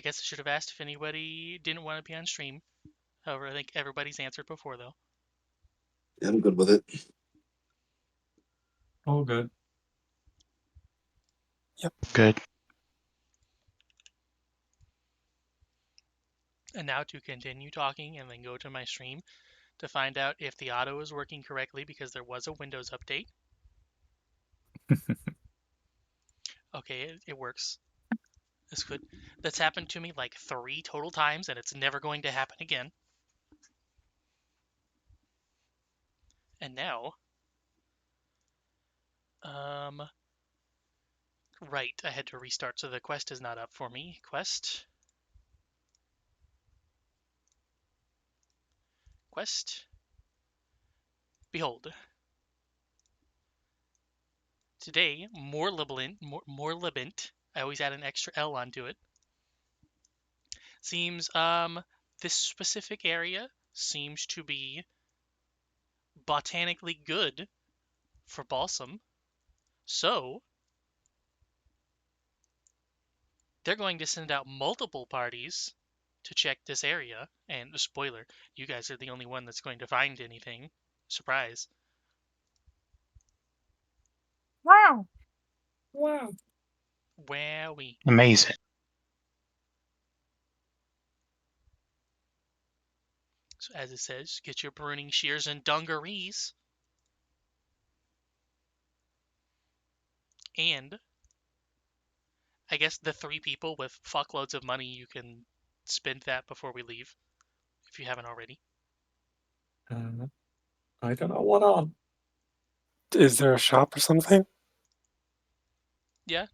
I guess I should have asked if anybody didn't want to be on stream. However, I think everybody's answered before, though. Yeah, I'm good with it. All good. Good. And now to continue talking and then go to my stream to find out if the auto is working correctly because there was a Windows update. Okay, it works. That's good. That's happened to me like 3 total times, and it's never going to happen again. And now, right, I had to restart, so the quest is not up for me. Quest. Behold. Today, Morlibant, I always add an extra L onto it. Seems, this specific area seems to be botanically good for balsam. So, they're going to send out multiple parties to check this area. And spoiler, you guys are the only one that's going to find anything. Surprise. Wow. Wow. Wowie. Amazing. So as it says, get your pruning shears and dungarees. And I guess the 3 people with fuckloads of money, you can spend that before we leave, if you haven't already. I don't know what on. Is there a shop or something? Yeah,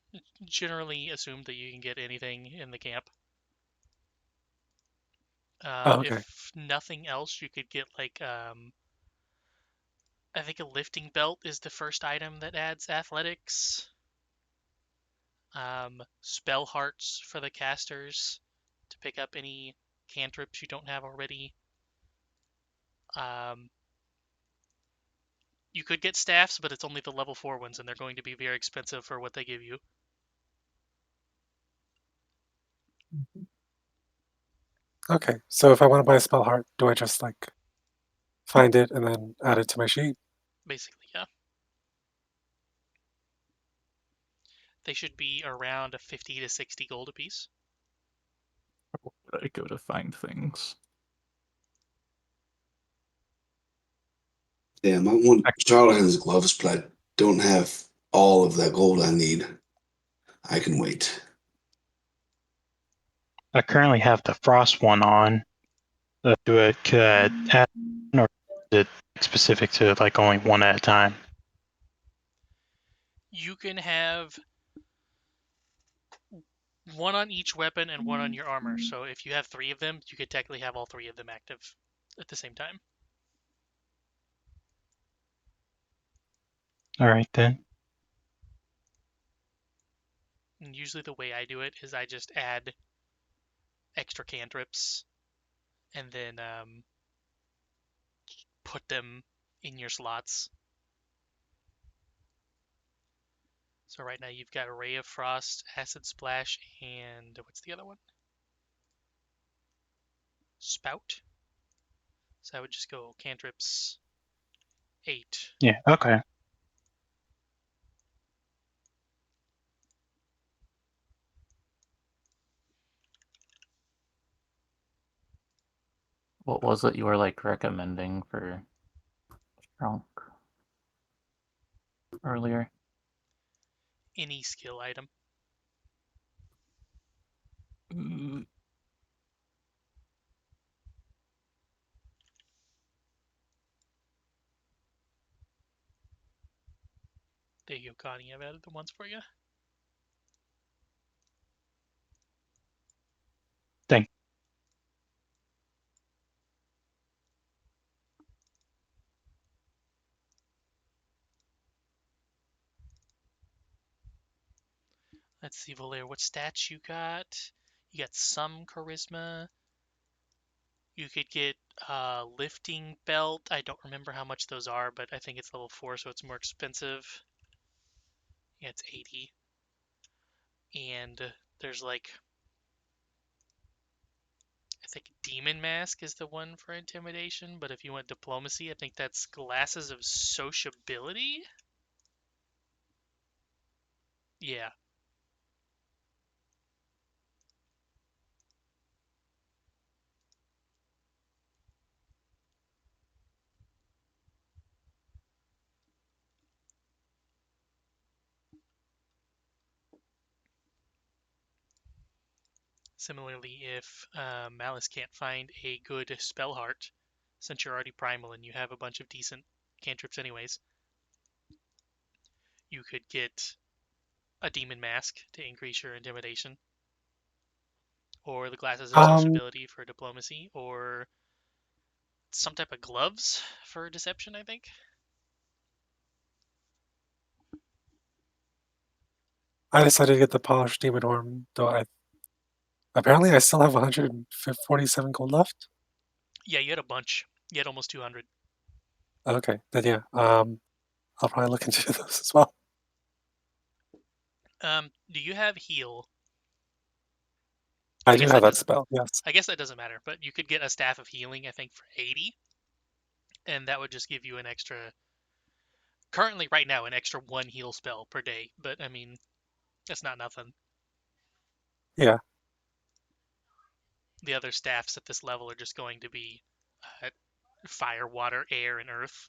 generally assume that you can get anything in the camp. Okay. If nothing else, you could get like, I think a lifting belt is the first item that adds athletics. Spell hearts for the casters to pick up any cantrips you don't have already. You could get staffs, but it's only the level 4 ones, and they're going to be very expensive for what they give you. Okay, so if I want to buy a spell heart, do I just like find it and then add it to my sheet? Basically, yeah. They should be around 50 to 60 gold apiece. Where I go to find things. Damn, I want Charlatan's gloves, but I don't have all of that gold I need. I can wait. I currently have the frost one on. Do it could add, or is it specific to like only one at a time? You can have one on each weapon and one on your armor. So if you have 3 of them, you could technically have all 3 of them active at the same time. All right then. And usually the way I do it is I just add extra cantrips and then put them in your slots. So right now you've got Ray of Frost, Acid Splash, and what's the other one? Spout. So I would just go cantrips 8. Yeah. Okay. What was it you were like recommending for Strunk earlier? Any skill item. There you go, Connie. I've added the ones for you. Thank. Let's see, Valer, what stats you got? You got some charisma. You could get lifting belt. I don't remember how much those are, but I think it's level 4, so it's more expensive. Yeah, it's 80. And there's like think Demon Mask is the one for intimidation, but if you want diplomacy, I think that's Glasses of Sociability. Yeah. Similarly, if Malice can't find a good spell heart, since you're already primal and you have a bunch of decent cantrips anyways, you could get a Demon Mask to increase your intimidation, or the Glasses of Um, Sociability for diplomacy, or some type of gloves for deception, I think. I decided to get the polished demon horn, though apparently I still have 147 gold left. Yeah, you had a bunch. You had almost 200. Okay, then yeah, I'll probably look into those as well. Do you have heal? I I do guess have that that doesn't. spell, yes. I guess that doesn't matter. But you could get a staff of healing, I think, for 80, and that would just give you an extra. Currently, right now, an extra 1 heal spell per day. But I mean, that's not nothing. Yeah, The other staffs at this level are just going to be fire, water, air, and earth.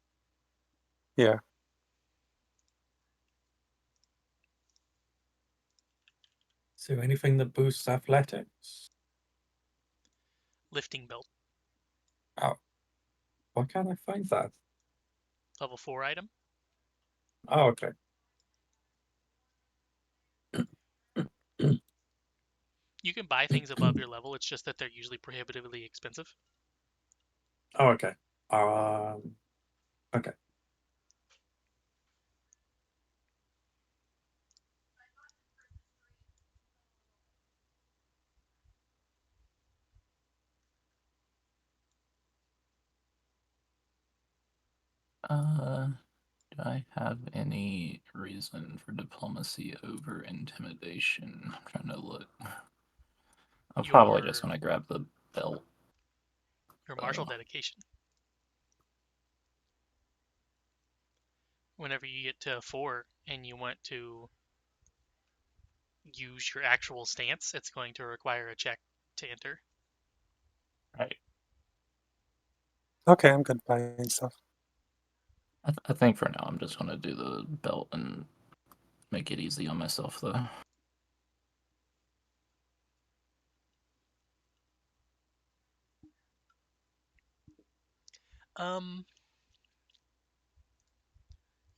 yeah. So anything that boosts athletics? Lifting belt, Oh, why can't I find that? level 4 item. Oh, okay. You can buy things above your level. It's just that they're usually prohibitively expensive. Oh, okay. Okay. Do I have any reason for diplomacy over intimidation? I'm trying to look. I'll probably just Your want to grab the belt. martial dedication. Whenever you get to 4 and you want to use your actual stance, it's going to require a check to enter. Right. Okay, I'm good buying stuff. I think for now I'm just going to do the belt and make it easy on myself, though.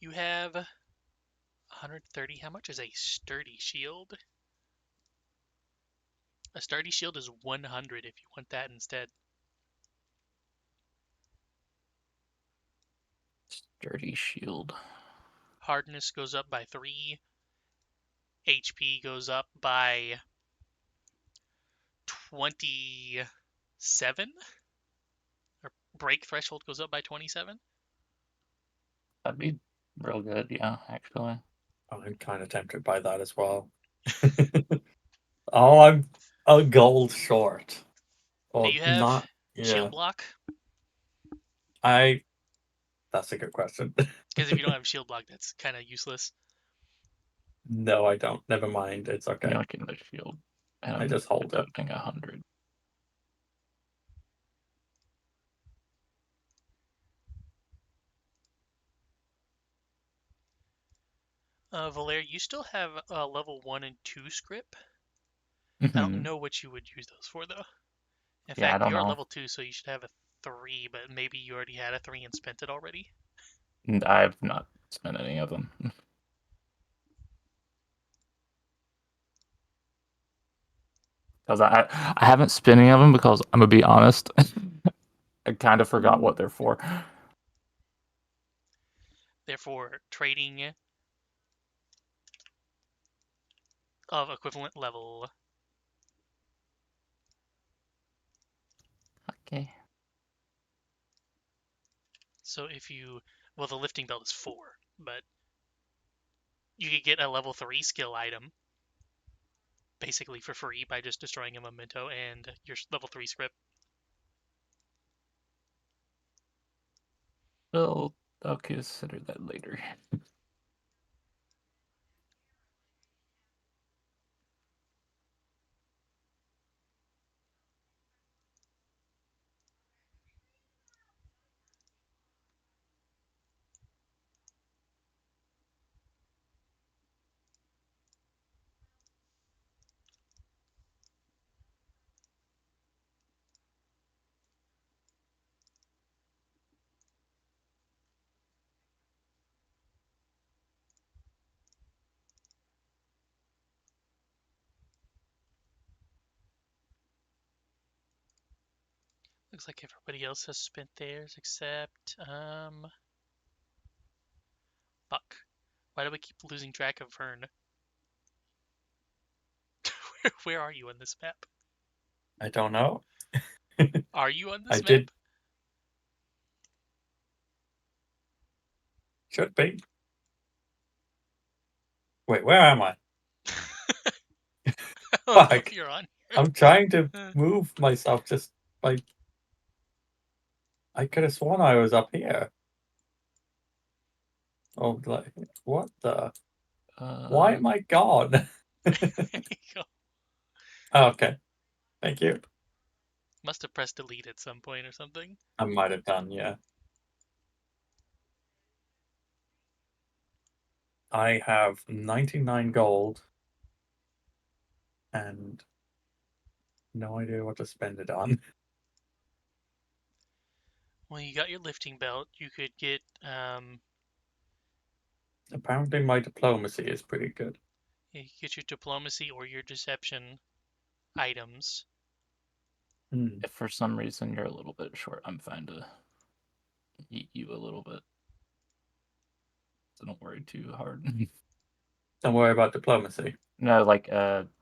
You have 130. How much is a sturdy shield? A sturdy shield is 100 if you want that instead. Sturdy shield. Hardness goes up by 3. HP goes up by 27. Or break threshold goes up by 27. That'd be real good, yeah, actually. I'm kind of tempted by that as well. Oh, I'm a gold short. Do Or you have not. Yeah. shield block? That's a good question. Because if you don't have shield block, that's kind of useless. No, I don't. Never mind. It's okay. You're looking at the shield. And I I'm just hold it. deducting 100. Valer, you still have level 1 and 2 script. I Mm-hmm. don't know what you would use those for, though. In Yeah, I fact, don't you're know. level 2, so you should have a 3, but maybe you already had a 3 and spent it already. I've not spent any of them. Because I haven't spent any of them because I'm going to be honest. I kind of forgot what they're for. Therefore, trading of equivalent level. Okay. So if you, well, the lifting belt is 4, but you could get a level 3 skill item basically for free by just destroying a memento and your level 3 script. Well, I'll consider that later. Looks like everybody else has spent theirs except fuck. Why do we keep losing track of Vern? Where are you on this map? I don't know. Are you on I this did. map? Should be. Wait, where am I? I don't know if Fuck. you're on. I'm trying to move myself just like. I could have sworn I was up here. Oh, like, what the? Why am I gone? There you go. Oh, okay. Thank you. Must have pressed delete at some point or something. I might have done, yeah. I have 99 gold and no idea what to spend it on. Well, you got your lifting belt. You could get Apparently, my diplomacy is pretty good. you could get your diplomacy or your deception items. Hmm. If for some reason you're a little bit short, I'm fine to eat you a little bit. So don't worry too hard. Don't worry about diplomacy. No, like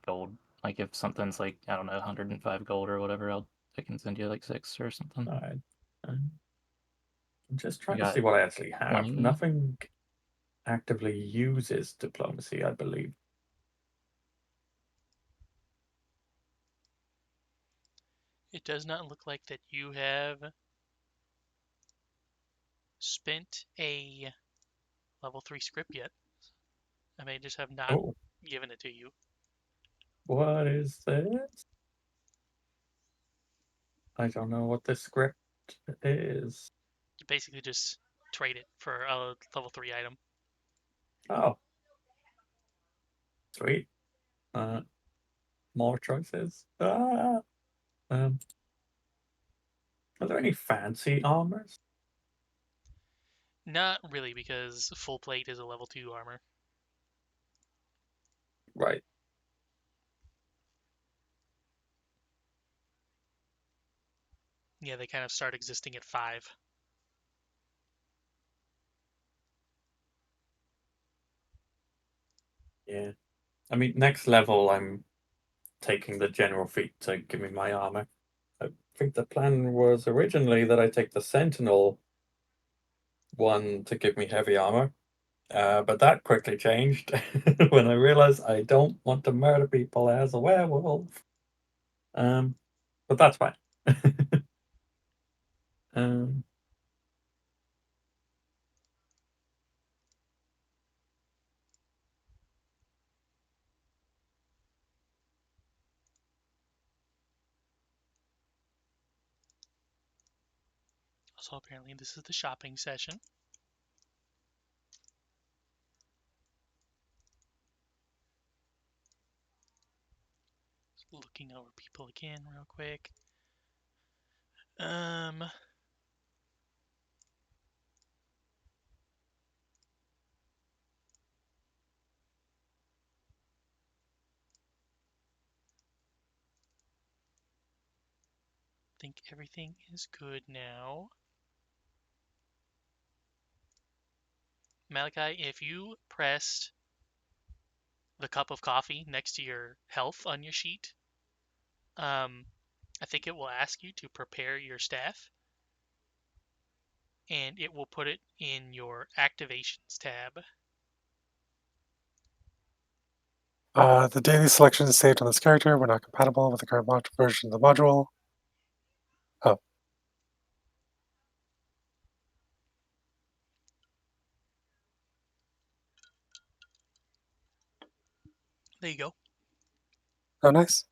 gold. Like if something's like, I don't know, 105 gold or whatever, I can send you like 6 or something. All right. I'm just You trying to got see what I actually have. 20. Nothing actively uses diplomacy, I believe. It does not look like that you have spent a level 3 script yet. I may just have not Oh, given it to you. what is this? I don't know what this script is. You basically just trade it for a level 3 item. Oh, sweet. More choices. Are there any fancy armors? Not really, because full plate is a level 2 armor. Right. Yeah, they kind of start existing at 5. Yeah. I mean, next level, I'm taking the general feat to give me my armor. I think the plan was originally that I take the sentinel one to give me heavy armor, but that quickly changed when I realized I don't want to murder people as a werewolf. But that's fine. um, Also, apparently, this is the shopping session. Just looking over people again, real quick. Think everything is good now. Malachi, if you pressed the cup of coffee next to your health on your sheet, I think it will ask you to prepare your staff, and it will put it in your activations tab. The daily selections saved on this character were not compatible with the current version of the module. Oh. There you go. Oh, nice.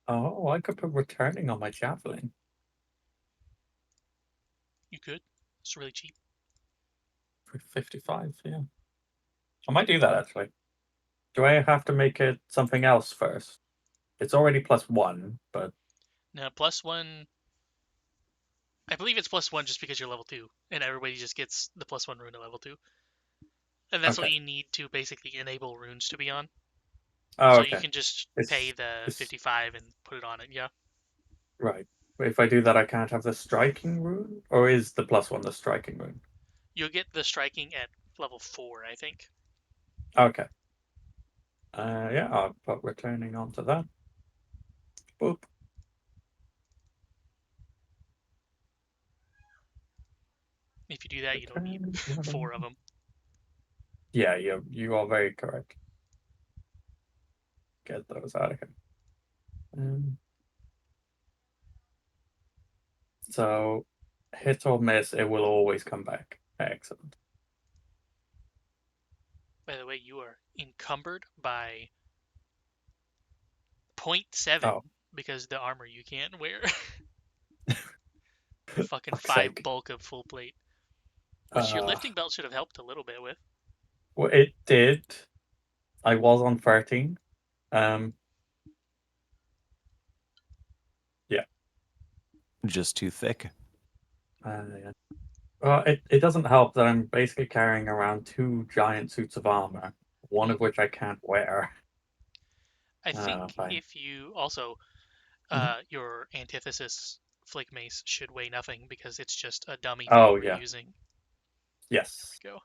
Oh, I could put returning on my javelin. You could. It's really cheap. For 55, yeah. I might do that actually. Do I have to make it something else first? It's already +1, but Now, +1. I believe it's +1 just because you're level 2, and everybody just gets the +1 rune at level 2. And that's what okay. you need to basically enable runes to be on. Oh, So you okay. can just pay It's the it's 55 and put it on it, yeah. right. But if I do that, I can't have the striking rune, or is the +1 the striking rune? You'll get the striking at level 4, I think. Okay. Yeah, I'll put returning onto that. Boop. If you do that, you don't need Return 4 of them. Yeah, you are very correct. Get those out of here. So, hit or miss, it will always come back. Excellent. By the way, you are encumbered by 0.7 Oh, because the armor you can't wear. Fucking fuck's 5 sake. bulk of full plate. Which your lifting belt should have helped a little bit with. Well, it did. I was on 13. Yeah. Just too thick. Yeah. Well, it doesn't help that I'm basically carrying around 2 giant suits of armor, one of which I can't wear. I think Fine. if you also Mhm. your antithesis flick mace should weigh nothing because it's just a dummy thing Oh, we're yeah. using. Yes. There we go.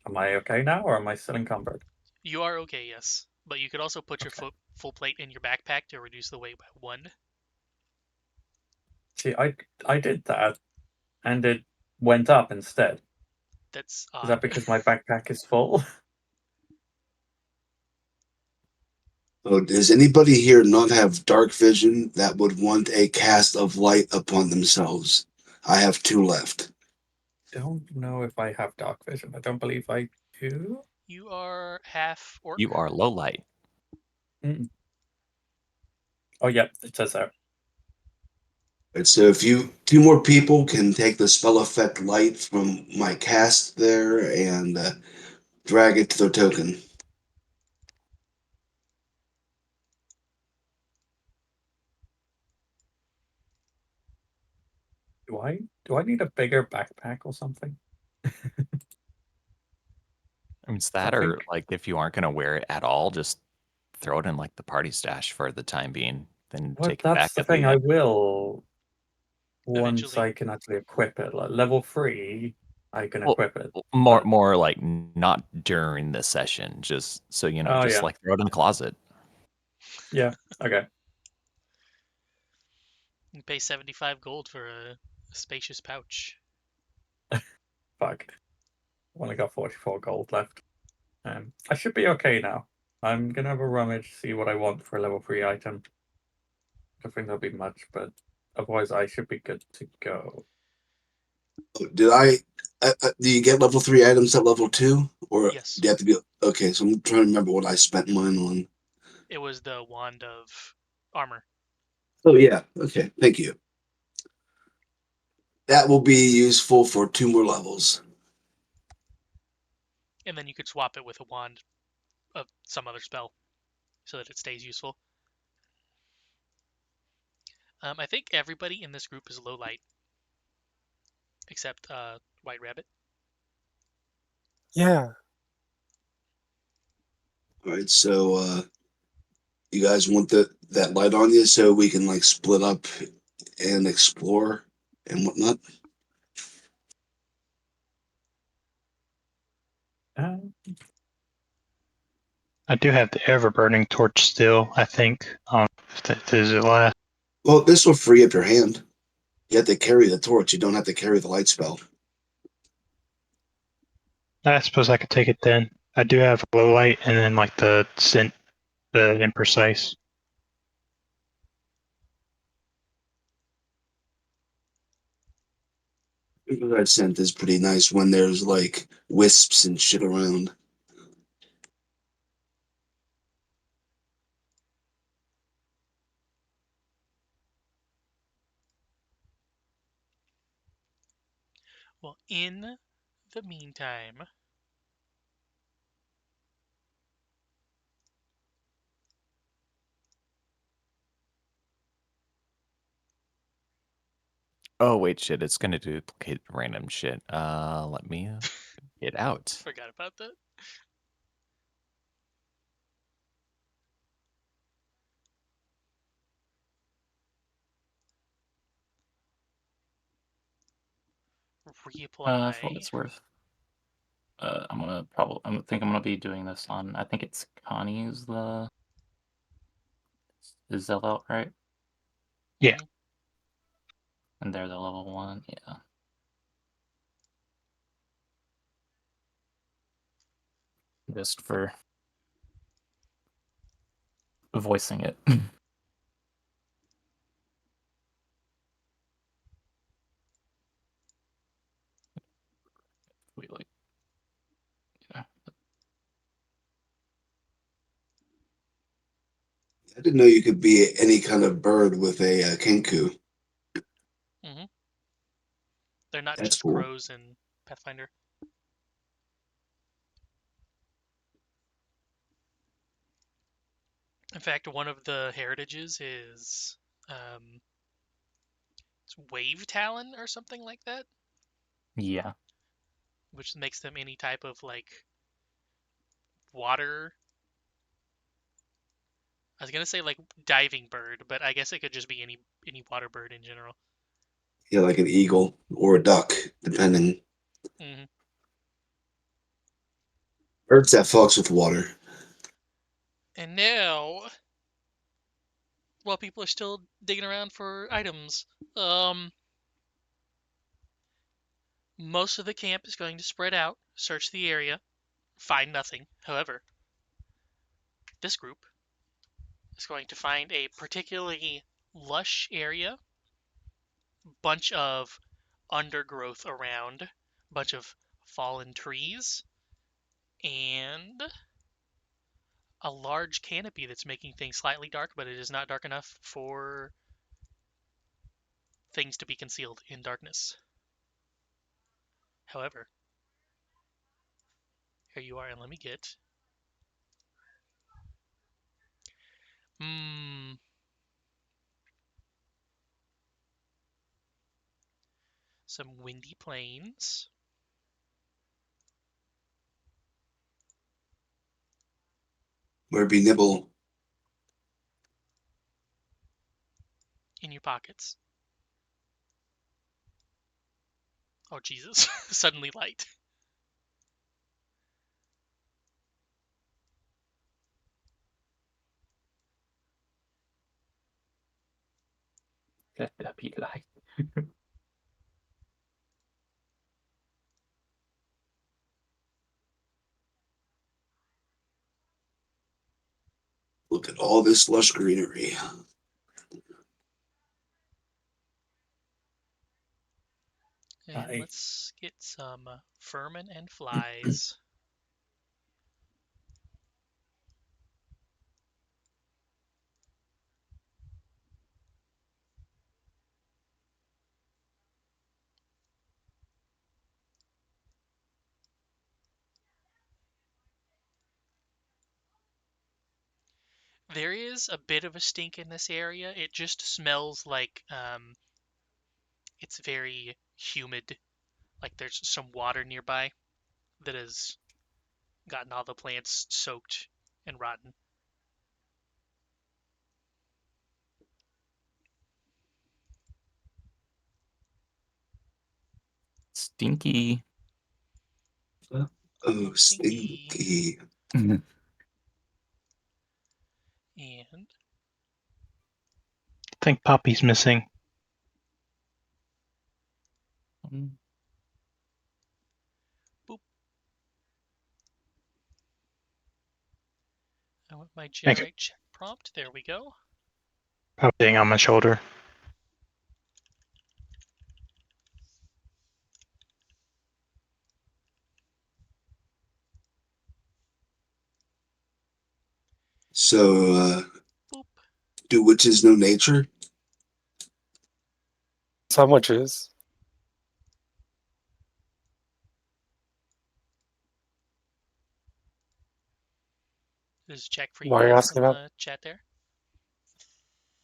Am I okay now, or am I still encumbered? You are okay, yes. But you could also put your Okay. full plate in your backpack to reduce the weight by 1. See, I did that, and it went up instead. That's Is that odd. because my backpack is full? Oh, does anybody here not have dark vision that would want a cast of light upon themselves? I have 2 left. Don't know if I have dark vision. I don't believe I do. You are half orc. You are low light. Mm. Oh, yeah, it says that. And so if 2 more people can take the spell effect light from my cast there and drag it to their token. Do I need a bigger backpack or something? I mean, it's I that, or think. like if you aren't going to wear it at all, just throw it in like the party stash for the time being, then Well, take it back that's the at the thing. I end. will once Eventually. I can actually equip it. Like level 3, I can Well, equip it. more But more like not during the session, just so oh just yeah, like throw it in the closet. yeah. Okay. You pay 75 gold for a spacious pouch. Fuck. Only got 44 gold left. I should be okay now. I'm gonna have a rummage, see what I want for a level 3 item. Don't think there'll be much, but otherwise I should be good to go. Did I? Do you get level 3 items at level 2, or do Yes. you have to be? Okay, so I'm trying to remember what I spent mine on. It was the wand of armor. Oh yeah, okay, thank you. That will be useful for 2 more levels. And then you could swap it with a wand of some other spell so that it stays useful. I think everybody in this group is low light except White Rabbit. Yeah. All right, so you guys want that light on you so we can like split up and explore and whatnot? Um, I do have the ever burning torch still, I think. If that does it last. Well, this will free up your hand. You have to carry the torch. You don't have to carry the light spell. I suppose I could take it then. I do have low light and then like the scent, the imprecise. That scent is pretty nice when there's like wisps and shit around. Well, in the meantime, Oh wait, shit! It's gonna duplicate random shit. Let me get out. forgot about that. For what Reapply. it's worth, I'm gonna be doing this on. I think it's Connie's the. Is Zelda right? Yeah. Mhm. And they're the level 1. Yeah. Just for voicing it. We like. Yeah. I didn't know you could be any kind of bird with a kenku. Mhm. They're not That's just cool. crows in Pathfinder. In fact, one of the heritages is it's wave talon or something like that, Yeah. which makes them any type of like water. I was gonna say like diving bird, but I guess it could just be any water bird in general. Yeah, like an eagle or a duck, depending. Hmm. Birds that fucks with water. And now, while people are still digging around for items, most of the camp is going to spread out, search the area, find nothing. However, this group is going to find a particularly lush area, bunch of undergrowth around, bunch of fallen trees, and a large canopy that's making things slightly dark, but it is not dark enough for things to be concealed in darkness. However, here you are, and let me get some windy plains. Where be nibble. In your pockets. Oh Jesus! Suddenly light. That'd be like. Look at all this lush greenery. And I let's get some vermin and flies. There is a bit of a stink in this area. It just smells like it's very humid. Like there's some water nearby that has gotten all the plants soaked and rotten. Stinky. Oh, Stinky. stinky. And I think Poppy's missing. boop. I want my Thank you. generate check prompt. There we go. Poppy on my shoulder. So, Boop. do witches know nature? Some witches. There's a check for you Why are you guys in asking about? the chat there.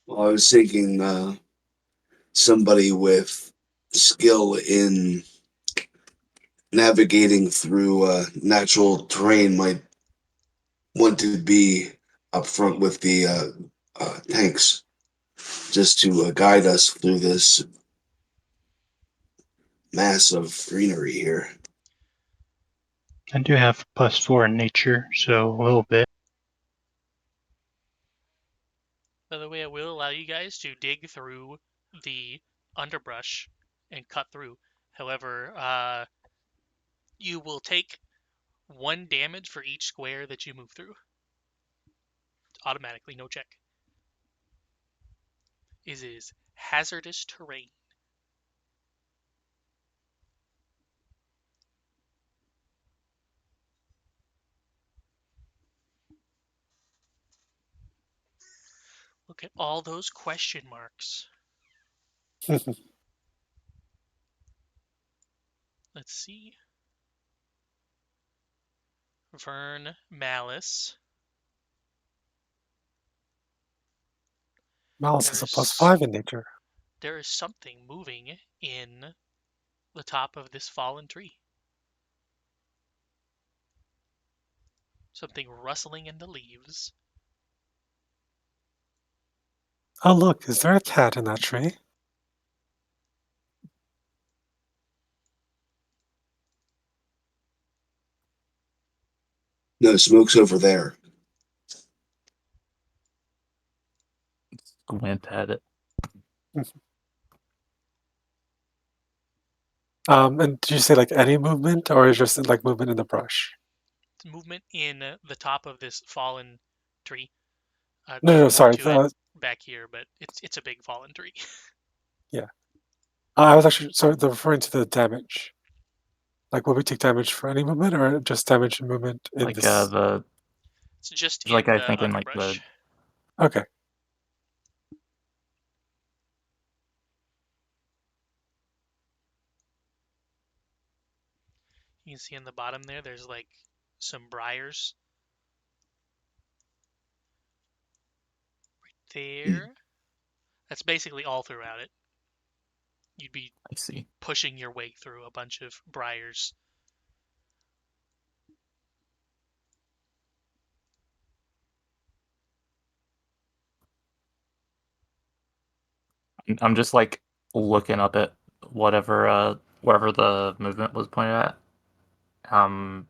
Well, I was thinking somebody with skill in navigating through natural terrain might want to be up front with the tanks just to guide us through this mass of greenery here. I do have +4 in nature, so a little bit. By the way, I will allow you guys to dig through the underbrush and cut through. However, you will take 1 damage for each square that you move through. Automatically, no check. It is hazardous terrain. Look at all those question marks. Let's see. Vern Malice. Malice is a +5 in nature. There is something moving in the top of this fallen tree. Something rustling in the leaves. Oh, look, is there a cat in that tree? No, smoke's over there. Squint at it. And did you say like any movement, or is just like movement in the brush? It's movement in the top of this fallen tree. No, There's no, more sorry. to it back here, but it's a big fallen tree. Yeah. I was actually referring to the damage. Like, will we take damage for any movement, or just damage and movement in Like this? It's just like in I the think in like underbrush. the Okay. You can see in the bottom there, there's like some briars. Right there. That's basically all throughout it. You'd be I see. pushing your way through a bunch of briars. I'm just like looking up at whatever wherever the movement was pointed at. Um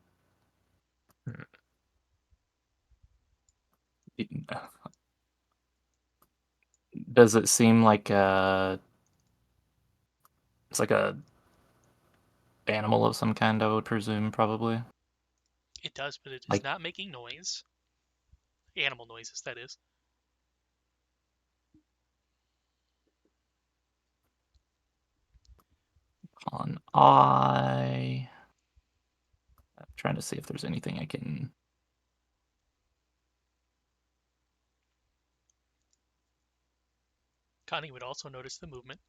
does it seem like it's like a animal of some kind, I would presume, probably. It does, but it is Like not making noise. Animal noises, that is. on eye. I'm trying to see if there's anything I can. Connie would also notice the movement.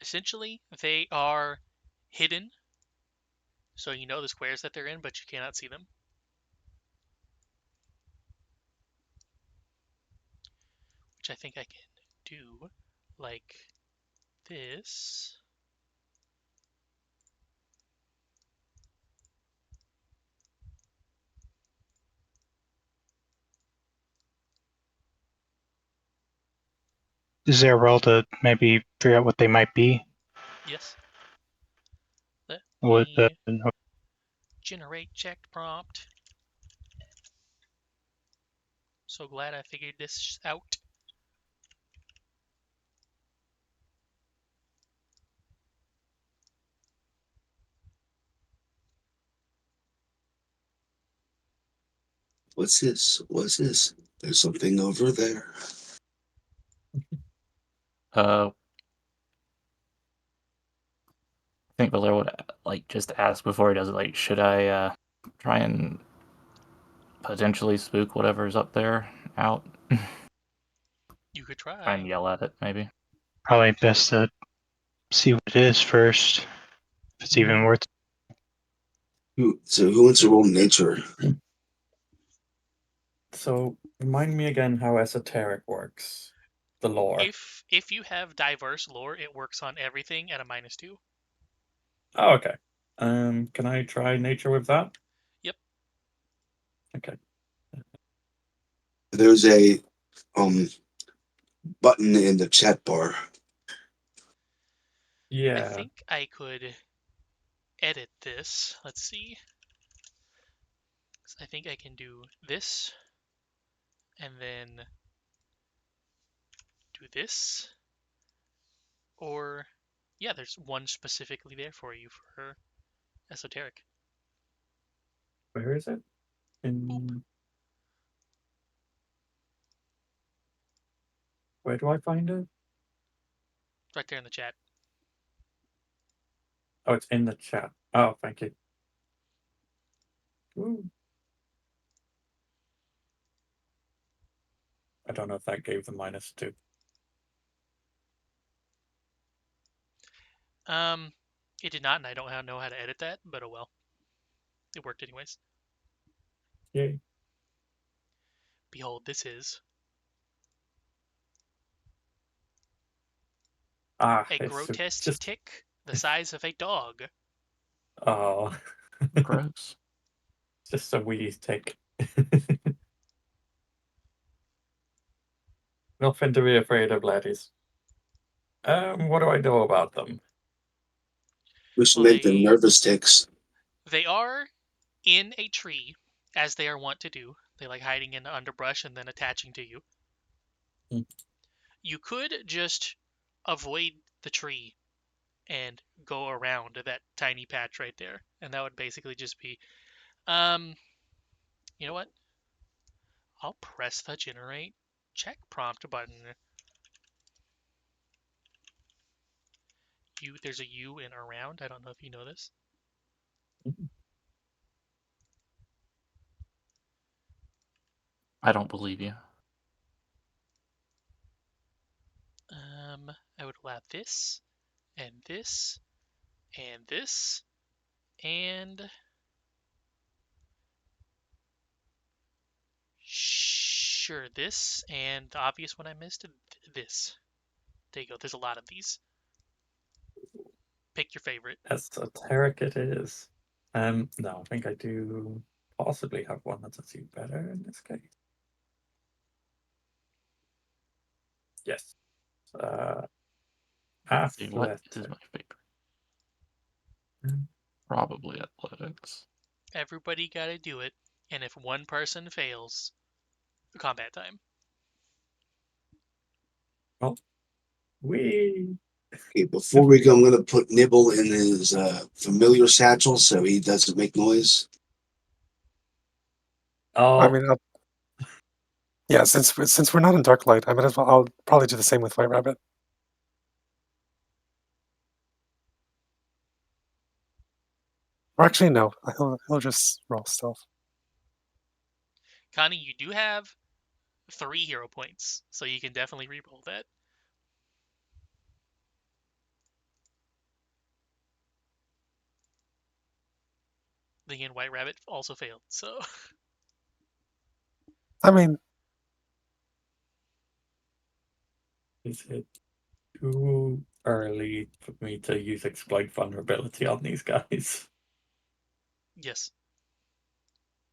Essentially, they are hidden, so you know the squares that they're in, but you cannot see them. Which I think I can do like this. Is there a role to maybe figure out what they might be? Yes. Let With the me generate checked prompt. So glad I figured this out. What's this? What's this? There's something over there. I think Valera would like just ask before he does it, like, should I try and potentially spook whatever's up there out? You could Try try. and yell at it, maybe. Probably best to see what it is first, if it's even worth. So who wants to roll nature? So remind me again how esoteric works. The lore. If you have diverse lore, it works on everything at a -2. Oh, okay. Can I try nature with that? Yep. Okay. There's a button in the chat bar. Yeah. I think I could edit this. Let's see. I think I can do this, and then do this. Or, yeah, there's one specifically there for you for esoteric. Where is it? Boop. Where do I find it? Right there in the chat. Oh, it's in the chat. Oh, thank you. Woo. I don't know if that gave the -2. It did not, and I don't know how to edit that, but oh well. It worked anyways. Yay. Behold, this is Ah, a it's grotesque just tick the size of a dog. oh, Gross. just a wee tick. Nothing to be afraid of, laddies. What do I know about them? We should Well, make them nervous ticks. they are in a tree, as they are wont to do. They like hiding in the underbrush and then attaching to you. Hmm. You could just avoid the tree and go around that tiny patch right there, and that would basically just be, you know what? I'll press the generate check prompt button. There's a U in around. I don't know if you know this. I don't believe you. I would allow this, and this, and this, and sure, this, and the obvious one I missed, this. There you go. There's a lot of these. Pick your favorite. Esoteric it is. No, I think I do possibly have one that does you better in this case. Yes. See, what is my favorite? Mm. Probably athletics. Everybody gotta do it, and if one person fails, combat time. Well, we. Okay, before we go, I'm going to put Nibble in his familiar satchel so he doesn't make noise. Oh, I mean, yeah, since we're not in dark light, I might as well. I'll probably do the same with White Rabbit. Or actually, no, he'll just roll stealth. Connie, you do have 3 hero points, so you can definitely reroll that. The again, White Rabbit also failed, so I mean, is it too early for me to use exploit vulnerability on these guys? yes.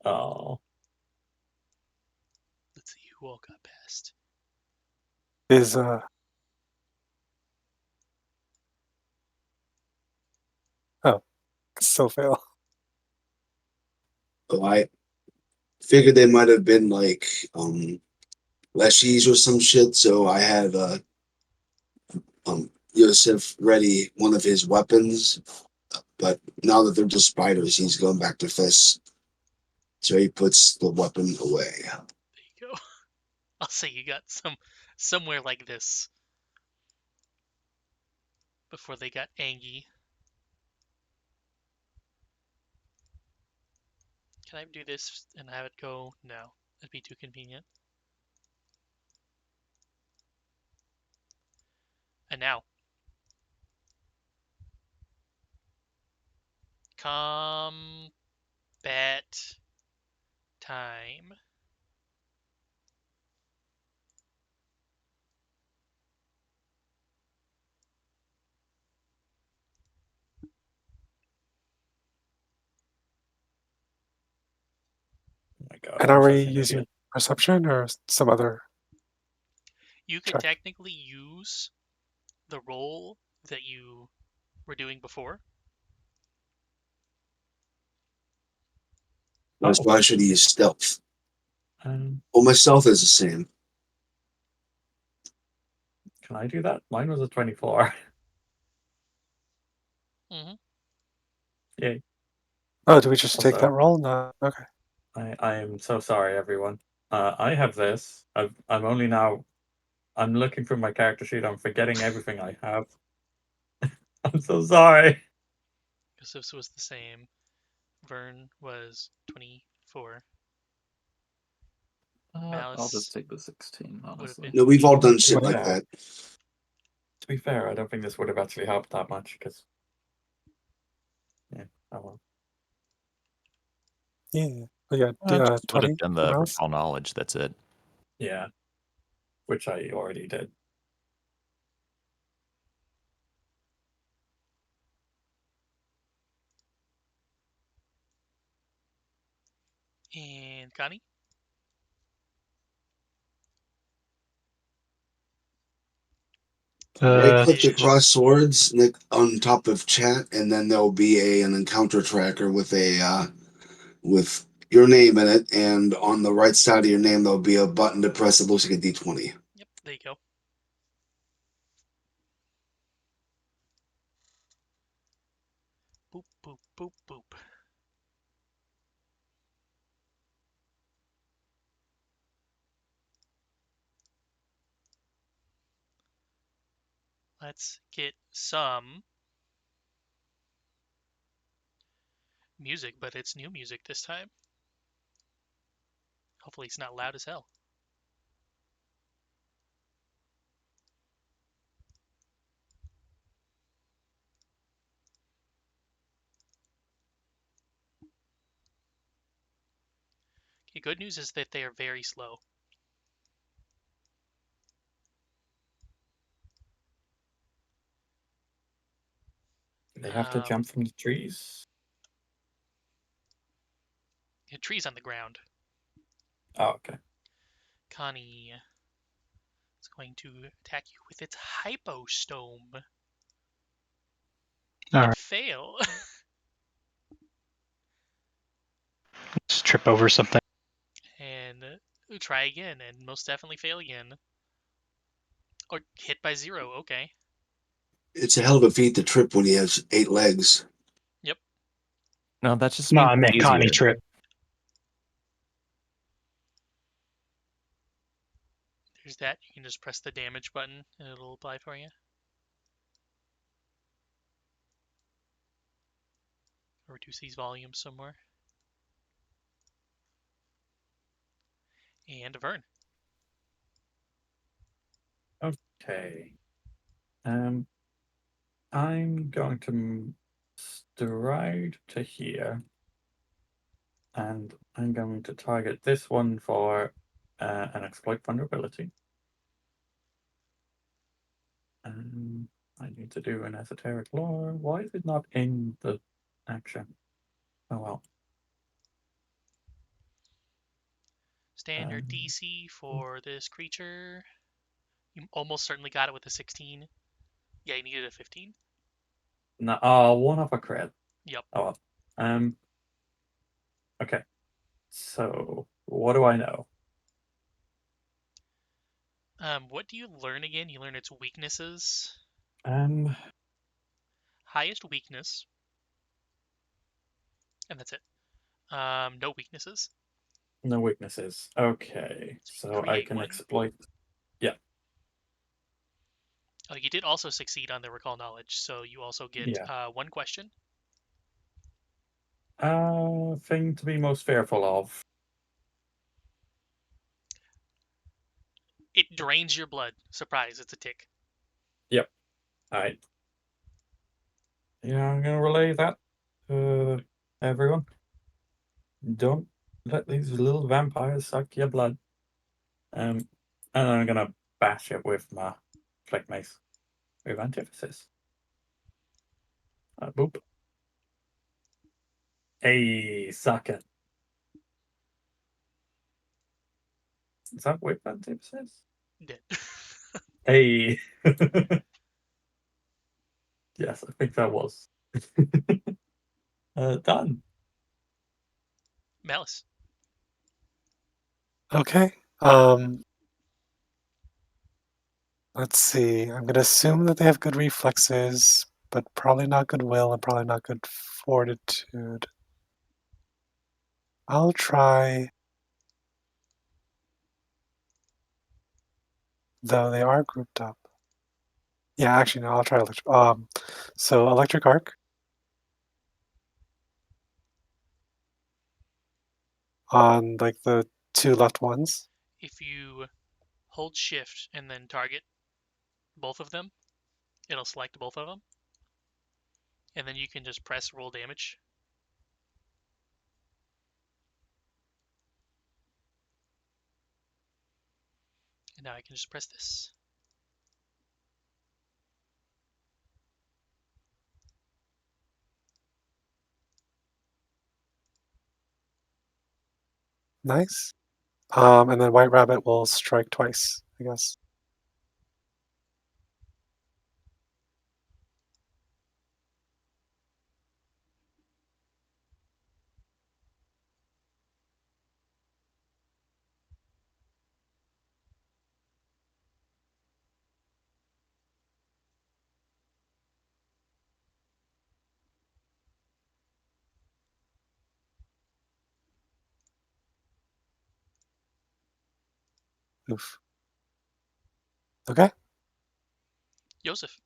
Oh, Let's see who all got past. is oh, still fail. Oh, I figured they might have been like leshies or some shit, so I had Yosef ready one of his weapons. But now that they're just spiders, he's going back to fists. So he puts the weapon away. There you go. I'll say you got somewhere like this before they got angry. Can I do this and have it go? No, that'd be too convenient. And now, combat time. Oh my god. And I'm are we such an using idiot. perception or some other? You could Check. technically use the roll that you were doing before. That's Oh. why I should use stealth. Um, Well, my stealth is the same. can I do that? Mine was a 24. Mm-hmm. Yay. Oh, do we just take that Also, roll? No. Okay. I am so sorry, everyone. I have this. I'm only now. I'm looking through my character sheet. I'm forgetting everything I have. I'm so sorry. Because this was the same. Vern was 24. I'll just Malice take the 16, would have honestly. been No, we've all 24. done shit like Yeah. that. To be fair, I don't think this would have actually helped that much because. Yeah. Oh well. Yeah. We got Just would 20 have done for the mouse. recall knowledge. That's it. Yeah. Which I already did. And Connie? Right Uh, click Did across swords on top of chat, and then there'll be an encounter tracker with with your name in it, and on the right side of your name there'll be a button to press. It looks like a D20. Yep, there you go. Boop, boop, boop, boop. Let's get some music, but it's new music this time. Hopefully it's not loud as hell. Okay, good news is that they are very slow. They have to jump from the trees. The tree's on the ground. Oh, okay. Connie is going to attack you with its hypostome. All But right. fail. Just trip over something. And try again, and most definitely fail again. Or hit by 0, okay. It's a hell of a feat to trip when he has 8 legs. Yep. No, that just No, means I it's meant Connie easier. trip. There's that. You can just press the damage button and it'll apply for you. Or reduce these volumes some more. And Vern. Okay. I'm going to stride to here, and I'm going to target this one for an exploit vulnerability. I need to do an esoteric lore. Why is it not in the action? Oh well. Standard DC for this creature. You almost certainly got it with a 16. Yeah, you needed a 15. No, one of a crit. Yep. Oh well. Okay. So what do I know? What do you learn again? You learn its weaknesses. Highest weakness. And that's it. No weaknesses. No weaknesses. Okay. So I Create can one. exploit. Yeah. Oh, you did also succeed on the recall knowledge, so you also get Yeah. 1 question. thing to be most fearful of? It drains your blood. Surprise, it's a tick. Yep. Alright. Yeah, I'm gonna relay that to everyone. Don't let these little vampires suck your blood. And I'm gonna bash it with my flick mace with antithesis. Boop. Hey, sucker. Is that with antithesis? Dead. Hey. Yes, I think that was. Done. Malice. Okay. Let's see. I'm gonna assume that they have good reflexes, but probably not good will and probably not good fortitude. I'll try. Though they are grouped up. Yeah, actually, no, I'll try electric. So electric arc on like the two left ones. If you hold shift and then target both of them, it'll select both of them. And then you can just press roll damage. And now I can just press this. Nice. And then White Rabbit will strike twice, I guess. Oof. Okay. Joseph.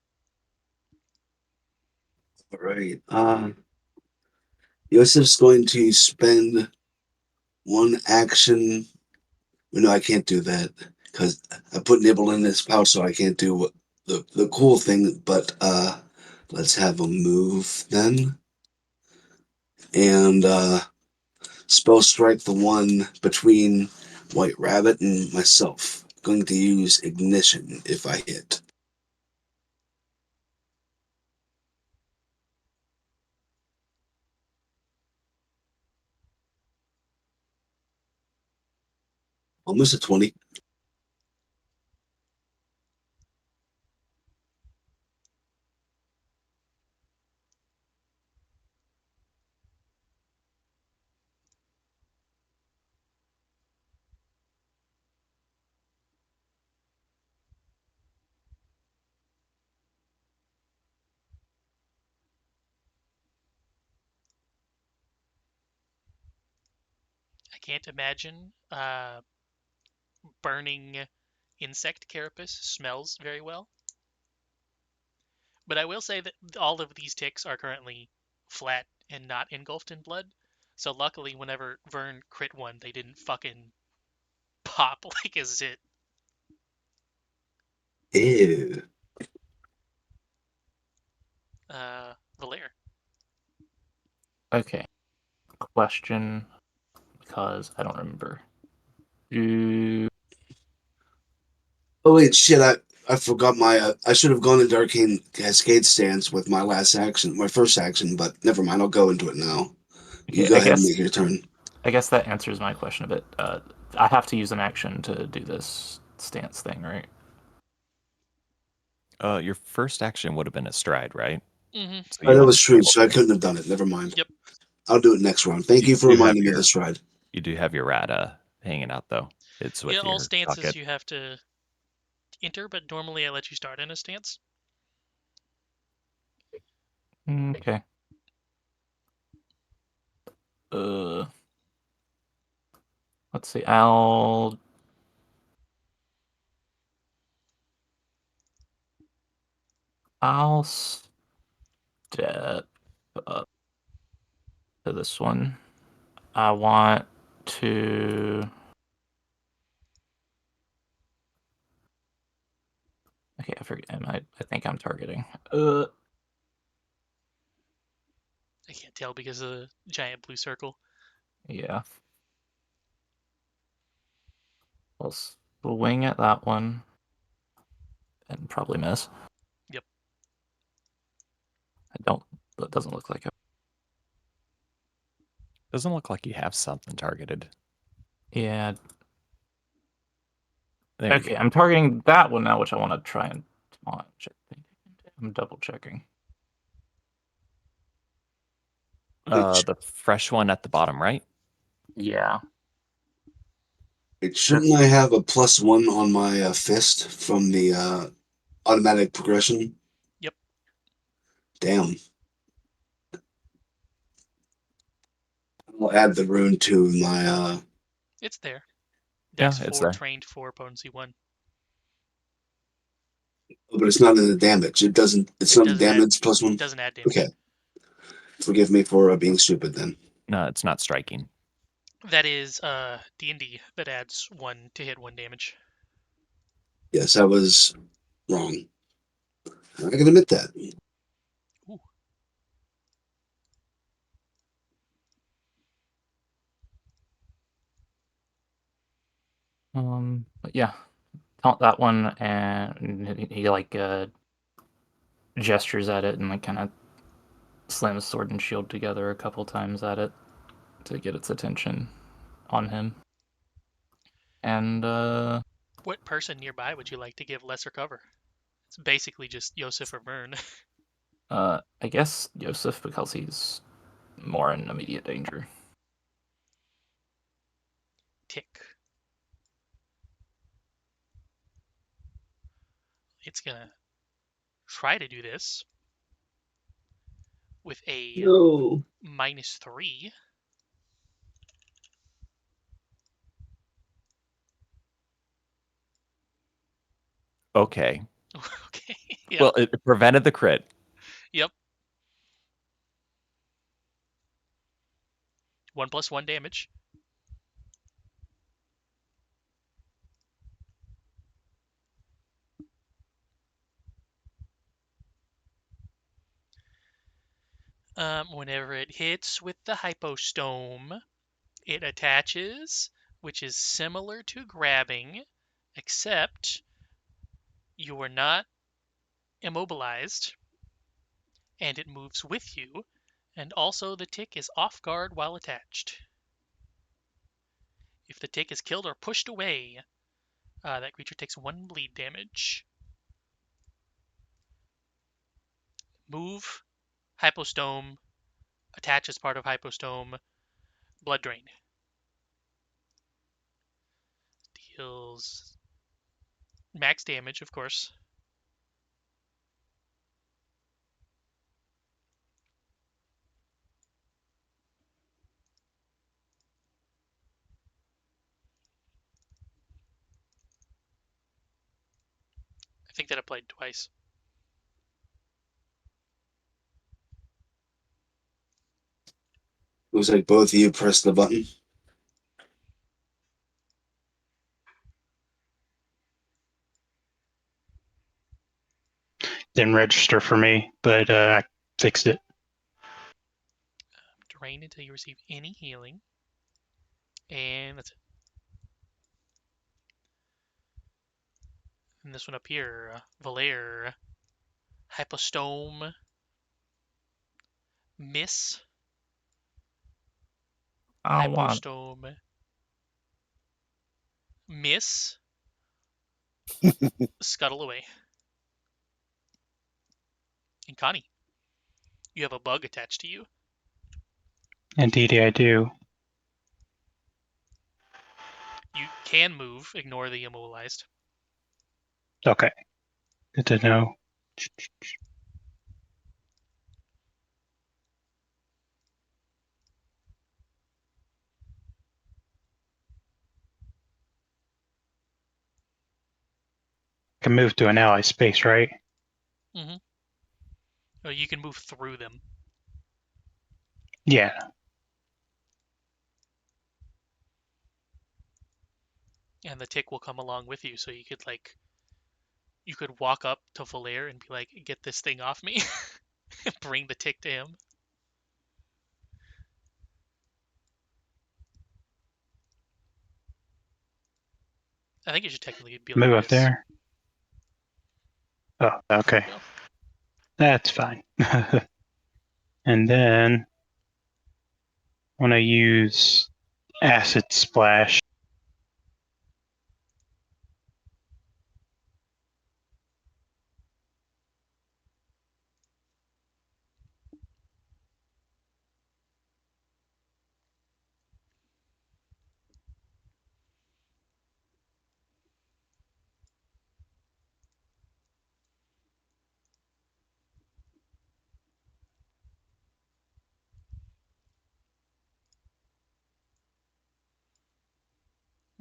All right. Yosef's going to spend one action. No, I can't do that because I put nibble in this pouch, so I can't do what the cool thing. But let's have a move then, and spell strike the one between White Rabbit and myself. Going to use ignition if I hit. Almost a 20. I can't imagine burning insect carapace smells very well. But I will say that all of these ticks are currently flat and not engulfed in blood. So luckily, whenever Vern crit one, they didn't fucking pop like a zit. Ew. Valer. Okay. Question, because I don't remember. Do Oh wait, shit! I forgot my. I should have gone into Arcane Cascade stance with my last action, my first action. But never mind. I'll go into it now. You okay? go ahead and make your turn. I guess that answers my question a bit. I have to use an action to do this stance thing, right? Your first action would have been a stride, right? Mm-hmm. So Oh, you that wouldn't was be true. able So I to. couldn't have done it. Never mind. Yep. I'll do it next round. Thank you for do have reminding me your this ride. You do have your rata hanging out though. It's Yeah, with all your stances bucket. you have to enter, but normally I let you start in a stance. Okay. Uh, let's see. I'll step up to this one. I want to. Okay, I forget. I think I'm targeting. I can't tell because of the giant blue circle. Yeah. We'll swing at that one and probably miss. Yep. That doesn't look like it. Doesn't look like you have something targeted. Yeah. There Okay, I'm targeting that one now, which I want to try and launch. I think I'm double checking. The fresh one at the bottom, right? Yeah. Shouldn't I have a +1 on my fist from the automatic progression? Yep. Damn. I'll add the rune to my. It's there. Yeah, Dex it's 4, there. trained 4, potency 1. But it's not in the damage. It doesn't. It's It not the doesn't add damage +1. doesn't add damage. Okay. Forgive me for being stupid then. No, it's not striking. That is D&D that adds 1 to hit 1 damage. Yes, I was wrong. I can admit that. Ooh. But yeah, taunt that one, and he like gestures at it and like kind of slams sword and shield together a couple times at it to get its attention on him. And What person nearby would you like to give lesser cover? It's basically just Yosef or Vern. I guess Yosef, because he's more in immediate danger. Tick. It's gonna try to do this with a No. -3. Okay. Okay. Yep. Well, it prevented the crit. Yep. 1+1 damage. Whenever it hits with the hypostome, it attaches, which is similar to grabbing, except you are not immobilized, and it moves with you, and also the tick is off guard while attached. If the tick is killed or pushed away, that creature takes 1 bleed damage. Move, hypostome, attach as part of hypostome, blood drain. Deals max damage, of course. I think that applied twice. Looks like both of you pressed the button. Didn't register for me, but I fixed it. Drain until you receive any healing. And that's it. And this one up here, Valair, hypostome, miss, I don't want. hypostome, miss, scuttle away. And Connie, you have a bug attached to you. Indeed, I do. You can move, ignore the immobilized. Okay. Good to know. Can move to an ally space, right? Mm-hmm. You can move through them. Yeah. and the tick will come along with you. So you could walk up to Valair and be like, "Get this thing off me," bring the tick to him. I think it should technically be like Move up this. there. Oh, okay. That's fine. And then when I use acid splash,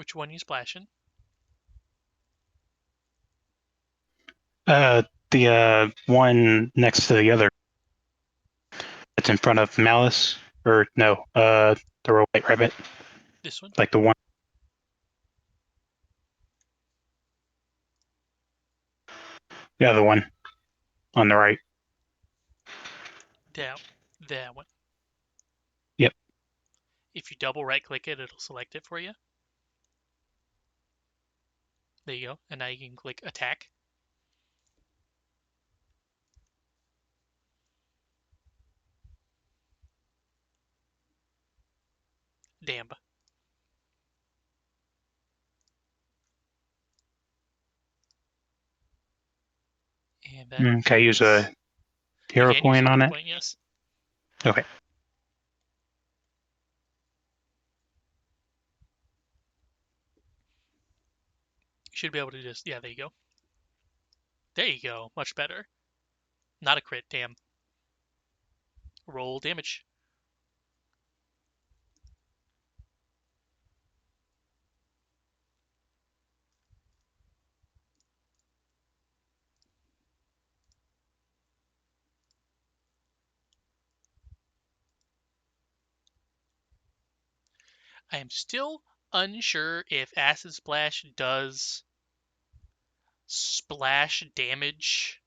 Which one you splashing? the one next to the other, it's in front of Malice, or no, the white rabbit, This one? like the one. The other one on the right. Down. That one. Yep. If you double right click it, it'll select it for you. There you go. And now you can click attack. Damn. And that Okay, use a You hero can use a point on hero it. point, yes. Okay. You should be able to just, yeah, there you go. There you go. Much better. Not a crit, damn. Roll damage. I am still unsure if Acid Splash does splash damage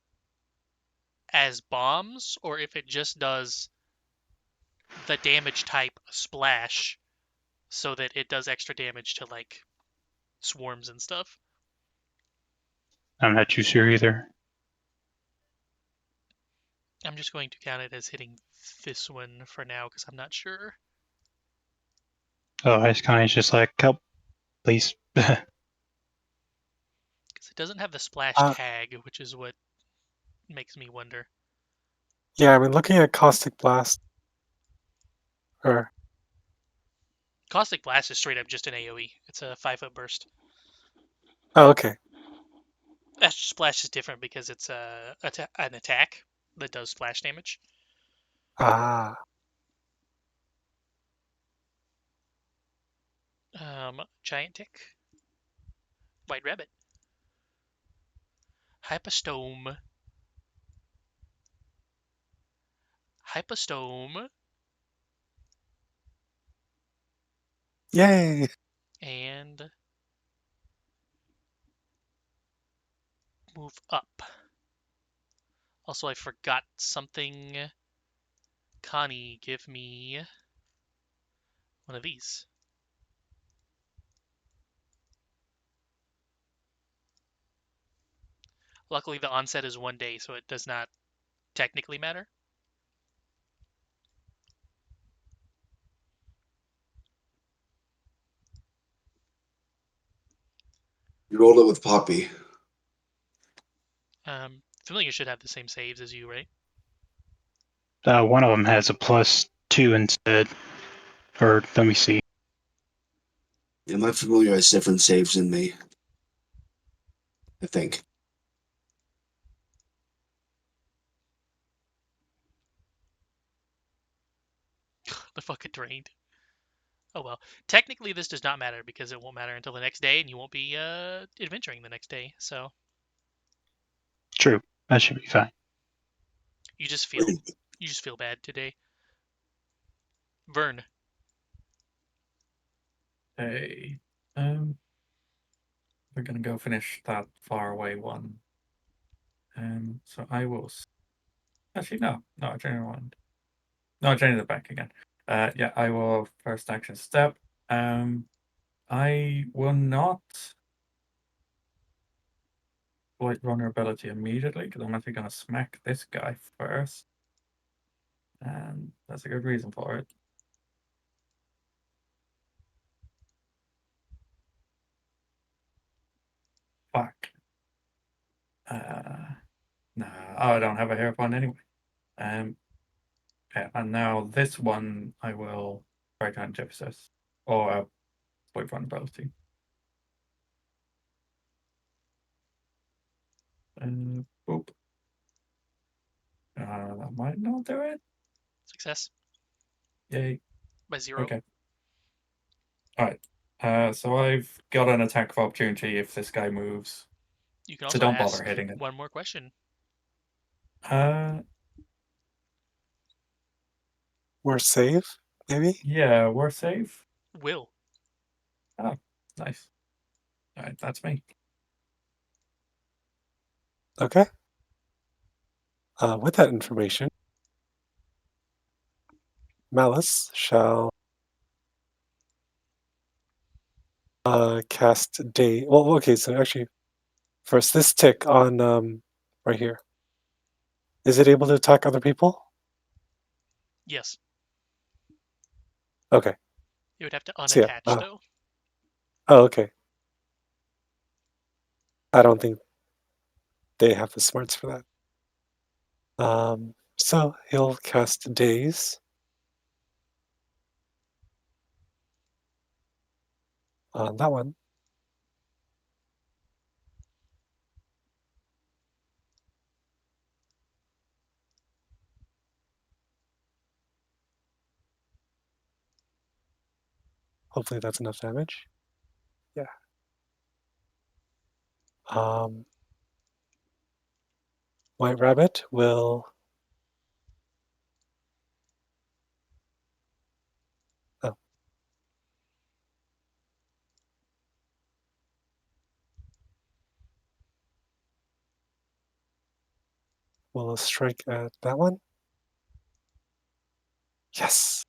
as bombs or if it just does the damage type splash so that it does extra damage to like swarms and stuff. I'm not too sure either. I'm just going to count it as hitting this one for now because I'm not sure. Oh, Ice Connie's just like, help, please. Because it doesn't have the splash Uh, tag, which is what makes me wonder. Yeah, I mean, looking at Caustic Blast, or Caustic Blast is straight up just an AoE. It's a 5-foot burst. oh, okay. Acid Splash is different because it's an attack that does splash damage. Ah, Giant Tick. White Rabbit. Hypostome. Hypostome. yay! And move up. Also, I forgot something. Connie, give me one of these. Luckily, the onset is 1 day, so it does not technically matter. You rolled it with Poppy. Familiar should have the same saves as you, right? One of them has a +2 instead. Or let me see. Yeah, my familiar has different saves than me. I think. The fucking drained. Oh well. Technically, this does not matter because it won't matter until the next day, and you won't be adventuring the next day. So True. That should be fine. you just feel bad today. Vern. Hey. we're gonna go finish that far away one. So I will. Actually, no, I change my mind. No, I change it back again. Yeah, I will first action step. I will not exploit vulnerability immediately because I'm actually gonna smack this guy first, and that's a good reason for it. Fuck. Nah, I don't have a hair point anyway. Yeah, and now this one I will write down Jefferson or exploit vulnerability. Boop. That might not do it. Success Yay. by 0. Okay. All right. So I've got an attack of opportunity if this guy moves. You can So also don't bother ask hitting it. one more question. We're safe, maybe? Yeah, we're safe. Will. Oh, nice. All right, that's me. Okay. With that information, Malice shall cast Day. Well, okay, so actually, first, this tick on right here. Is it able to attack other people? Yes. Okay. You would have to So yeah. unattach though. Oh, okay. I don't think they have the smarts for that. So he'll cast Daze on that one. Hopefully that's enough damage. Yeah. White Rabbit will. Oh. Will strike at that one. Yes.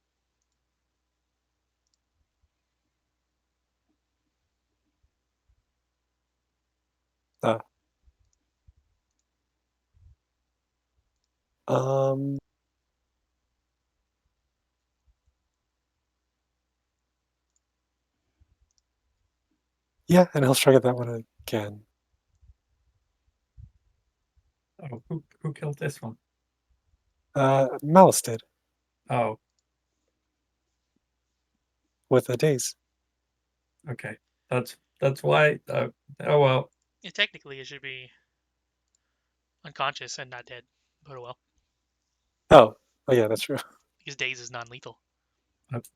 Uh, um. Yeah, and he'll strike at that one again. Oh, who killed this one? Malice did Oh, with a Daze. okay. That's why. Oh well. Yeah, technically, it should be unconscious and not dead. But oh well. Oh yeah, that's true. Because Daze is non-lethal.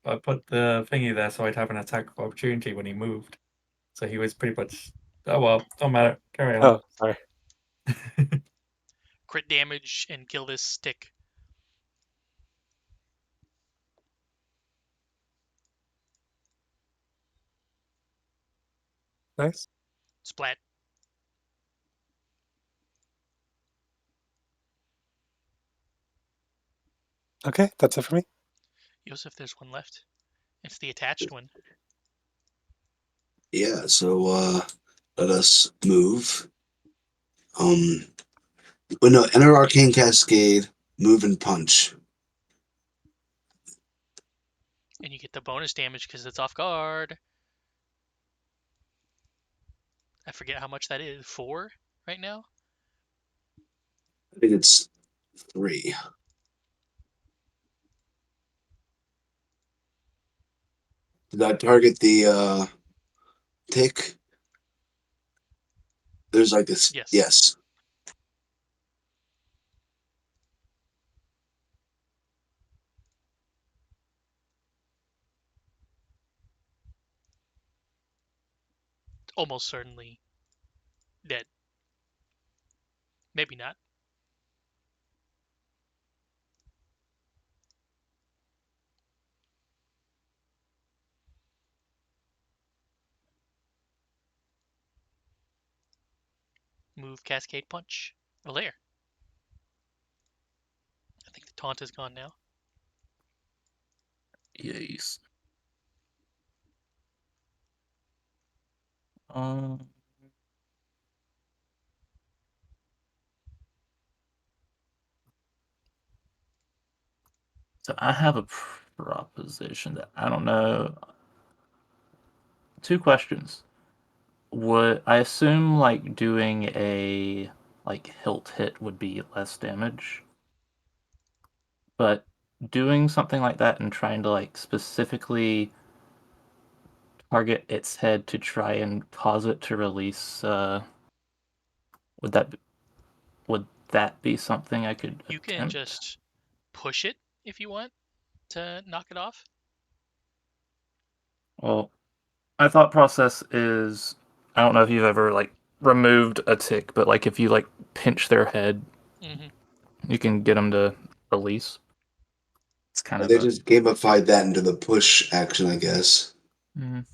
I put the thingy there so I'd have an attack of opportunity when he moved. So he was pretty much. Oh well, don't matter. Carry on. Oh, sorry. Crit damage and kill this stick. Nice. Splat. Okay, that's it for me. Yosef, there's one left. It's the attached one. Yeah, so let us move. But no, enter Arcane Cascade, move and punch. And you get the bonus damage because it's off guard. I forget how much that is. 4 right now? I think it's 3. Did I target the tick? There's like this. Yes. Yes. Almost certainly dead. Maybe not. move Cascade Punch. Valair. I think the taunt is gone now. Yes. Um. So I have a proposition that I don't know. Two questions. Would I assume like doing a like hilt hit would be less damage, but doing something like that and trying to like specifically target its head to try and cause it to release, would that would that be something I could You can attempt? just push it if you want to knock it off. Well, my thought process is I don't know if you've ever like removed a tick, but like if you like pinch their head, Mm-hmm. you can get them to release. It's kind of They a just gamified that into the push action, I guess. mm,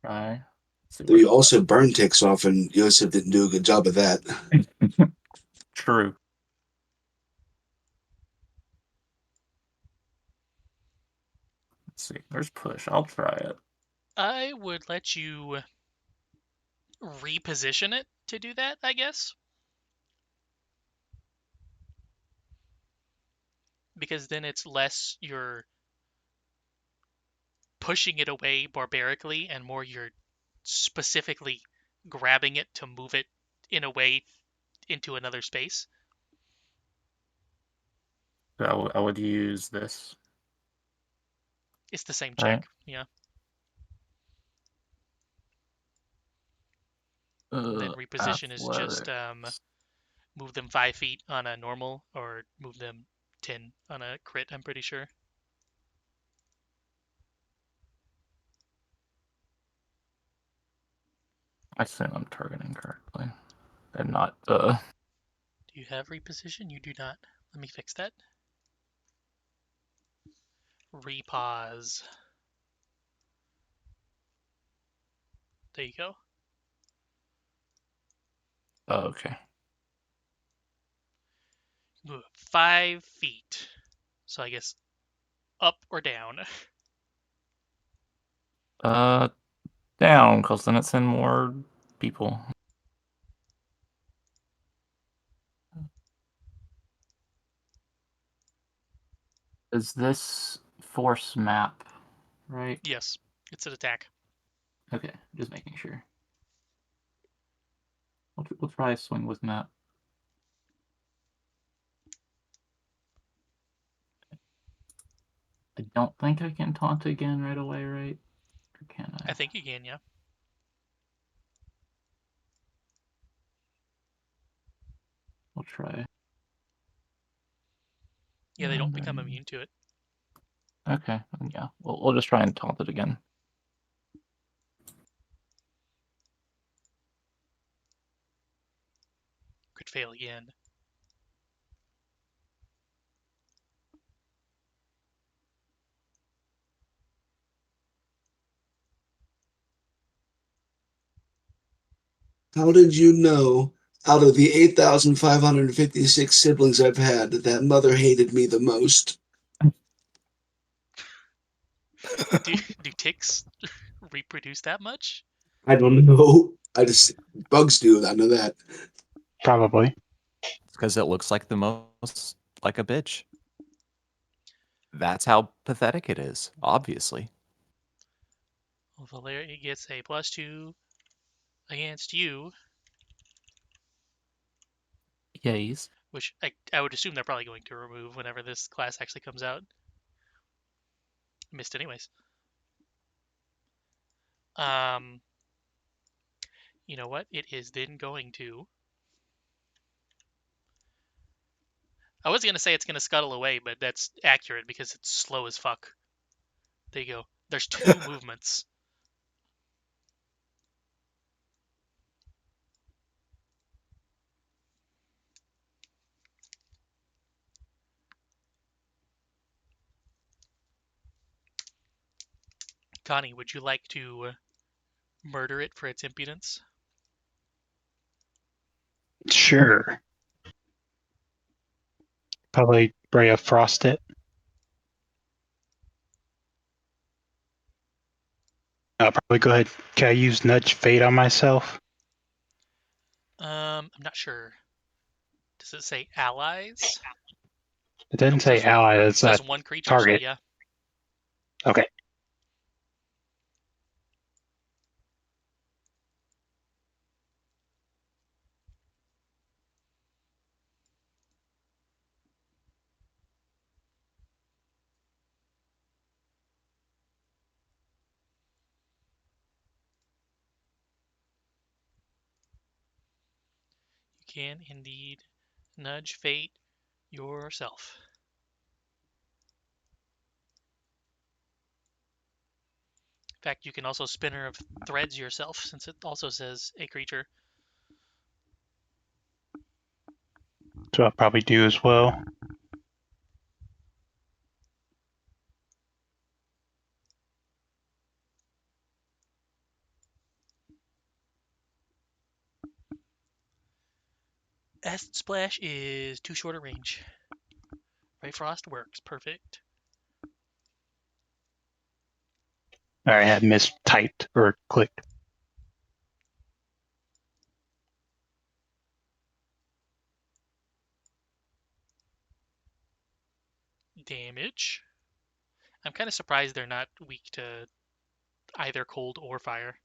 try. See Though where you the also burn ticks off, and Yosef didn't do a good job of that. true. Let's see. There's push. I'll try it. I would let you reposition it to do that, I guess. Because then it's less you're pushing it away barbarically and more you're specifically grabbing it to move it in a way into another space. So I would use this, It's the same right? check, yeah. And then reposition is just Athletics. move them 5 feet on a normal or move them 10 on a crit, I'm pretty sure. I assume I'm targeting correctly and not Do you have reposition? You do not. Let me fix that. Repause. There you go. okay. Move 5 feet. So I guess up or down. Uh, down, because then it's in more people. Is this force map, right? Yes, it's an attack. Okay, just making sure. We'll try a swing with map. I don't think I can taunt again right away, right? Or can I I? think you can, yeah. We'll try. Yeah, they don't become Then... immune to it. Okay, yeah. We'll just try and taunt it again. Could fail again. How did you know, out of the 8,556 siblings I've had, that mother hated me the most? Do ticks reproduce that much? I don't know. Bugs do. I know that. Probably. It's because it looks like the most like a bitch. That's how pathetic it is, obviously. Well, Valeria gets a +2 against you, Yes. which I would assume they're probably going to remove whenever this class actually comes out. Missed anyways. Um, you know what? It is then going to. I was gonna say it's gonna scuttle away, but that's accurate because it's slow as fuck. There you go. There's 2 movements. Connie, would you like to murder it for its impudence? Sure. Probably Brea Frost it. I'll probably go ahead. Can I use Nudge Fate on myself? I'm not sure. Does it say allies? It doesn't Nope, say ally, it's a says one creature, so target. yeah. Okay. You can indeed nudge fate yourself. In fact, you can also spinner of threads yourself, since it also says a creature. So I'll probably do as well. Acid Splash is too short a range. Ray Frost works perfect. I had mistyped or clicked. Damage. I'm kind of surprised they're not weak to either cold or fire.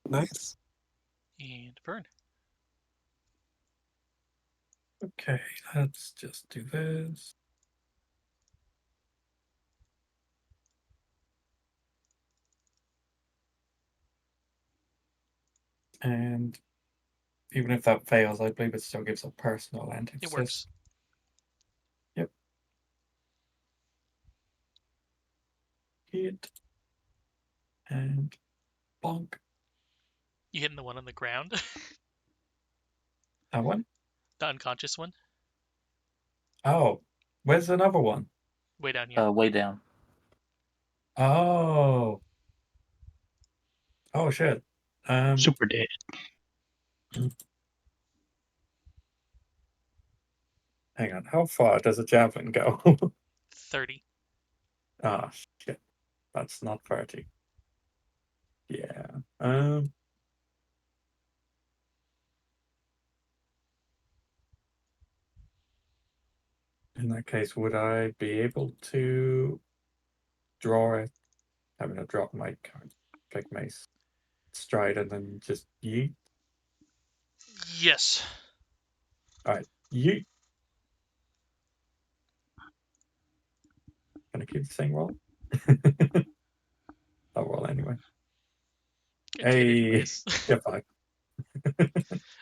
Nice. And burn. Okay, let's just do this. And even if that fails, I believe it still gives a personal antithesis. It works. Yep. Hit. And bonk. You hitting the one on the ground? That one? The unconscious one? Oh, where's another one? Way down here. Way down. Oh. Oh, shit. Super dead. Hang on. How far does a javelin go? 30. Ah, shit. That's not 30. Yeah. In that case, would I be able to draw it? I'm gonna drop my card, pick my stride, and then just yeet. Yes. All right, yeet. Can I keep the same roll? I'll roll anyway. Good kid anyways. Get 5.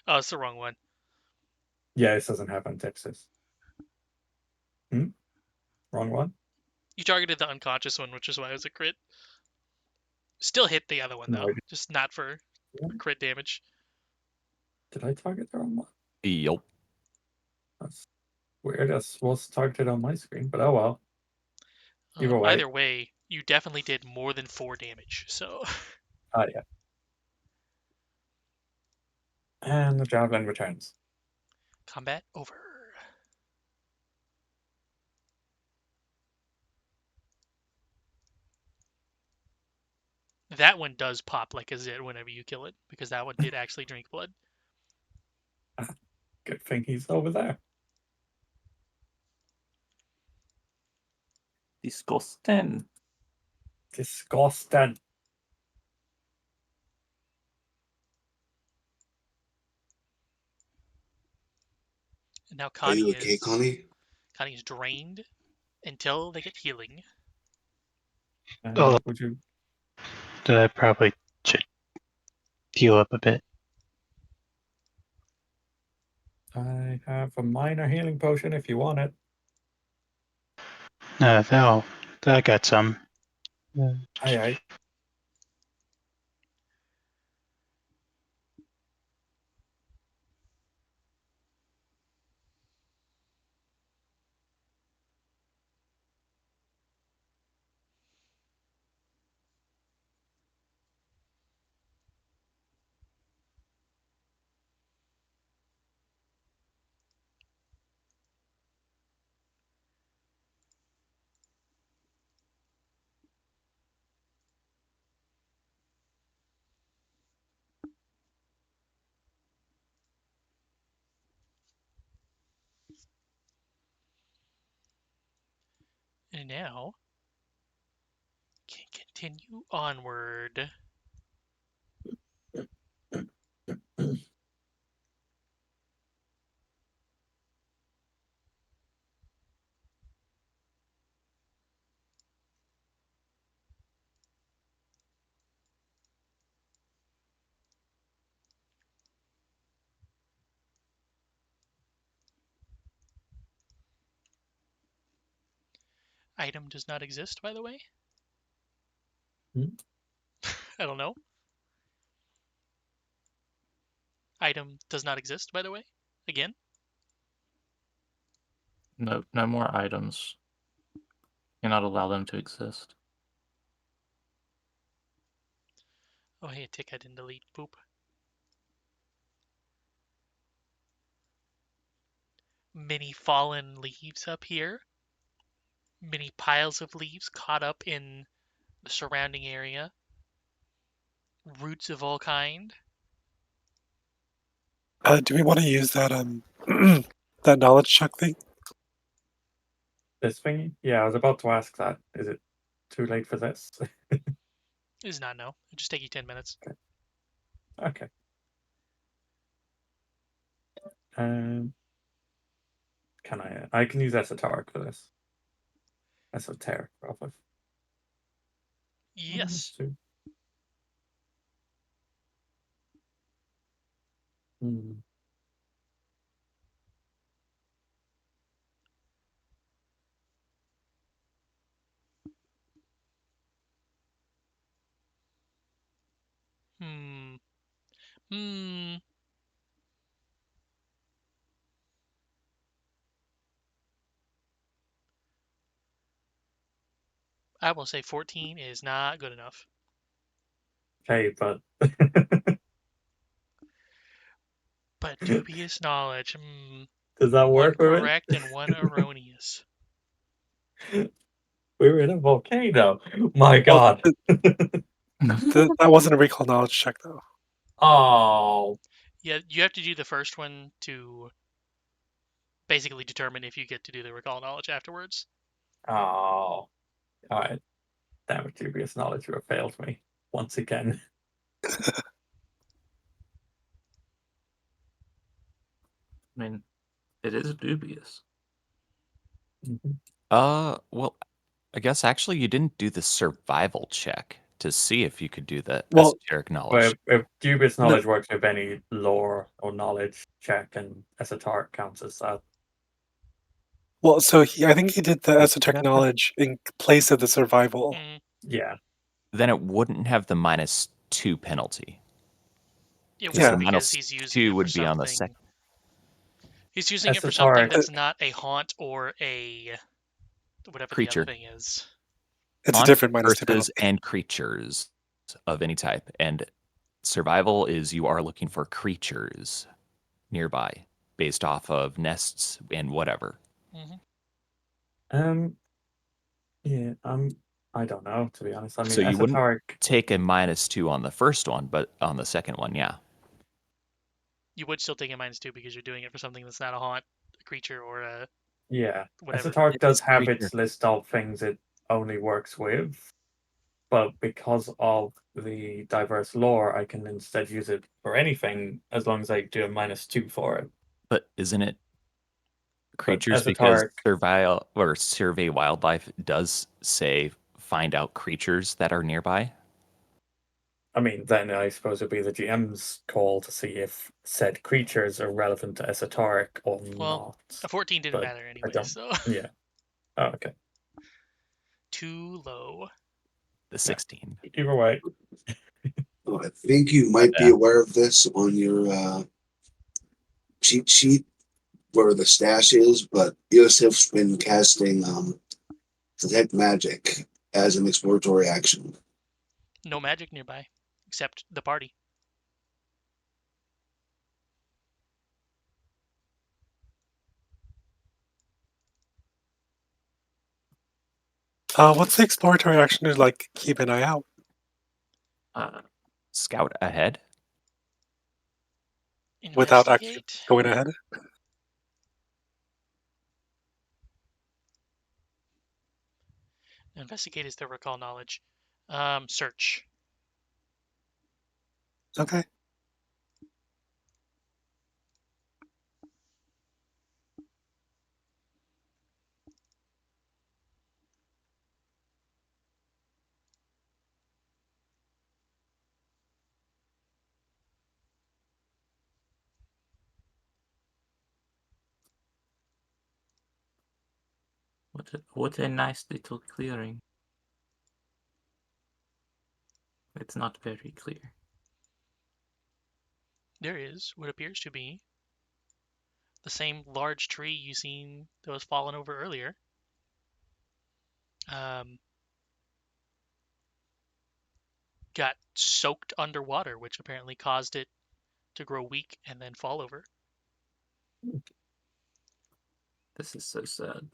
Oh, it's the wrong one. Yeah, this doesn't have on Texas. Wrong one? You targeted the unconscious one, which is why it was a crit. Still hit the other one, No, though. Just not for crit damage. did I target the wrong one? Yup. That's weird. That was targeted on my screen, but oh well. Either way. Either way, you definitely did more than 4 damage, so... Ah, yeah. And the javelin returns. Combat over. That one does pop like a zit whenever you kill it, because that one did actually drink blood. Good thing he's over there. Disgusting. Disgusting. And now Are Connie you okay, Connie? Connie's drained until they get healing. Oh, Would you? I probably should heal up a bit. I have a minor healing potion if you want it. I got some. Aye. And now, can continue onward. Item does not exist, by the way. Hmm? I don't know. Item does not exist, by the way. Again. No, no more items. You're not allow them to exist. Oh, hey, a tick I didn't delete. Poop. Many fallen leaves up here. Many piles of leaves caught up in the surrounding area. Roots of all kind. Do we want to use that that knowledge check thing? This thingy? Yeah, I was about to ask that. Is it too late for this? Is not no. It'll just take you 10 minutes. Okay. Um, can I? I can use esoteric for this. Esoteric, probably. Yes. Two. Hmm. Hmm. Hmm. I will say 14 is not good enough. Okay, but But dubious knowledge. does that One work with correct and one erroneous. it? We're in a volcano. My Well, God. that wasn't a recall knowledge check though. Oh. Yeah, you have to do the first one to basically determine if you get to do the recall knowledge afterwards. Oh. Alright. Damn it, dubious knowledge, you have failed me once again. I mean, it is dubious. Mhm. Well, I guess actually you didn't do the survival check to see if you could do the Well, esoteric knowledge. But if dubious No. knowledge works with any lore or knowledge check, and esoteric counts as that. Well, so I think he did the Wait, esoteric knowledge in place of the survival. Yeah. Then it wouldn't have the -2 penalty. It Because Yeah. the wouldn't because he's using -2 it for would be on the something. second. He's using it for something Esoteric. that's not a haunt or a whatever the other Creature. thing is. It's a Haunt different -2 curses penalty. and creatures of any type. And survival is you are looking for creatures nearby based off of nests and whatever. Yeah, I don't know, to be honest. I mean, So you wouldn't esoteric. take a -2 on the first one, but on the second one, yeah. You would still take a -2 because you're doing it for something that's not a haunt, a creature, or a Yeah, whatever. esoteric does It's have creature. its list of things it only works with, but because of the diverse lore, I can instead use it for anything as long as I do a -2 for it. But isn't it But creatures because esoteric. survival or survey wildlife does say find out creatures that are nearby? I mean, then I suppose it'd be the GM's call to see if said creatures are relevant to esoteric or Well, not. a 14 didn't But matter I anyway, don't. so Yeah. Oh, okay. too low. The 16. Either way. Oh, I think you might be Yeah. aware of this on your cheat sheet where the stash is, but Yosef's been casting detect magic as an exploratory action. No magic nearby, except the party. What's the exploratory action to like keep an eye out? Scout ahead? Without actually Investigate. going ahead? Investigate is their recall knowledge. Search. Okay. What a nice little clearing. It's not very clear. There is what appears to be the same large tree you seen that was fallen over earlier. Got soaked underwater, which apparently caused it to grow weak and then fall over. This is so sad.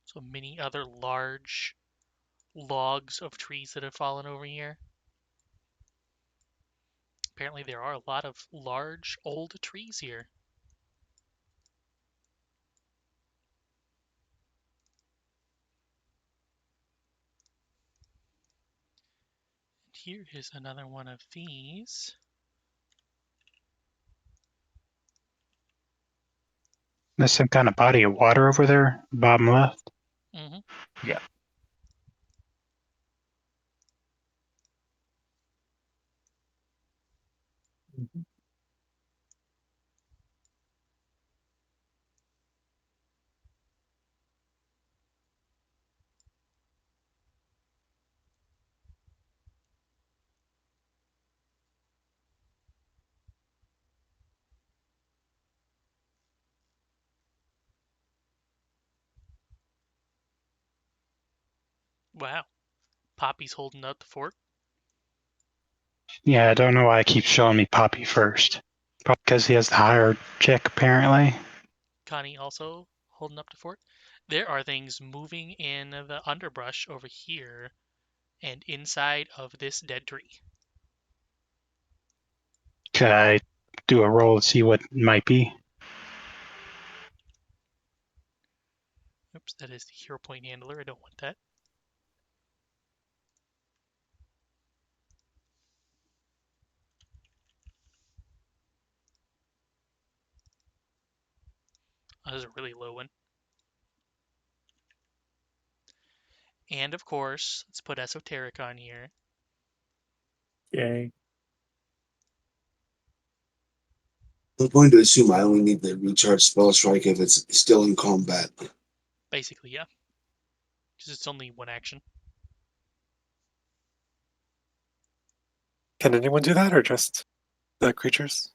So many other large logs of trees that have fallen over here. Apparently there are a lot of large old trees here. And here is another one of these. There's some kind of body of water over there, bottom left. Mm-hmm. Yeah. Mhm. Wow. Poppy's holding up the fort. Yeah, I don't know why it keeps showing me Poppy first. Probably because he has the higher check, apparently. Connie also holding up the fort. There are things moving in the underbrush over here and inside of this dead tree. Could I do a roll to see what it might be? Oops, that is the hero point handler. I don't want that. Oh, that is a really low one. And of course, let's put esoteric on here. Yay. I'm going to assume I only need the recharge spell strike if it's still in combat. Basically, yeah. Because it's only one action. Can anyone do that, or just the creatures?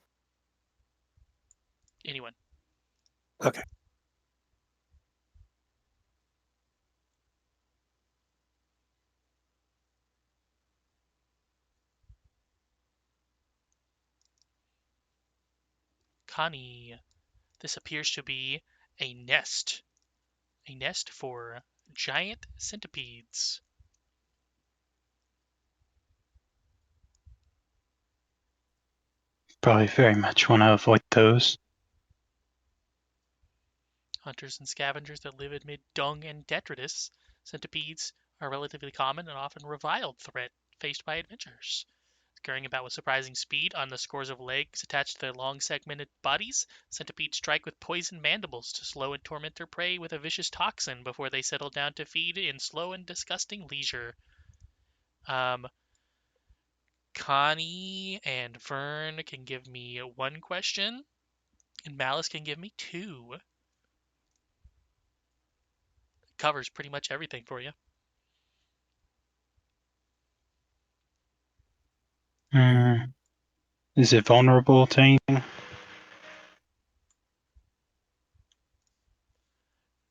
Anyone. Okay. Connie, this appears to be a nest. A nest for giant centipedes. Probably very much want to avoid those. Hunters and scavengers that live amid dung and detritus, centipedes are a relatively common and often reviled threat faced by adventurers. Scurrying about with surprising speed on the scores of legs attached to their long segmented bodies, centipedes strike with poisoned mandibles to slow and torment their prey with a vicious toxin before they settle down to feed in slow and disgusting leisure. Connie and Vern can give me one question, and Malice can give me two. Covers pretty much everything for you. Is it vulnerable to anything?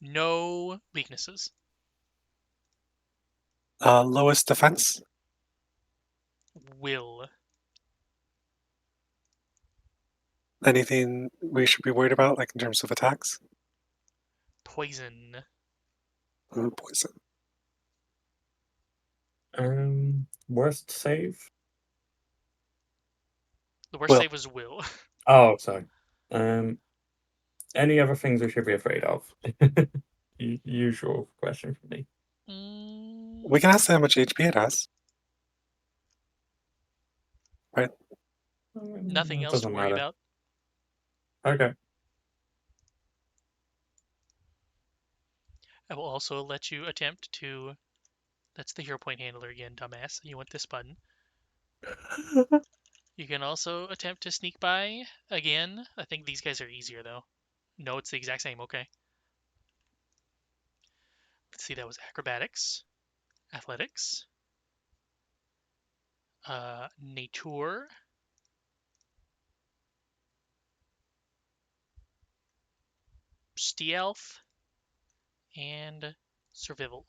No weaknesses. Lowest defense? Will. Anything we should be worried about, like in terms of attacks? Poison. Poison. Worst save? The worst Will. save was Will. Oh, sorry. Any other things we should be afraid of? Usual question for me. We can ask how much HP it has. Nothing else to Doesn't worry matter. about. Okay. I will also let you attempt to. That's the hero point handler again, dumbass. You want this button. You can also attempt to sneak by again. I think these guys are easier though. No, it's the exact same. Okay. Let's see, that was acrobatics, athletics, nature, stealth, and survival.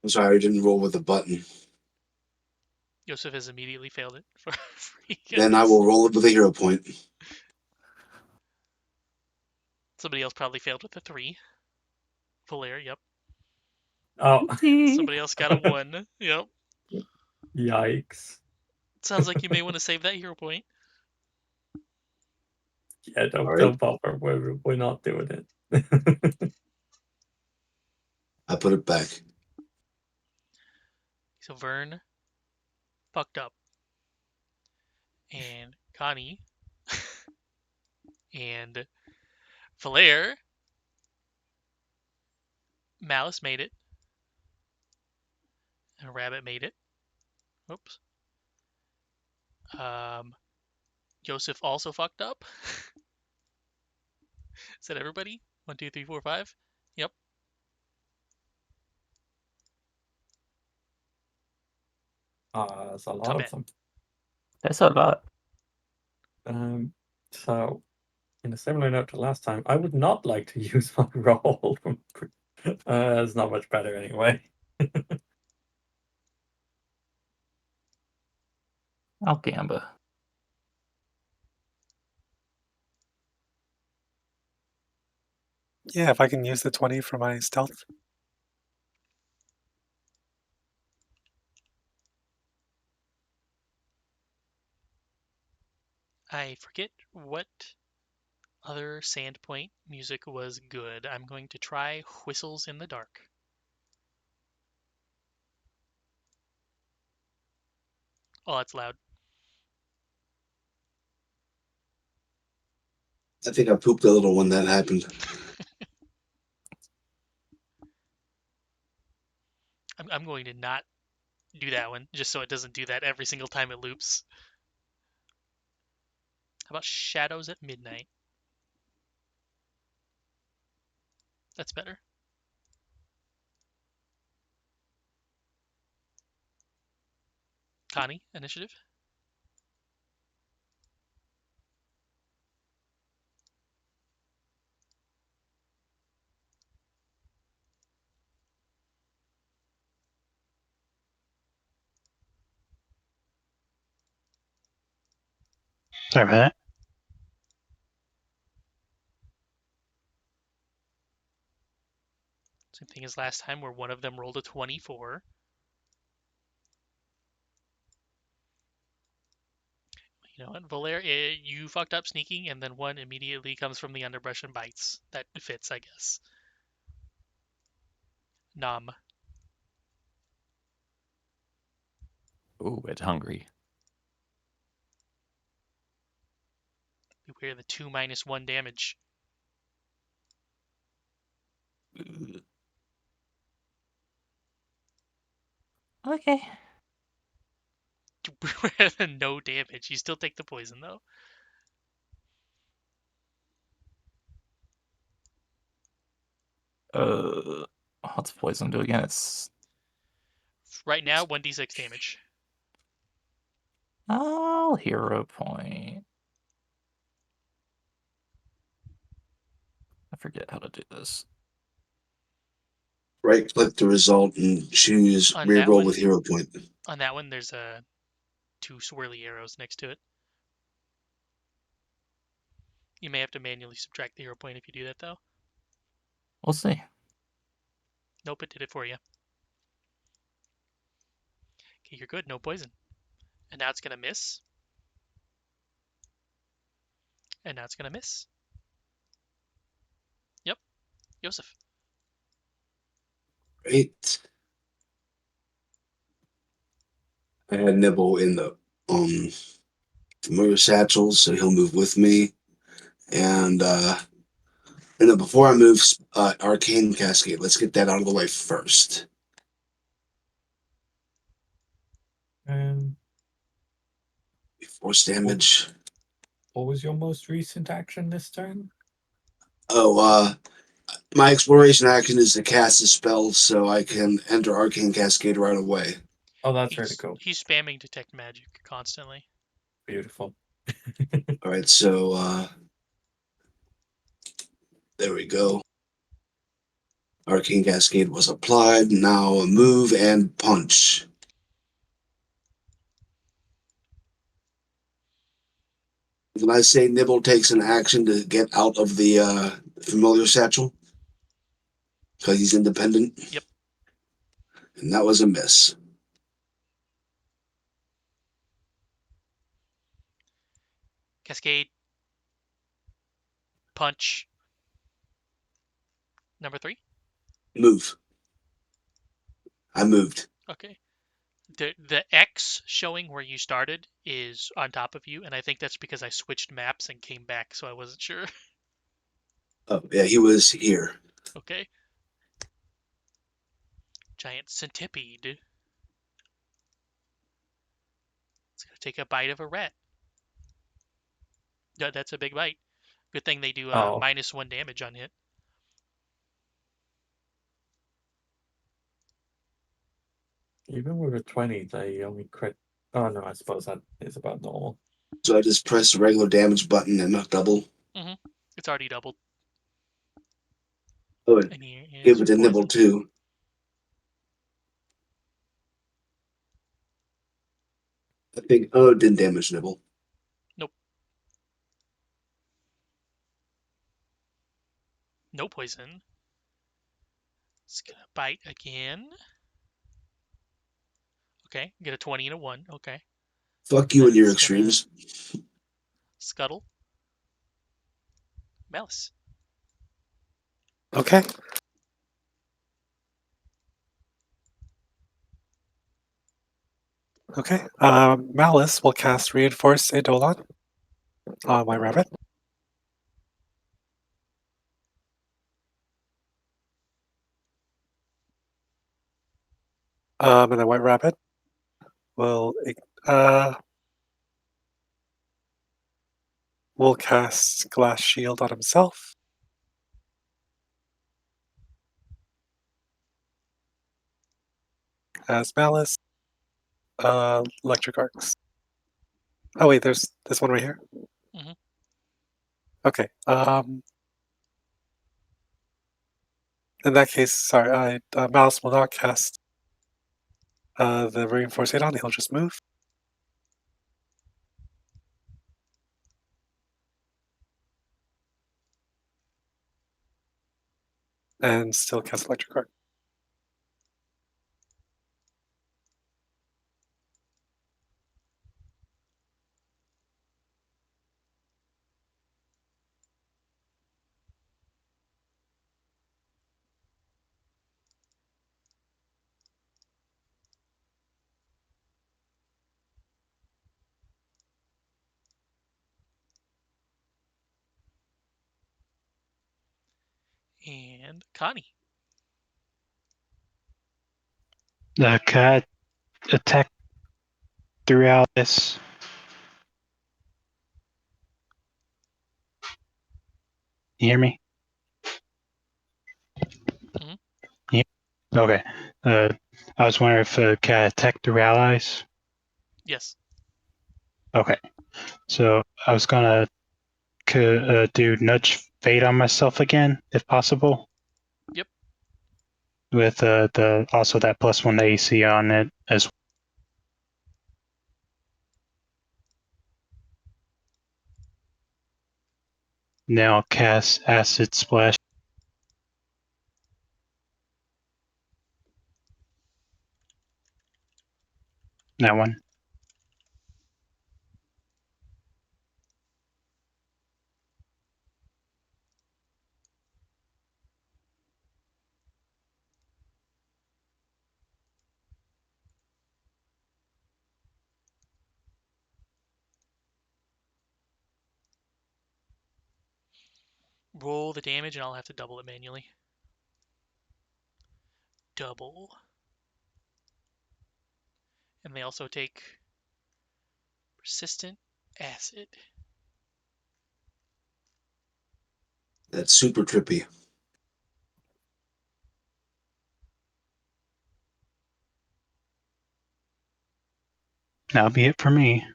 I'm sorry, I didn't roll with the button. Yosef has immediately failed it for you Then I guys. will roll it with a hero point. Somebody else probably failed with a 3. Valer, yep. Oh. Somebody else got a 1. Yep. Yikes. Sounds like you may want to save that hero point. Yeah, All right. don't bother. We're not doing it. I put it back. So Vern fucked up. And Connie and Valer, Malice made it. And Rabbit made it. Oops. Joseph also fucked up. Is that everybody? 1, 2, 3, 4, 5? Yep. There's a lot Top of end. them. That's a lot. So, in a similar note to last time, I would not like to use my roll. It's not much better anyway. I'll gamba. Yeah, if I can use the 20 for my stealth. I forget what other Sandpoint music was good. I'm going to try Whistles in the Dark. Oh, that's loud. I think I pooped a little when that happened. I'm going to not do that one, just so it doesn't do that every single time it loops. How about Shadows at Midnight? That's better. Connie, initiative. Sorry about that. Same thing as last time, where one of them rolled a 24. You know what, Valer, you fucked up sneaking, and then one immediately comes from the underbrush and bites. That fits, I guess. Nom. Ooh, it's hungry. Beware the 2 minus 1 damage. Okay. Beware the no damage. You still take the poison, though. What's poison do again? It's Right now, 1d6 damage. I'll hero point. I forget how to do this. Right click the result and choose On that reroll with one, hero point. there's 2 swirly arrows next to it. You may have to manually subtract the hero point if you do that, though. We'll see. Nope, it did it for you. Okay, you're good. No poison. And now it's gonna miss. And now it's gonna miss. Yep, Yosef. Great. I had Nibble in the familiar satchels, so he'll move with me. And then before I move, Arcane Cascade. Let's get that out of the way first. Force damage. What was your most recent action this turn? Oh, my exploration action is to cast a spell so I can enter Arcane Cascade right away. Oh, that's really He's cool. he's spamming detect magic constantly. Beautiful. All right, so there we go. Arcane Cascade was applied. Now move and punch. When I say Nibble takes an action to get out of the familiar satchel, because he's independent. Yep. And that was a miss. Cascade. Punch. Number 3. Move. I moved. Okay. The X showing where you started is on top of you, and I think that's because I switched maps and came back, so I wasn't sure. Oh, yeah, he was here. Okay. Giant centipede. It's gonna take a bite of a rat. That's a big bite. Good thing they do Oh. -1 damage on hit. Even with a 20, they only crit. Oh no, I suppose that is about normal. So I just press the regular damage button and not double. It's already doubled. Oh, and And here give is it your to Nibble poison. too. I think. Oh, it didn't damage Nibble. Nope. No poison. It's gonna bite again. Okay, get a 20 and a 1. Okay. Fuck you Then and your it's gonna extremes. scuttle. Malice. Okay. Okay. Malice will cast Reinforce Eidolon on my rabbit. And the white rabbit will cast Glass Shield on himself. As Malice, Electric Arcs. Oh wait, there's this one right here. Mhm. Okay. In that case, sorry, Malice will not cast the Reinforce Eidolon. He'll just move. And still cast Electric Arc. And Connie. The cat attack throughout this. You hear me? Mhm. Yeah. Okay. I was wondering if can I attack through allies. Yes. Okay. So I was gonna do nudge fate on myself again, if possible. Yep. With the also that +1 AC on it as well. Now I'll cast Acid Splash. That one. Roll the damage, and I'll have to double it manually. Double. And they also take persistent acid. That's super trippy. That'll be it for me.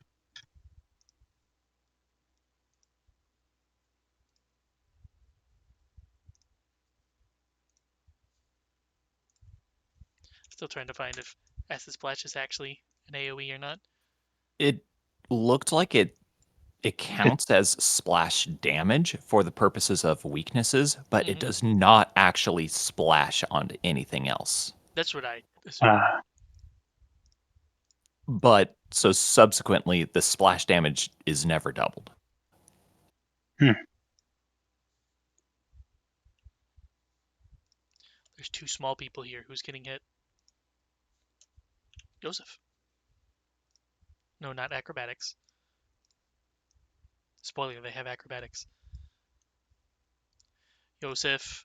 Still trying to find if acid splash is actually an AoE or not. It looked like it counts as splash damage for the purposes of weaknesses, but it does not actually splash onto anything else. That's what I assumed. But so subsequently, the splash damage is never doubled. There's two small people here. Who's getting hit? Joseph. No, not acrobatics. Spoiler, they have acrobatics. Joseph.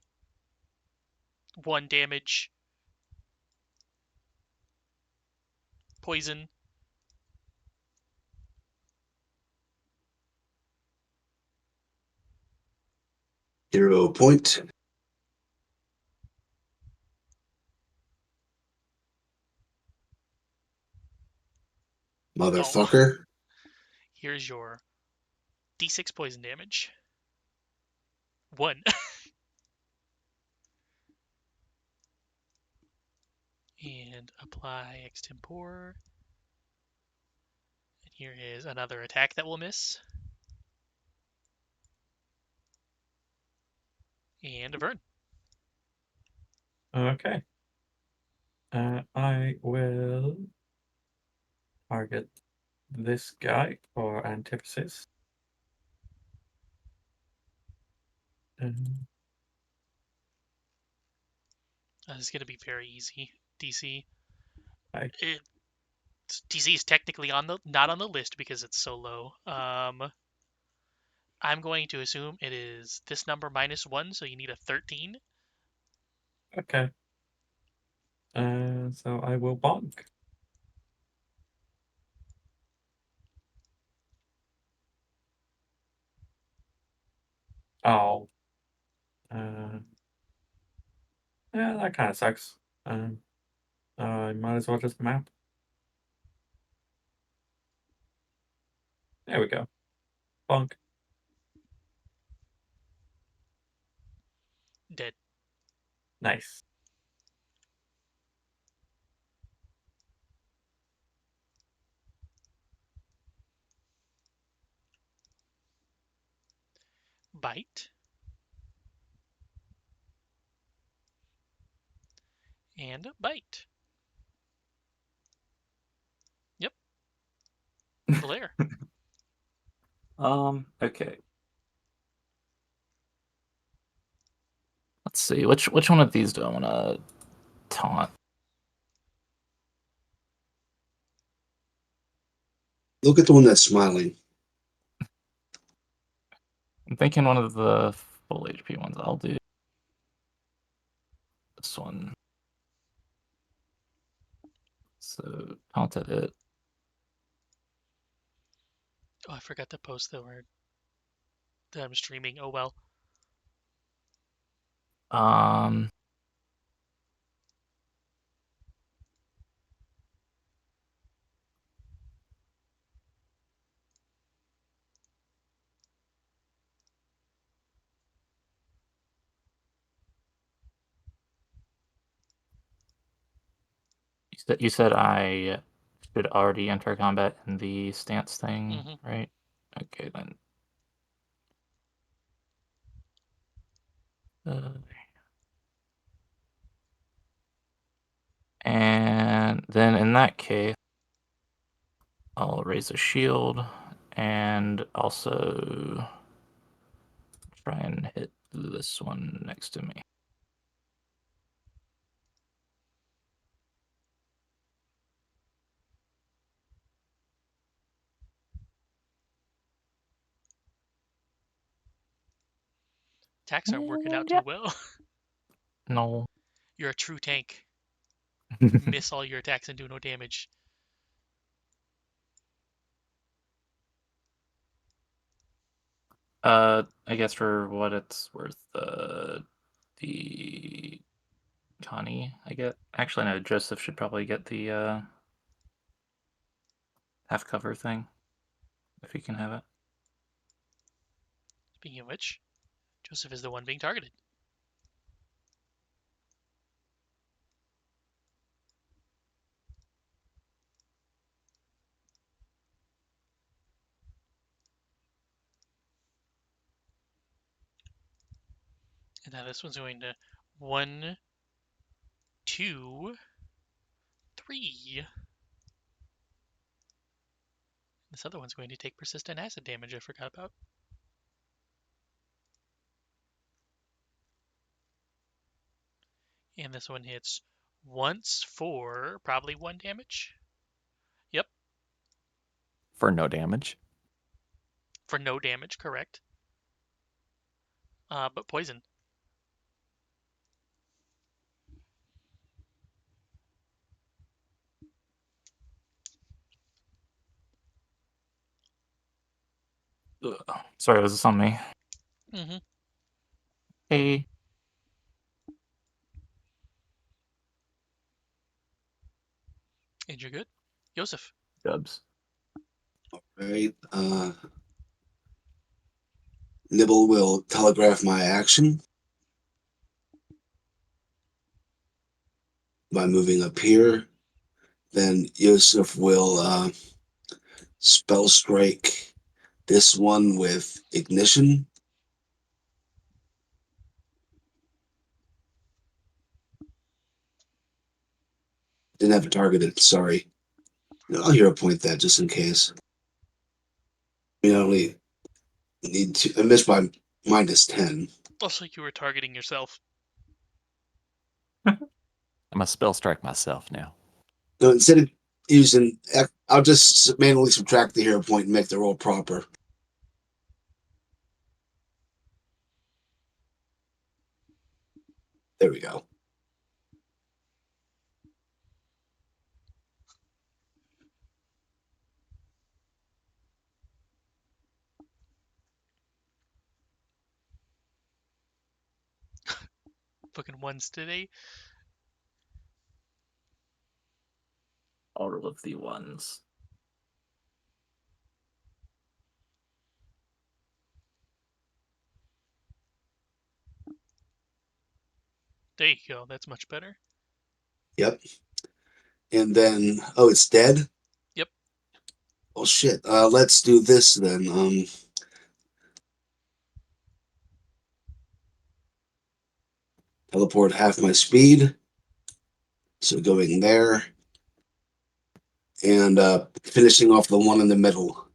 1 damage. Poison. Hero point. Motherfucker. Oh. Here's your D6 poison damage. 1. And apply extempore. And here is another attack that will miss. And a burn. Okay. I will target this guy for antithesis. This is going to be very easy. DC. Hi. DC is technically not on the list because it's so low. I'm going to assume it is this number minus 1, so you need a 13. Okay. So I will bonk. Oh. Yeah, that kind of sucks. I might as well just map. There we go. Bonk. Dead. Nice. Bite. And bite. Yep. Blair. Okay. Let's see. Which one of these do I want to taunt? Look at the one that's smiling. I'm thinking one of the full HP ones. I'll do this one. So taunted it. Oh, I forgot to post the word that I'm streaming. Oh well. You said I should already enter combat in the stance thing, right? Okay, then. And then in that case, I'll raise a shield and also try and hit this one next to me. Attacks aren't working out too well. No. You're a true tank. Miss all your attacks and do no damage. I guess for what it's worth, the Connie I get. Actually, no, Joseph should probably get the half cover thing if he can have it. Speaking of which, Joseph is the one being targeted. And now this one's going to 1, 2, 3. This other one's going to take persistent acid damage I forgot about. And this one hits once for probably 1 damage. Yep. For no damage. For no damage, correct. But poison. Ugh. Sorry, was this on me? Mm-hmm. Hey. And you're good. Joseph. Dubs. Right. Nibble will telegraph my action by moving up here. Then Yusuf will spell strike this one with ignition. Didn't have it targeted, sorry. I'll hero point that just in case. I only need to. I missed by -10. Also, you were targeting yourself. I'm gonna spell strike myself now. So instead of using, I'll just manually subtract the hero point and make the roll proper. There we go. Fucking ones today. All of the ones. There you go. That's much better. Yep. And then, oh, it's dead? Yep. Oh, shit. Let's do this then. Teleport half my speed. So going there. And finishing off the one in the middle.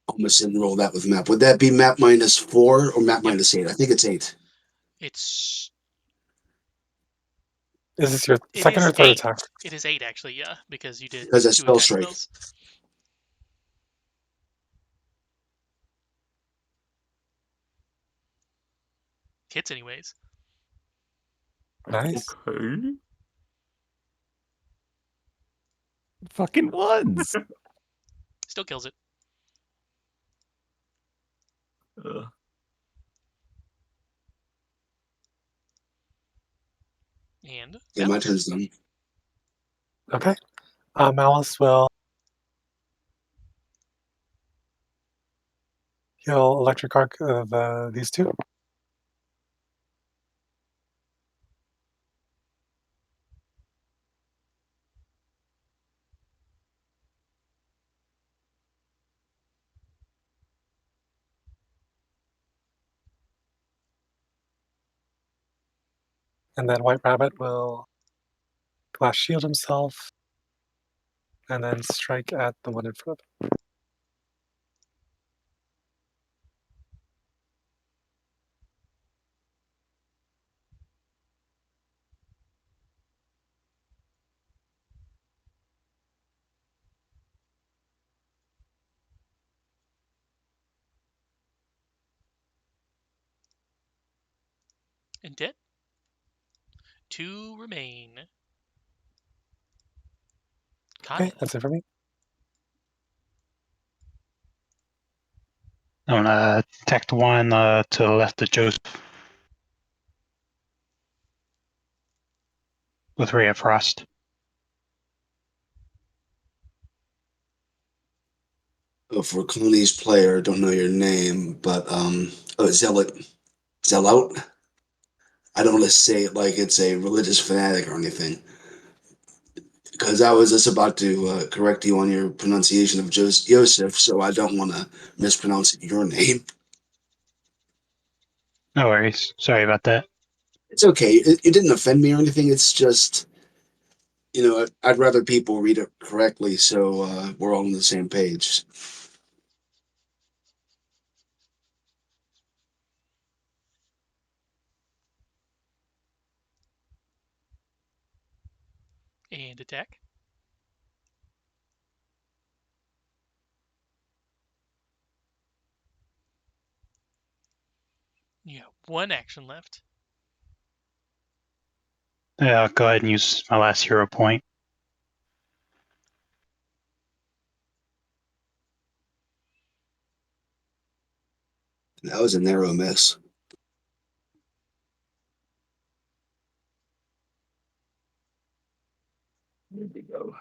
Almost didn't roll that with map. Would that be map -4 or map Yep. -8? I think it's 8. It's. Is this your It second is or third 8. attack? It is 8 actually, yeah, because you did Because that's 2 spell attack strike. spells. Hits anyways. Nice. Okay. Fucking ones. Still kills it. Ugh. And Yeah, my Malice. turn's done. Okay. Malice will heal electric arc of these two. And then White Rabbit will glass shield himself and then strike at the one in front of him. And dead. 2 remain. Okay, Kyle. that's it for me. I'm gonna attack the one to the left of Joseph with Ray of Frost. For Clooney's player, don't know your name, but Zealot. I don't want to say it like it's a religious fanatic or anything, because I was just about to correct you on your pronunciation of Joseph, so I don't want to mispronounce your name. No worries. Sorry about that. It's okay. It didn't offend me or anything. It's just, I'd rather people read it correctly, so we're all on the same page. And attack. You have 1 action left. I'll go ahead and use my last hero point. That was a narrow miss. There we go.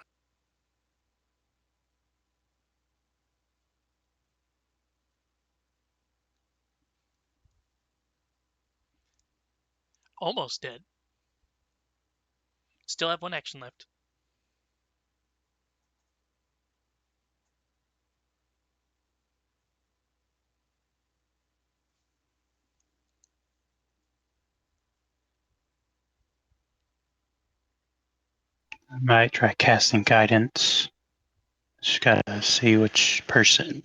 Almost dead. Still have 1 action left. I might try casting guidance. Just gotta see which person.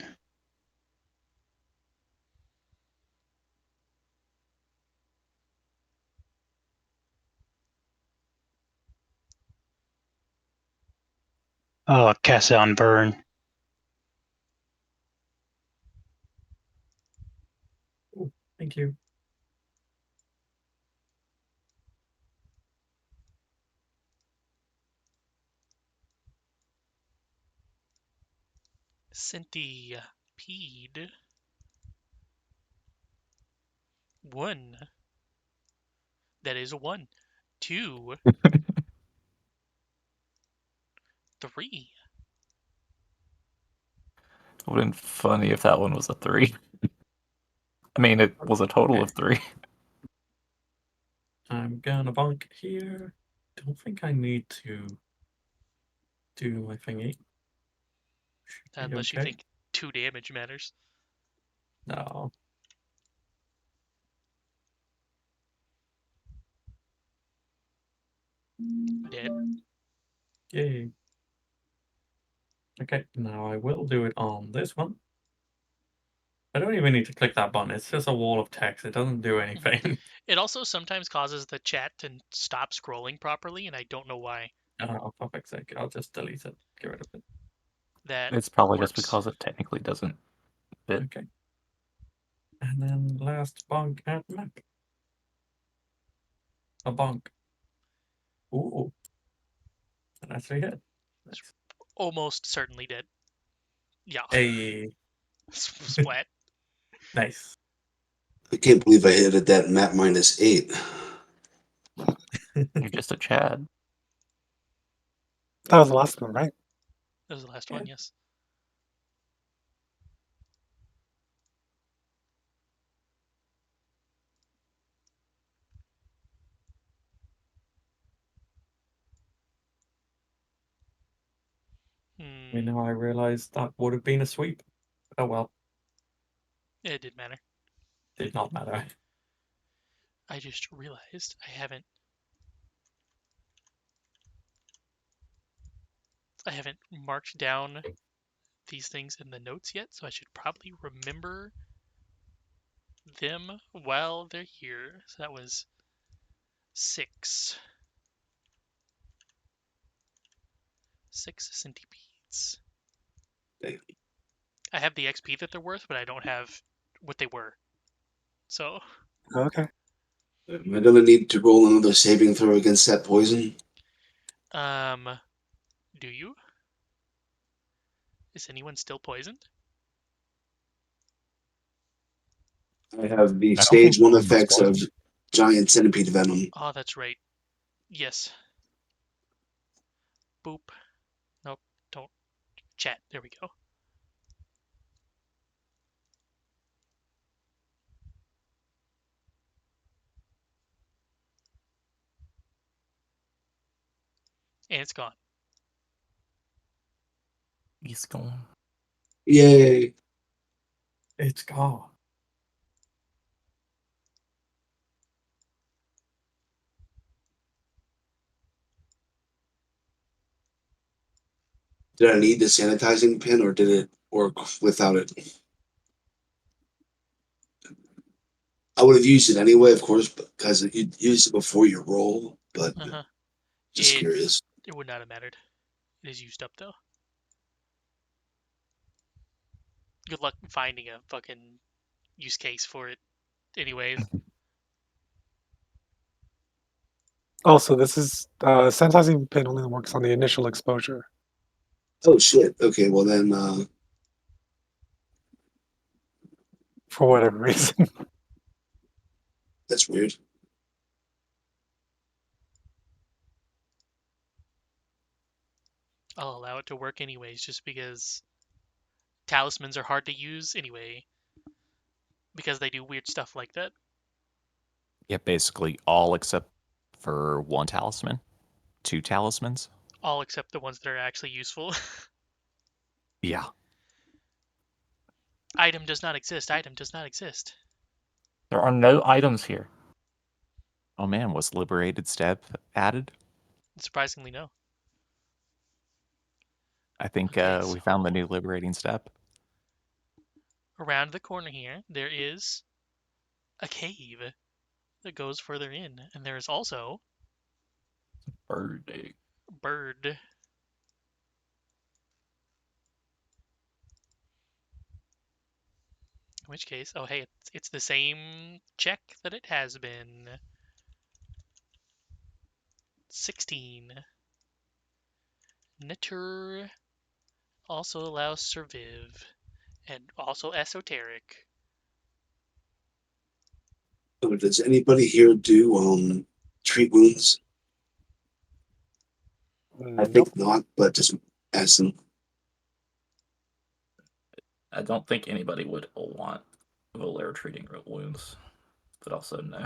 Oh, cast it on Burn. Ooh, thank you. Centipede. 1. That is a 1. 2. 3. It would have been funny if that one was a 3. I mean, it was a total of 3. I'm gonna bonk here. Don't think I need to do my thingy. Should be Unless you okay. think 2 damage matters. No. Dead. Yay. Okay, now I will do it on this one. I don't even need to click that button. It's just a wall of text. It doesn't do anything. It also sometimes causes the chat to stop scrolling properly, and I don't know why Oh, for fuck's sake. I'll just delete it. Get rid of it. that It's probably just works. because it technically doesn't fit. Okay. And then last bonk at map. A bonk. Ooh. That actually hit. Nice. Almost certainly dead. Yeah. Hey. Splat. Nice. I can't believe I hit at that map -8. You're just a Chad. That was the last one, right? That was the last Yeah. one, yes. I mean, now I realize that would have been a sweep. Oh well. It didn't matter. Did not matter. I just realized I haven't I haven't marked down these things in the notes yet, so I should probably remember them while they're here. So that was 6. 6 centipedes. Damn. I have the XP that they're worth, but I don't have what they were. So, Okay. Am I gonna need to roll another saving throw against that poison? do you? Is anyone still poisoned? I have the I don't stage think 1 Woodland was effects of poisoned. giant centipede venom. Oh, that's right. Yes. Boop. Nope. Don't. Chat. There we go. And it's gone. He's gone. Yay! It's gone. Did I need the sanitizing pin, or did it work without it? I would have used it anyway, of course, because you used it before your roll. But Uh-huh. just curious. It would not have mattered. It is used up, though. Good luck finding a fucking use case for it anyways. Also, this is sanitizing pin only works on the initial exposure. Oh shit. Okay, well then, For whatever reason. that's weird. I'll allow it to work anyways, just because talismans are hard to use anyway. Because they do weird stuff like that. Yeah, basically all except for 1 talisman, 2 talismans. All except the ones that are actually useful. Yeah. Item does not exist. Item does not exist. There are no items here. Oh man, was liberated step added? Surprisingly, no. I think Okay, we found the so new liberating step. around the corner here, there is a cave that goes further in, and there is also Bird egg. a bird. In which case, oh hey, it's the same check that it has been. 16. Knitter also allows survive, and also esoteric. So does anybody here do treat wounds? I Nope. think not, but just ask them. I don't think anybody would want Volair treating wounds, but also no.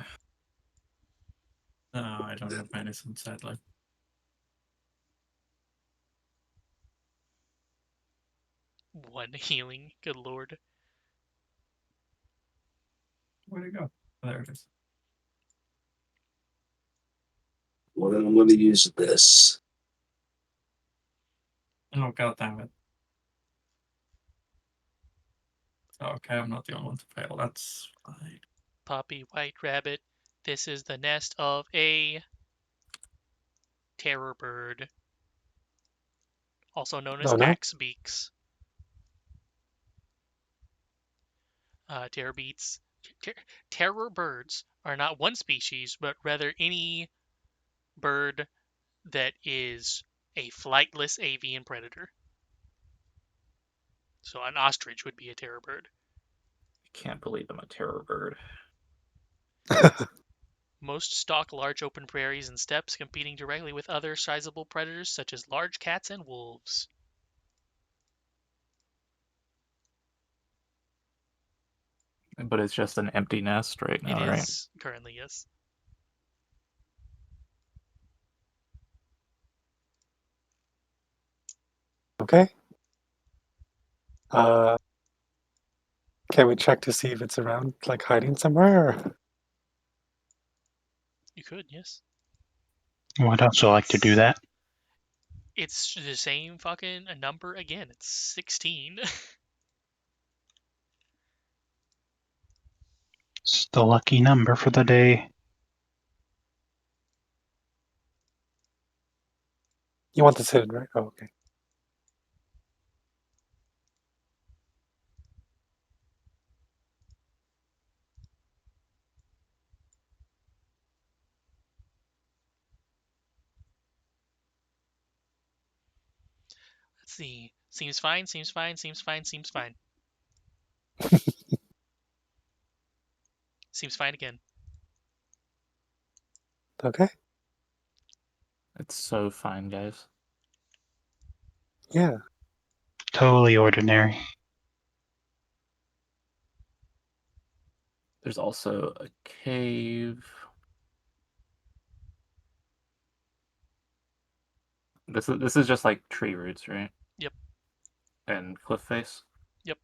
No, I don't have medicine, sadly. One healing, good lord. Where'd it go? Oh, there it is. Well, then I'm going to use this. Oh, god damn it. Okay, I'm not the only one to fail. That's fine. Poppy White Rabbit. This is the nest of a terror bird, also known as Oh no. axe beaks. Terror birds are not one species, but rather any bird that is a flightless avian predator. So an ostrich would be a terror bird. I can't believe I'm a terror bird. Most stalk large open prairies and steppes, competing directly with other sizable predators such as large cats and wolves. But it's just an empty nest right now, It right? is currently, yes. Okay. Can we check to see if it's around, like hiding somewhere? Or... You could, yes. Well, I'd also like to do that. It's the same fucking number again. It's 16. It's the lucky number for the day. You want this hidden, right? Oh, okay. Let's see. Seems fine, seems fine, seems fine, seems fine. Seems fine again. Okay. It's so fine, guys. Yeah. Totally ordinary. There's also a cave. This is just like tree roots, right? Yep. And cliff face. Yep.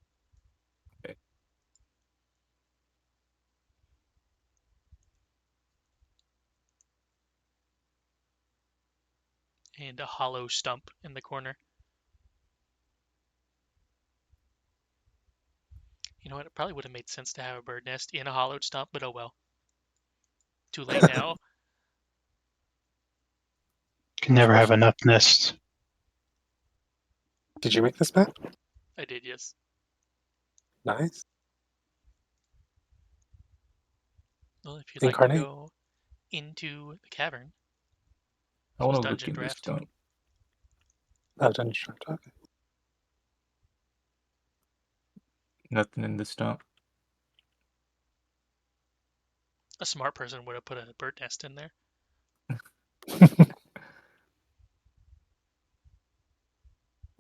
Okay. And a hollow stump in the corner. You know what? It probably would have made sense to have a bird nest in a hollowed stump, but oh well. Too late now. Can never have Especially- enough nests. Did you make this map? I did, yes. Nice. Well, if you'd like to Incarnate. go into the cavern, I want use to look dungeon in this draft. stone. Oh, Dungeon Draft. Okay. Nothing in this stone. A smart person would have put a bird nest in there.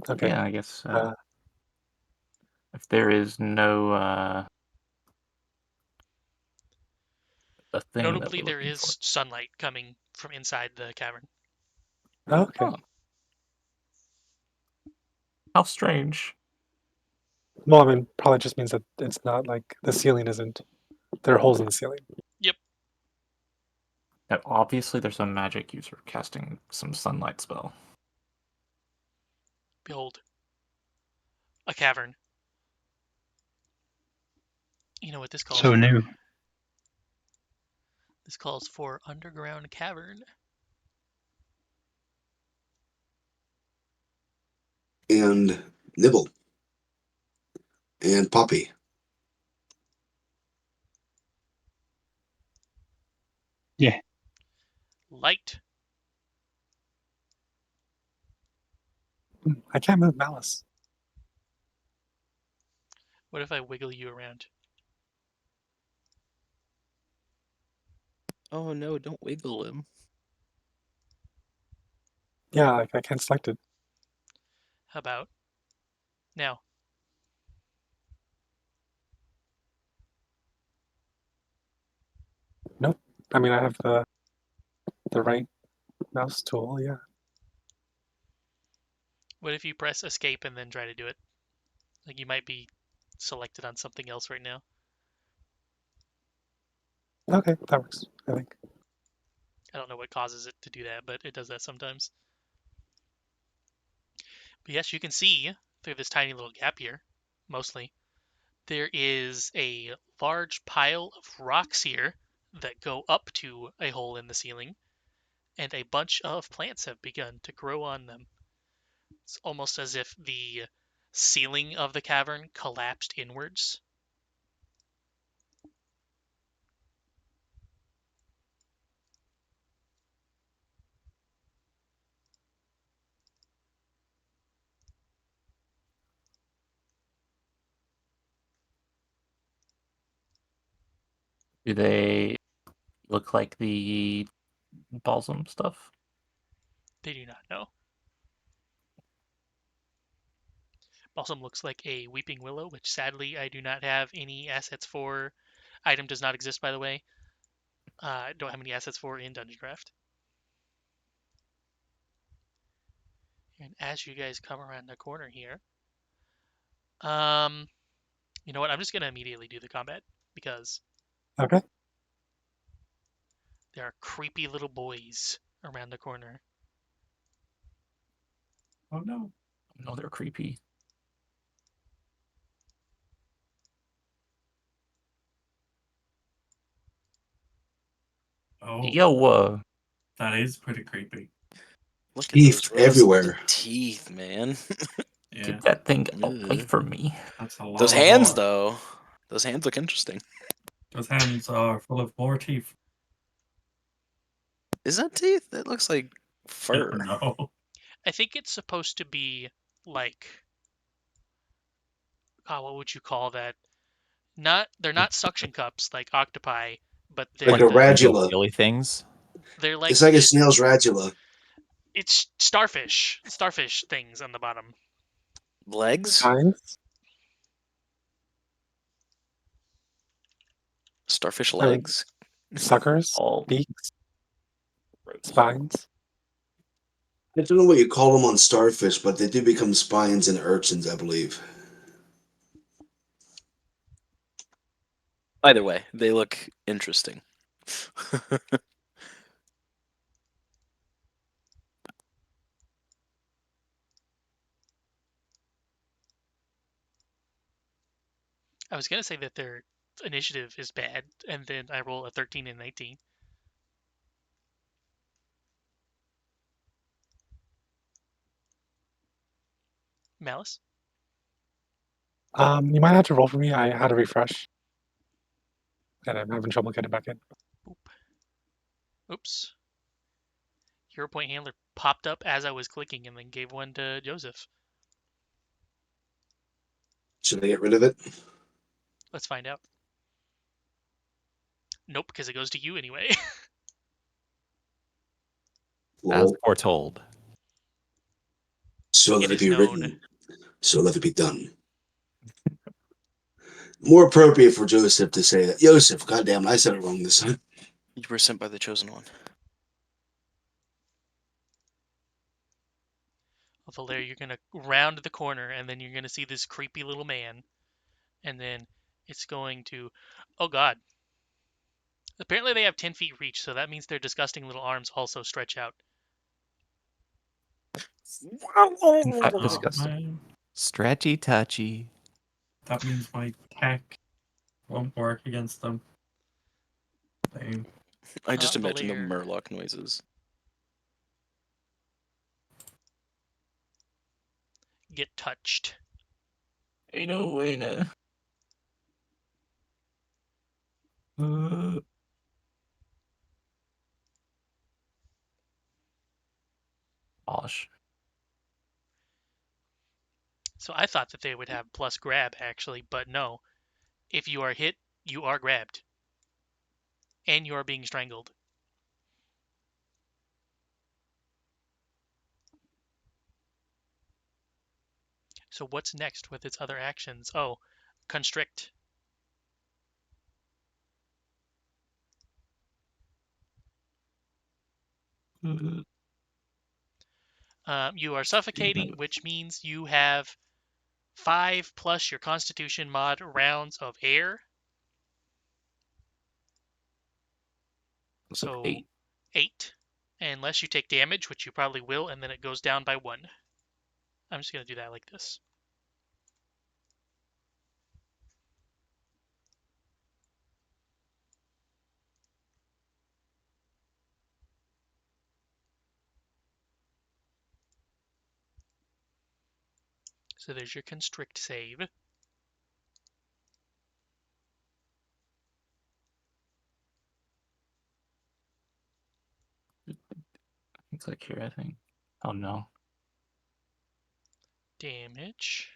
Okay. Yeah, I guess Uh, if there is no a thing that Notably, we're there looking for. is sunlight coming from inside the cavern. okay. Oh. How strange. Well, I mean, probably just means that it's not like the ceiling isn't. There are holes in the ceiling. Now, obviously, there's a magic user casting some sunlight spell. Behold, a cavern. You know what this calls So for? new. This calls for underground cavern. And Nibble. And Poppy. Light. I can't move Malice. What if I wiggle you around? Oh no, don't wiggle him. Yeah, like I can't select it. How about now? Nope. I mean, I have the right mouse tool. Yeah. What if you press escape and then try to do it? Like you might be selected on something else right now. Okay, that works. I think. I don't know what causes it to do that, but it does that sometimes. But yes, you can see through this tiny little gap here, mostly, there is a large pile of rocks here that go up to a hole in the ceiling, and a bunch of plants have begun to grow on them. It's almost as if the ceiling of the cavern collapsed inwards. Do they look like the balsam stuff? They do not know. Balsam looks like a weeping willow, which sadly I do not have any assets for. Item does not exist, by the way. I don't have any assets for in Dungeon Draft. And as you guys come around the corner here, you know what? I'm just gonna immediately do the combat because Okay. there are creepy little boys around the corner. Oh no. No, they're creepy. Oh, Yo, that is pretty creepy. Look at Teeth those rows everywhere. of teeth, man. Yeah, get that thing away Ugh. from me. that's a lot Those of hands, more. though. Those hands look interesting. Those hands are full of more teeth. Is that teeth? That looks like fur. No. I think it's supposed to be like, what would you call that? They're not suction cups like octopi, but they're Like a radula. Feely things. they're like It's like a snail's radula. it's starfish things on the bottom. Legs? Spines? Starfish Or legs? suckers? Oh, Beaks? Spines? I don't know what you call them on starfish, but they do become spines and urchins, I believe. Either way, they look interesting. I was gonna say that their initiative is bad, and then I roll a 13 and 19. Malice? You might have to roll for me. I had to refresh. And I'm having trouble getting back in. Oops. Hero point handler popped up as I was clicking and then gave one to Joseph. Should I get rid of it? Let's find out. Nope, because it goes to you anyway. As Lol. foretold. So It let it is be known. written. So let it be done. More appropriate for Joseph to say that. Joseph, goddamn, I said it wrong this time. You were sent by the chosen one. Valeria, you're gonna round the corner and then you're gonna see this creepy little man. And then it's going to, oh god. Apparently they have 10 feet reach, so that means their disgusting little arms also stretch out. in fact, Oh, disgusting. man. Stretchy touchy. That means my tech won't work against them. They- I just imagine the Valeria. Murloc noises. Get touched. Ain't no way, no. Gosh. So I thought that they would have plus grab actually, but no. If you are hit, you are grabbed. And you are being strangled. So what's next with its other actions? Oh, constrict. You are suffocating, which means you have 5 plus your Constitution mod rounds of air. It's So like 8. Unless you take damage, which you probably will, and then it goes down by 1. I'm just going to do that like this. So there's your constrict save. it's like here, I think. Oh no. Damage.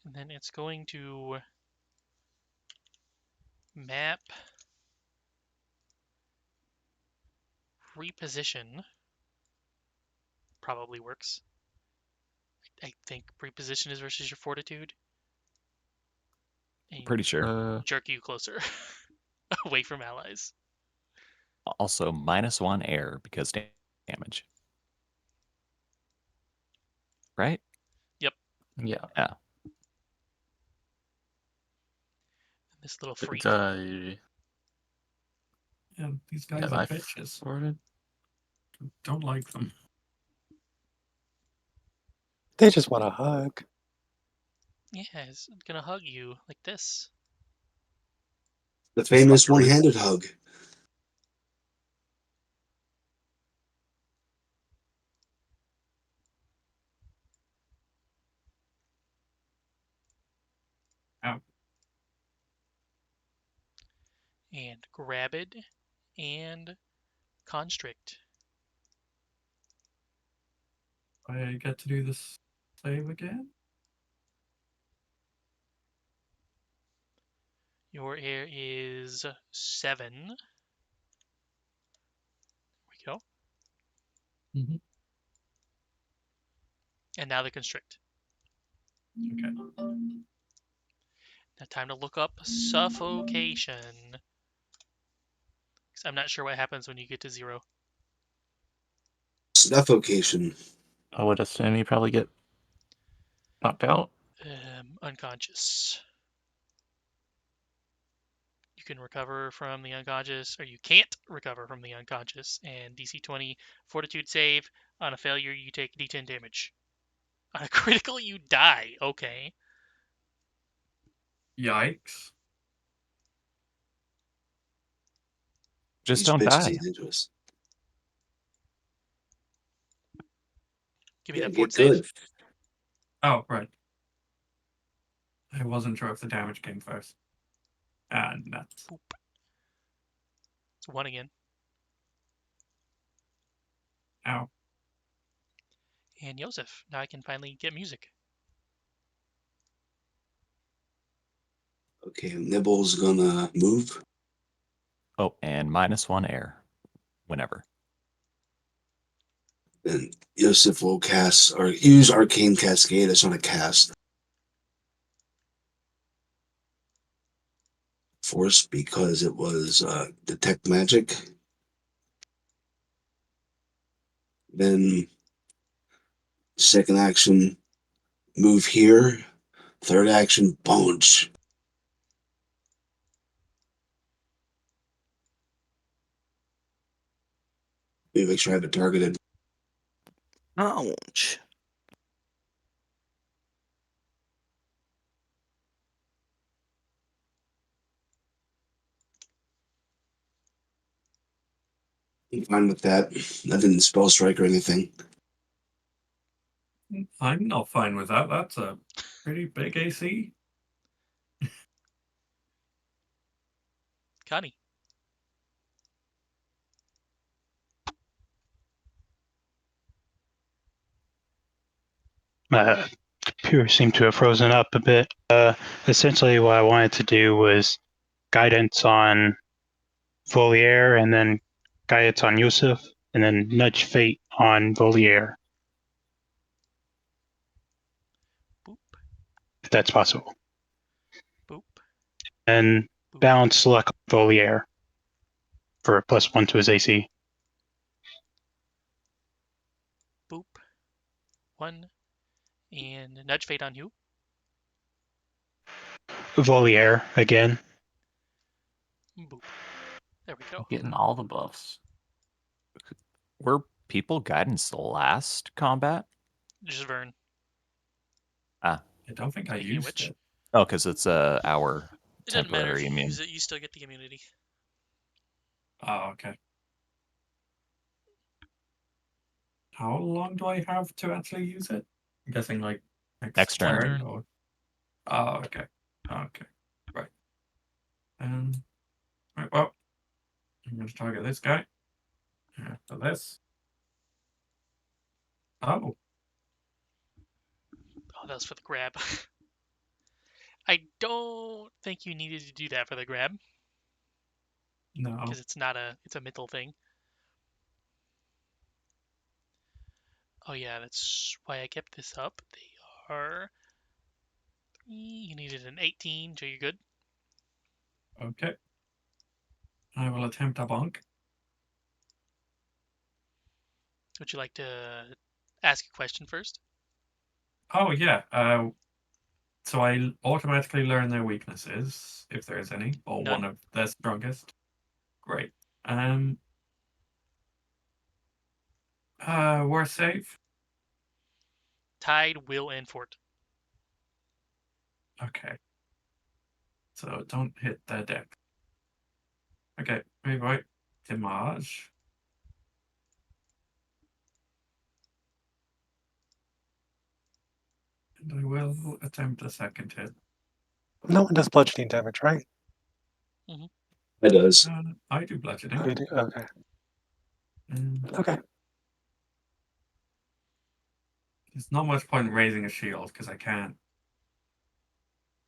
And then it's going to map reposition. Probably works. I think reposition is versus your fortitude. And Pretty sure. jerk you closer away from allies. Also, -1 air because damage. Right? Yep. Yeah. Yeah. This little freak. Yeah, these guys Have are I bitches. forwarded? Don't like them. They just want a hug. Yeah, he's gonna hug you like this. The famous one-handed hug. Ow. And grab it and constrict. I get to do this save again? Your air is 7. There we go. Mm-hmm. And now the constrict. Okay. Now time to look up suffocation. Because I'm not sure what happens when you get to 0. Suffocation. I would assume you probably get knocked out. Unconscious. You can recover from the unconscious, or you can't recover from the unconscious. And DC 20 Fortitude save. On a failure, you take D10 damage. On a critical, you die. Okay. Yikes. Just These don't bitches die. ain't dangerous. Give me Yeah, that get fort save. good. Oh, right. I wasn't sure if the damage came first. Ah, nuts. Boop. It's 1 again. Ow. And Yosef. Now I can finally get music. Okay, Nibble's gonna move. Oh, and -1 air. Whenever. Then Yosef will cast or use Arcane Cascade. It's not a cast. Force because it was detect magic. Then second action, move here. Third action, punch. Let me make sure I have it targeted. Ouch. I'm fine with that. I didn't spell strike or anything. I'm not fine with that. That's a pretty big AC. Connie. Computer seemed to have frozen up a bit. Essentially, what I wanted to do was guidance on Voliere, and then guidance on Yusuf, and then nudge fate on Voliere. Boop. If that's possible. Boop. And Boop. balance luck on Voliere for a +1 to his AC. Boop. 1. And nudge fate on who? Voliere again. Boop. There we go. Getting all the buffs. Were people guidance last combat? Just Vern. Ah. I don't think I Speaking of used which, it. Oh, because it's our it doesn't matter if temporary you immune. use it, you still get the immunity. Oh, okay. How long do I have to actually use it? I'm guessing like Next turn. turn. or... Oh, okay. Okay. Right. Right, well, I'm going to target this guy. After this. Oh. Oh, that was for the grab. I don't think you needed to do that for the grab. No. Because it's a mental thing. Oh yeah, that's why I kept this up. They are... You needed an 18, so you're good. Okay. I will attempt a bonk. Would you like to ask a question first? Oh, yeah. So I automatically learn their weaknesses, if there is any, or None. one of their strongest. Great. Worst save? Tide, will, and fort. Okay. So don't hit their deck. Okay, rewrite Dimage. And I will attempt a second hit. No one does bludgeoning damage, right? It does. I do bludgeoning. Oh, you do? Okay. Okay. There's not much point in raising a shield because I can't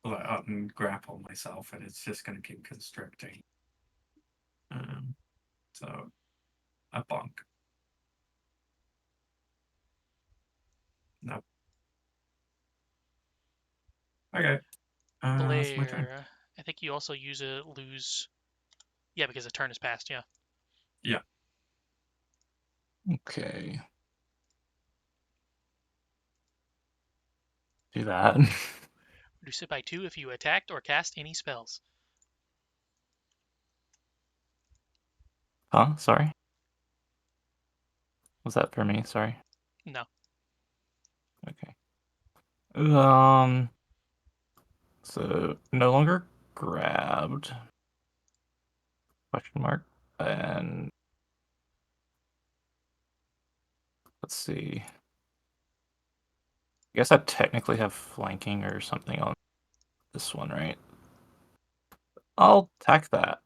pull it out and grapple myself, and it's just going to keep constricting. So, a bonk. Nope. Okay. That's my turn. Blair. I think you also lose. Yeah, because the turn is passed. Yeah. Yeah. Okay. Do that. Reduce it by 2 if you attacked or cast any spells. Huh? Sorry. Was that for me? Sorry. No. Okay. So no longer grabbed. Question mark. And let's see. I guess I technically have flanking or something on this one, right? I'll attack that.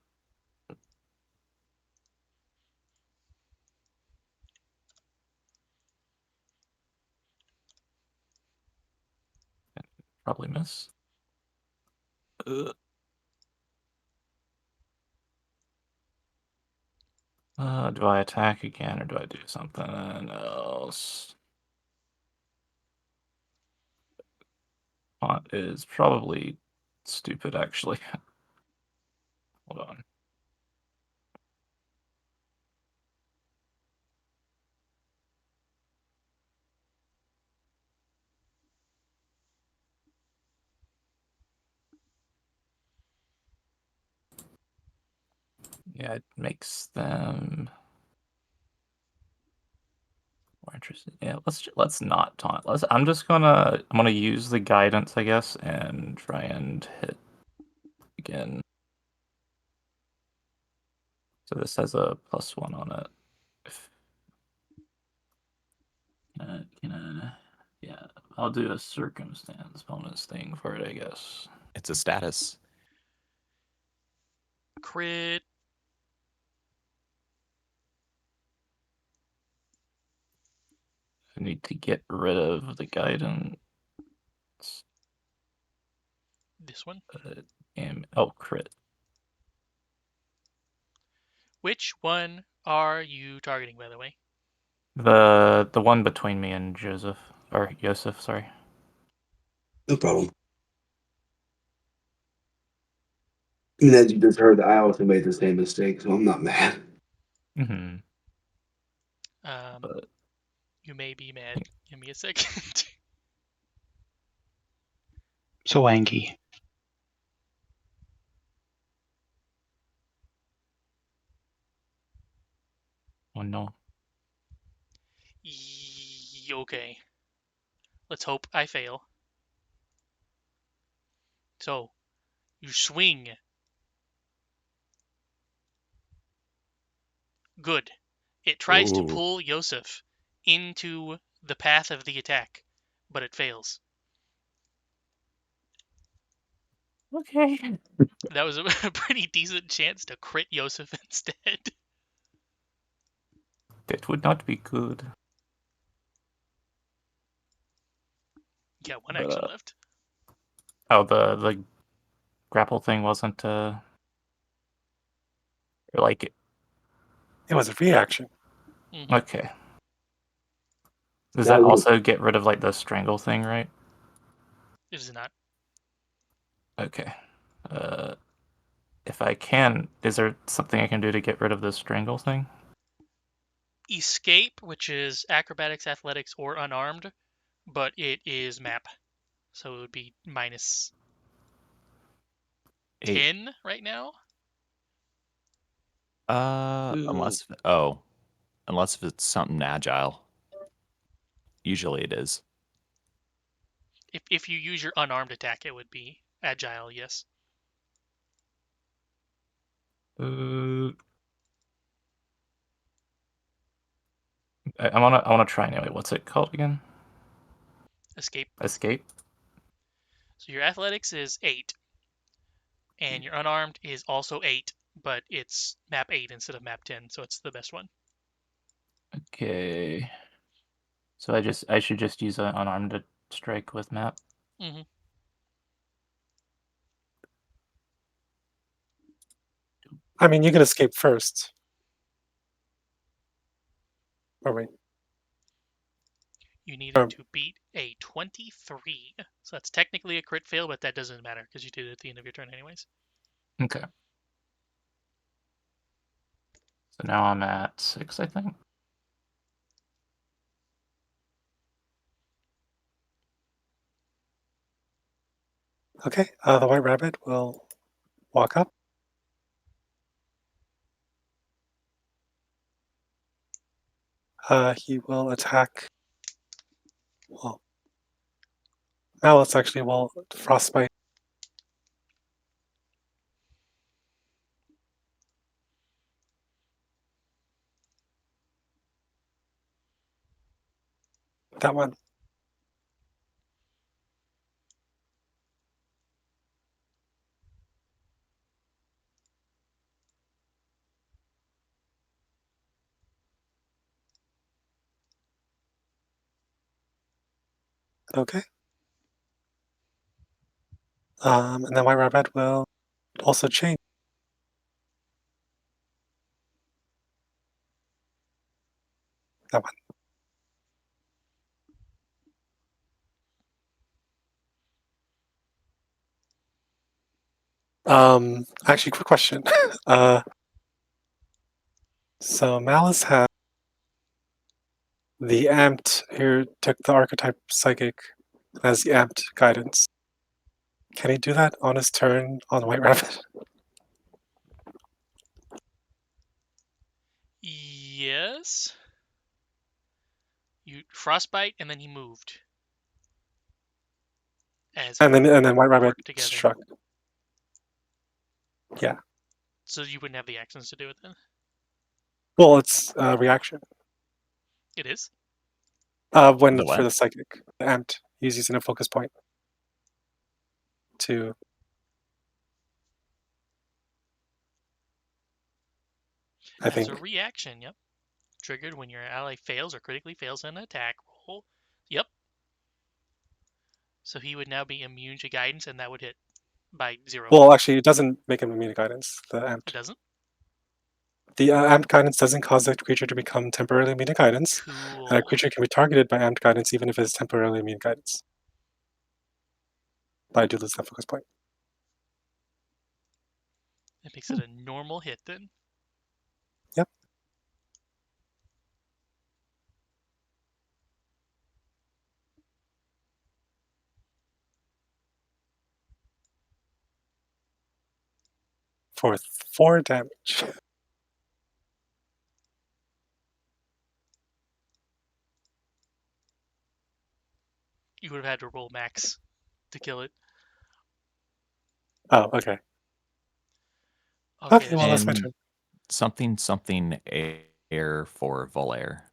Probably miss. Do I attack again or do I do something else? Font is probably stupid, actually. Hold on. Yeah, it makes them more interesting. Yeah, let's not taunt. I'm gonna use the guidance, I guess, and try and hit again. So this has a +1 on it. Yeah, I'll do a circumstance bonus thing for it, I guess. It's a status. Crit. I need to get rid of the guidance. This one. Crit. Which one are you targeting, by the way? The one between me and Joseph, sorry. No problem. I mean, as you just heard, I also made the same mistake, so I'm not mad. Mm-hmm. But you may be mad. Give me a second. So angry. Oh no. Okay. Let's hope I fail. So, you swing. Good. It tries to pull Yosef into the path of the attack, but it fails. Okay. That was a pretty decent chance to crit Yosef instead. That would not be good. Yeah, one action left. Oh, the grapple thing wasn't like It was a reaction. Okay. Does that also get rid of like the strangle thing, right? It is not. Okay. If I can, is there something I can do to get rid of the strangle thing? Escape, which is acrobatics, athletics, or unarmed, but it is map. So it would be minus 8. 10 right now. Unless if it's something agile. Usually it is. If you use your unarmed attack, it would be agile, yes. I wanna try anyway. What's it called again? Escape. Escape. So your athletics is 8, and your unarmed is also 8, but it's map 8 instead of map 10, so it's the best one. Okay. So I should just use an unarmed strike with map. Mm-hmm. I mean, you can escape first. Oh wait. You needed to beat a 23. So that's technically a crit fail, but that doesn't matter because you did it at the end of your turn anyways. Okay. So now I'm at 6, I think. Okay, the white rabbit will walk up. He will attack. Well, Malice actually will frostbite. That one. Okay. And then white rabbit will also change. That one. Actually, quick question. So Malice had the amped who took the archetype psychic as the amped guidance. Can he do that on his turn on white rabbit? Yes. You frostbite, and then he moved. As And then white rabbit worked together. struck. Yeah. So you wouldn't have the actions to do it then. Well, it's a reaction. It is. When The for what? the psychic, the amped, he's using a focus point to. I As think. a reaction, yep. Triggered when your ally fails or critically fails an attack roll. Yep. So he would now be immune to guidance, and that would hit by 0. Well, actually, it doesn't make him immune to guidance. The It amped. doesn't? The amped guidance doesn't cause the creature to become temporarily immune to guidance. Cool. And a creature can be targeted by amped guidance even if it is temporarily immune to guidance. But I do lose that focus point. That makes it a normal hit then. Yep. For 4 damage. You would have had to roll max to kill it. Oh, okay. Okay, Okay, well, that's my And turn. something air for Volair.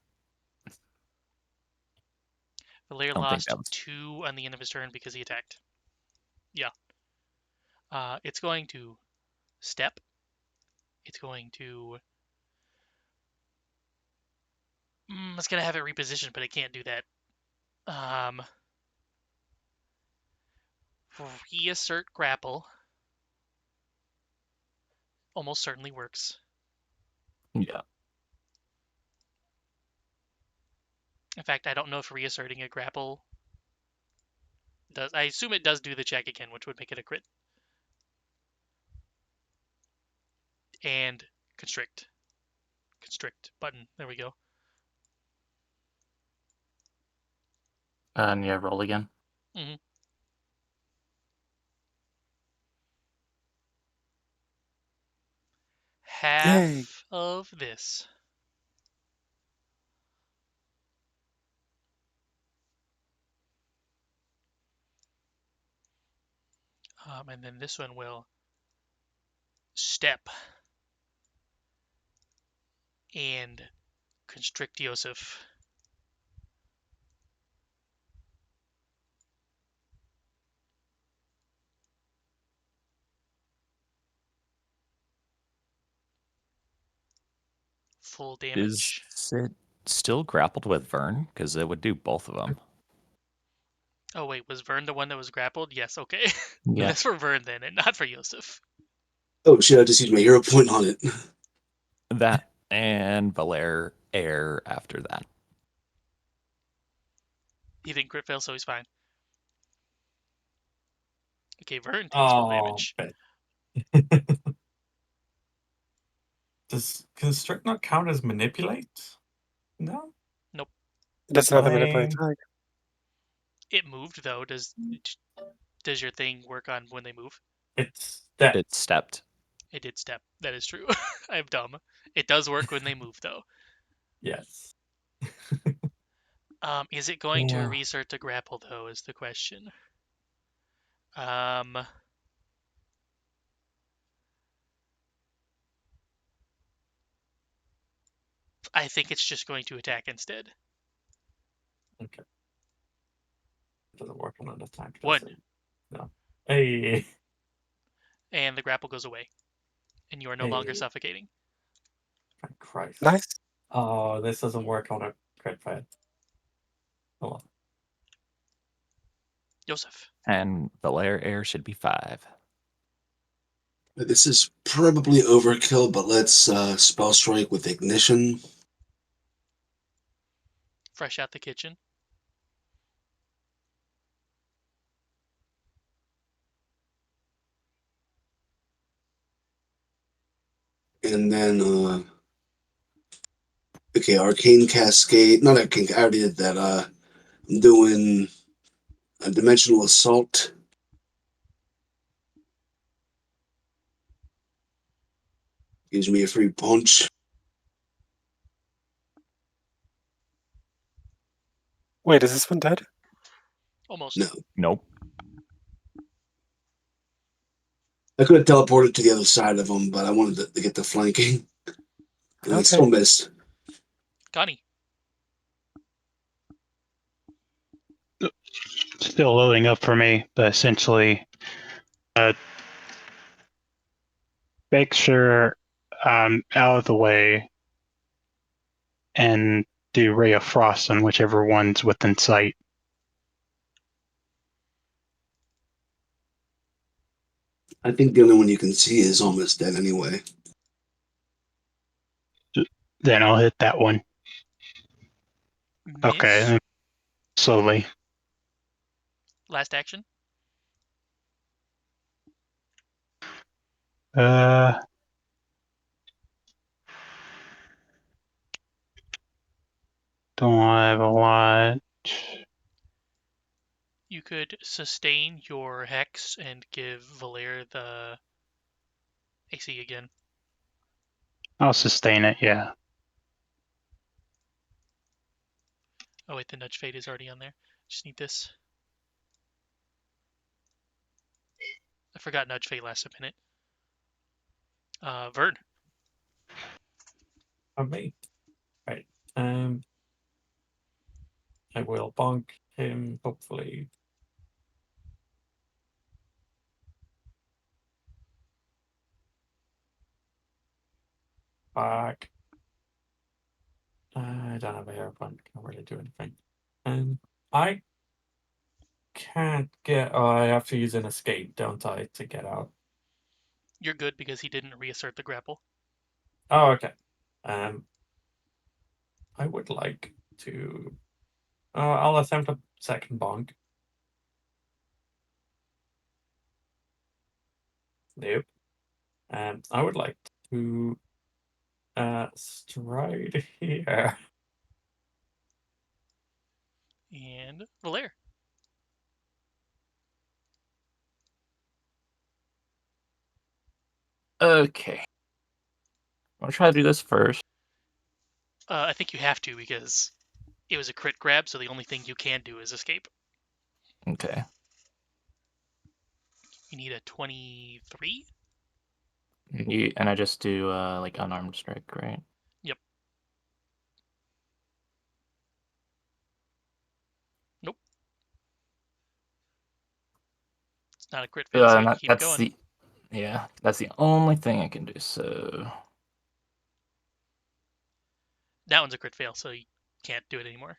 Valir don't think lost that was 2 on the end of his turn because he attacked. Yeah. It's going to step. It's going to. It's going to have it repositioned, but it can't do that. Reassert grapple. Almost certainly works. Yeah. In fact, I don't know if reasserting a grapple does. I assume it does do the check again, which would make it a crit. And constrict. Constrict button. There we go. And yeah, roll again. Mm-hmm. half Yay. of this. And then this one will step and constrict Yosef. Full Is damage. it still grappled with Vern? Because it would do both of them. Oh wait, was Vern the one that was grappled? Yes, okay. Yeah. That's for Vern then, and not for Yosef. Oh shit! I just used my hero point on it. That and Valer air after that. He didn't crit fail, so he's fine. Okay, Vern takes full Oh, damage. Does constrict not count as manipulate? No. Nope. That's another Lame. manipulate tag. It moved though. Does your thing work on when they move? It's that. It stepped. It did step. That is true. I'm dumb. It does work when they move though. Yes. Is it going to Yeah. reassert to grapple though? Is the question. I think it's just going to attack instead. Okay. It doesn't work on an attack. Does One. it? No. Hey. And the grapple goes away, and you are no longer Hey. suffocating. Thank Christ. Nice. Oh, this doesn't work on a crit fail. Hold on. Yosef. And Valer air should be 5. This is probably overkill, but let's spell strike with ignition. Fresh out the kitchen. And then okay, arcane cascade. Not arcane. I already did that. I'm doing a dimensional assault. Gives me a free punch. Wait, is this one dead? Almost. No, Nope. I could have teleported to the other side of him, but I wanted to get the flanking. And I still missed. Connie. Still loading up for me, but essentially, make sure I'm out of the way and do Ray of Frost on whichever one's within sight. I think the only one you can see is almost dead anyway. Then I'll hit that one. Miss. Okay, slowly. Last action. Don't have a lot. You could sustain your hex and give Valer the AC again. I'll sustain it, yeah. Oh wait, the Nudge Fade is already on there. Just need this. I forgot Nudge Fade lasts a minute. Vern. On me. Right. I will bonk him, hopefully. Back. I don't have a hair point. Can't really do anything. I can't get. Oh, I have to use an escape, don't I, to get out? You're good because he didn't reassert the grapple. Oh, okay. I would like to. I'll attempt a second bonk. Nope. I would like to stride here. And Valer. Okay. I'm gonna try to do this first. I think you have to because it was a crit grab, so the only thing you can do is escape. Okay. You need a 23? And I just do like unarmed strike, right? Yep. Nope. It's not a crit fail, so you can keep going. That's the only thing I can do. So That one's a crit fail, so you can't do it anymore.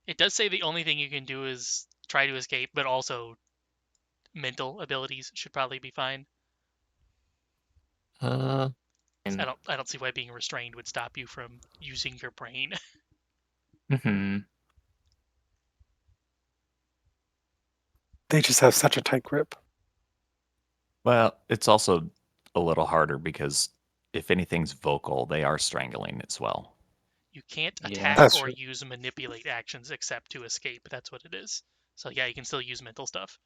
It does say the only thing you can do is try to escape, but also mental abilities should probably be fine. and I don't see why being restrained would stop you from using your brain. They just have such a tight grip. Well, it's also a little harder because if anything's vocal, they are strangling as well. You can't Yeah. attack That's or true. use manipulate actions except to escape. That's what it is. So yeah, you can still use mental stuff.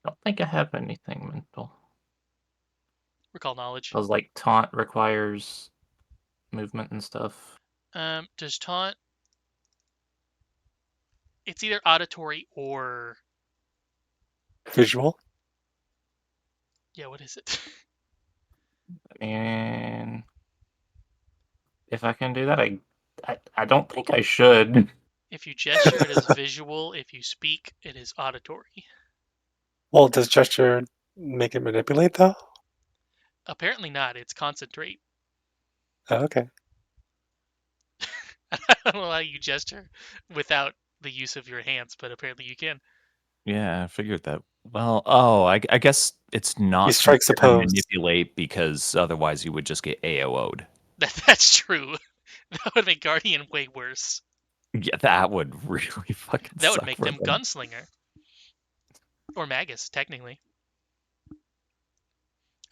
I don't think I have anything mental. Recall knowledge. Because like taunt requires movement and stuff. Does taunt? It's either auditory or Visual. yeah. What is it? And if I can do that, I don't think I should. If you gesture, it is visual. If you speak, it is auditory. Well, does gesture make it manipulate though? Apparently not. It's concentrate. Oh, okay. I don't know how you gesture without the use of your hands, but apparently you can. Yeah, I figured that. Well, I guess it's not He strikes a considered pose. manipulate because otherwise you would just get AO'd. That's true. That would make Guardian way worse. Yeah, that would really fucking That would suck make for them Gunslinger. Or Magus, technically.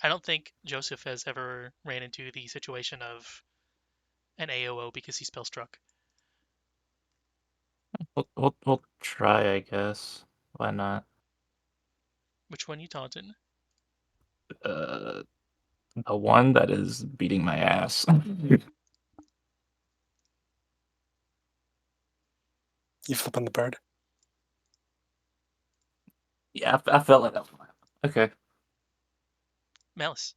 I don't think Joseph has ever ran into the situation of an AOO because he spell struck. We'll try, I guess. Why not? Which one you taunted? The one that is beating my ass. You flip on the bird. Yeah, I felt like that. Okay. Malice.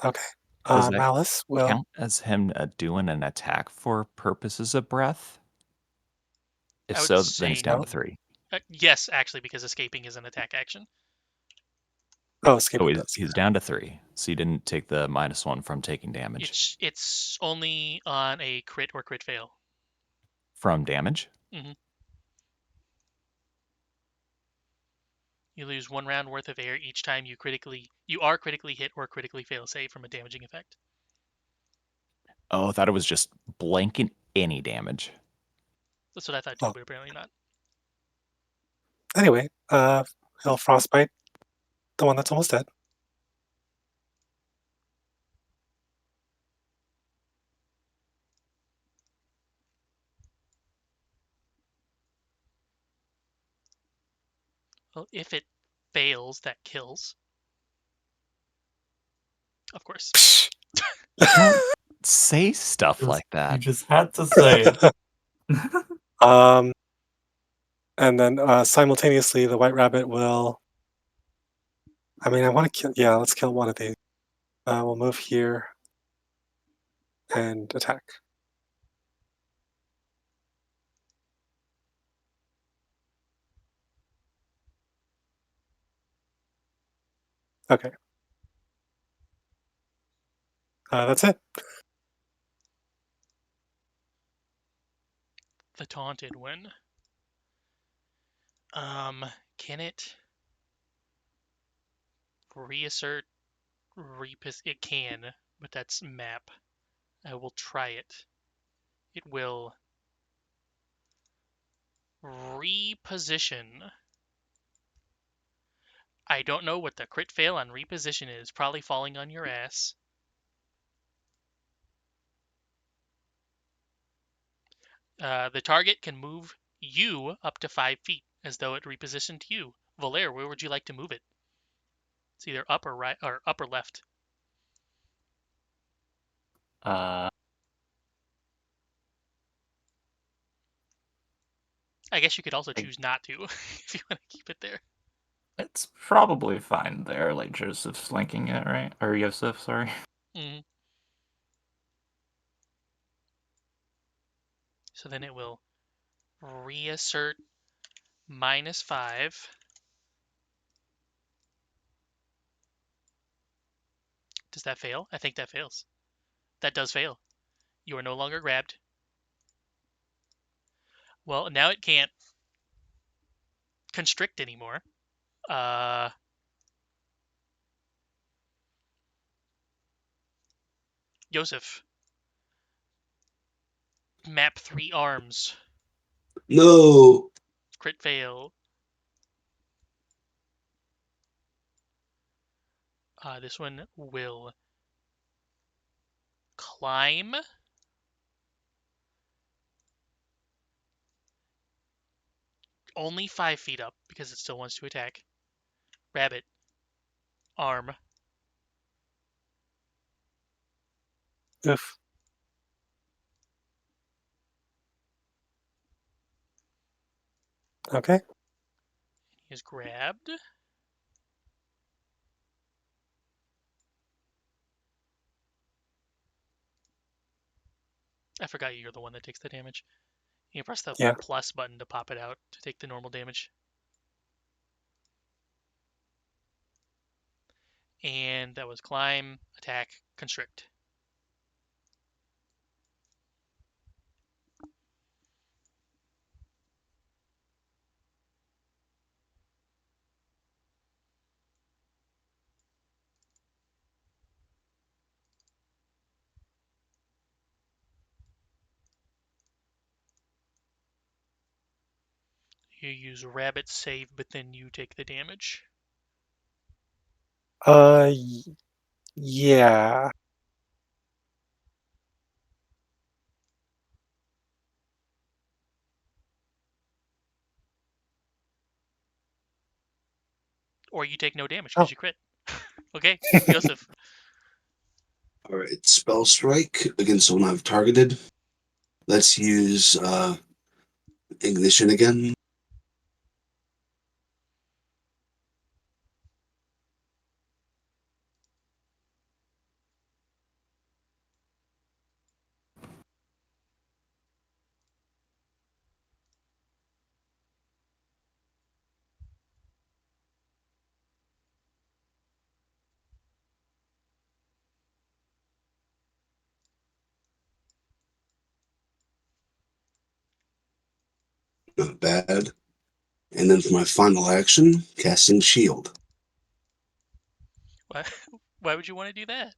Okay. Does that Malice will. count as him doing an attack for purposes of breath? If I would so, then he's say down no. to 3. Yes, actually, because escaping is an attack action. Oh, escape So it does. he's down to 3. So you didn't take the -1 from taking damage. It's only on a crit or crit fail. From damage? Mm-hmm. You lose 1 round worth of air each time you are critically hit or critically fail save from a damaging effect. Oh, I thought it was just blanking any damage. That's what I thought too, Oh. but apparently not. Anyway, he'll frostbite the one that's almost dead. Well, if it fails, that kills. Of course. Don't say stuff like You that. just had to say it. And then simultaneously, the white rabbit will. I mean, I want to kill. Yeah, let's kill one of these. We'll move here and attack. Okay. That's it. The taunted one. Can it reassert it can, but that's map. I will try it. It will reposition. I don't know what the crit fail on reposition is. Probably falling on your ass. The target can move you up to 5 feet as though it repositioned you, Volaire, where would you like to move it? It's either up or right or up or left. Uh, I guess you could also choose not to if you want to keep it there. it's probably fine there. Like Joseph's linking it, right? Or Yosef, sorry. Mm-hmm. So then it will reassert -5. Does that fail? I think that fails. That does fail. You are no longer grabbed. Well, now it can't constrict anymore. Joseph, map 3 arms. No. Crit fail. This one will climb. Only 5 feet up because it still wants to attack. Rabbit. Arm. Oof. Okay. He is grabbed. I forgot you're the one that takes the damage. You press the Yeah. plus button to pop it out to take the normal damage. And that was climb, attack, constrict. You use rabbit save, but then you take the damage. Yeah. Or you take no damage Oh. because you crit. Okay, Joseph. All right, spell strike against someone I've targeted. Let's use ignition again. Not bad. And then for my final action, casting shield. Why would you want to do that?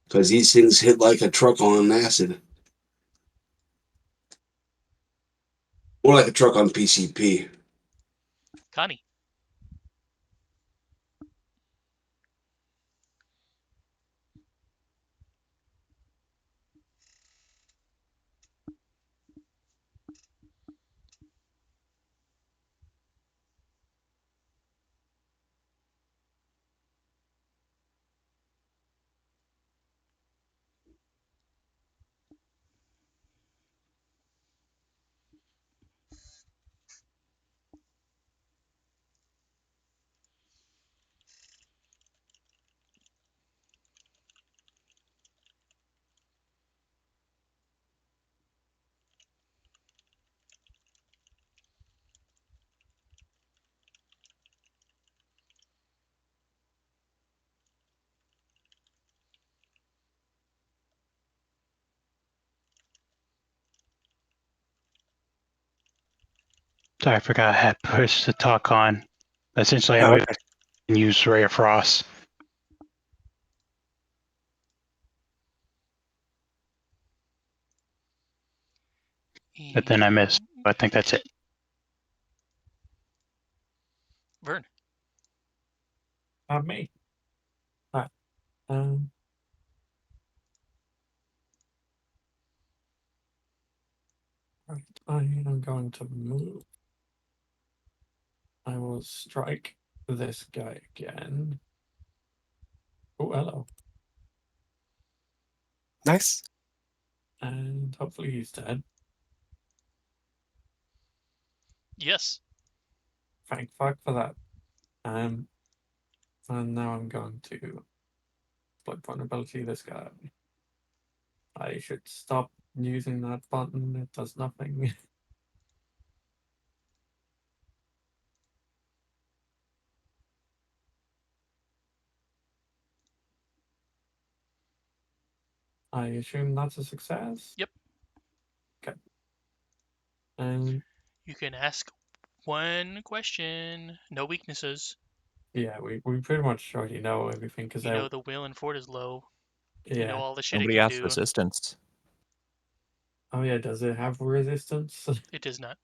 Because these things hit like a truck on acid. More like a truck on PCP. Connie. Sorry, I forgot I had push to talk on. Essentially, I Oh, moved okay. and used Ray of Frost, but then I missed. I think that's it. Vern. Not me. Right. Um, right. I am going to move I will strike this guy again. Oh, hello. Nice. And hopefully he's dead. Yes. Thank fuck for that. And now I'm going to exploit vulnerability this guy. I should stop using that button. It does nothing. I assume that's a success? Yep. Okay. And You can ask one question. No weaknesses. yeah, we pretty much already know everything because You know the will and fort is low. You know yeah. all the shit it Nobody can asked do. resistance. Oh yeah, does it have resistance? It does not,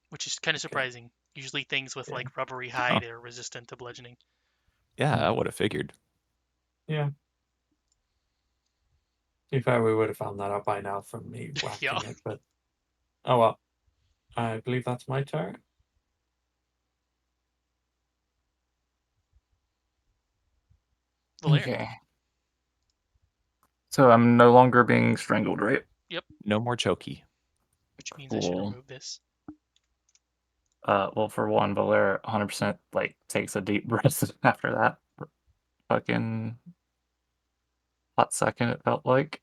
which is kind of Okay. surprising. Usually things with Yeah. like rubbery Huh. hide are resistant to bludgeoning. Yeah, I would have figured. Yeah. To be fair, we would have found that out by now from me Yeah. whacking it, but oh well. I believe that's my turn. Valer. Okay. So I'm no longer being strangled, right? Yep. No more chokey. Which means I should Cool. remove this. Well, for one, Valer 100% like takes a deep breath after that. Fucking hot second, it felt like.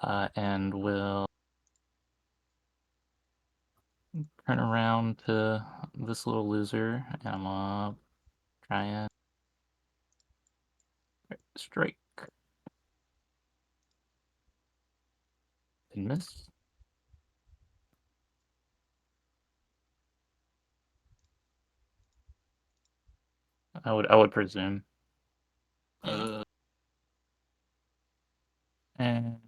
And will turn around to this little loser, and I'm gonna try and strike and miss. I would presume. Mhm. And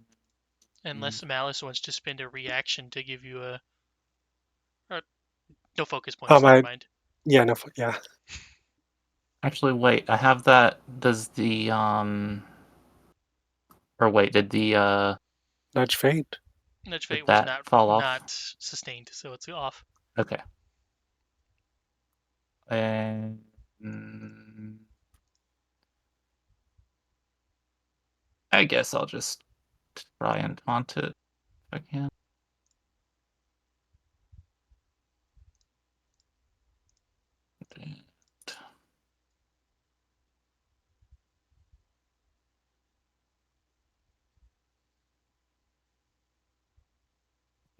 Unless Malice wants to spend a reaction to give you a. Or, no focus Oh points, never my, mind. yeah, no, yeah. actually, wait, I have that. Does the or wait, did the Nudge fate. Nudge did Fate was that fall off? not sustained, so it's off. Okay. And mm, I guess I'll just try and taunt it if I can.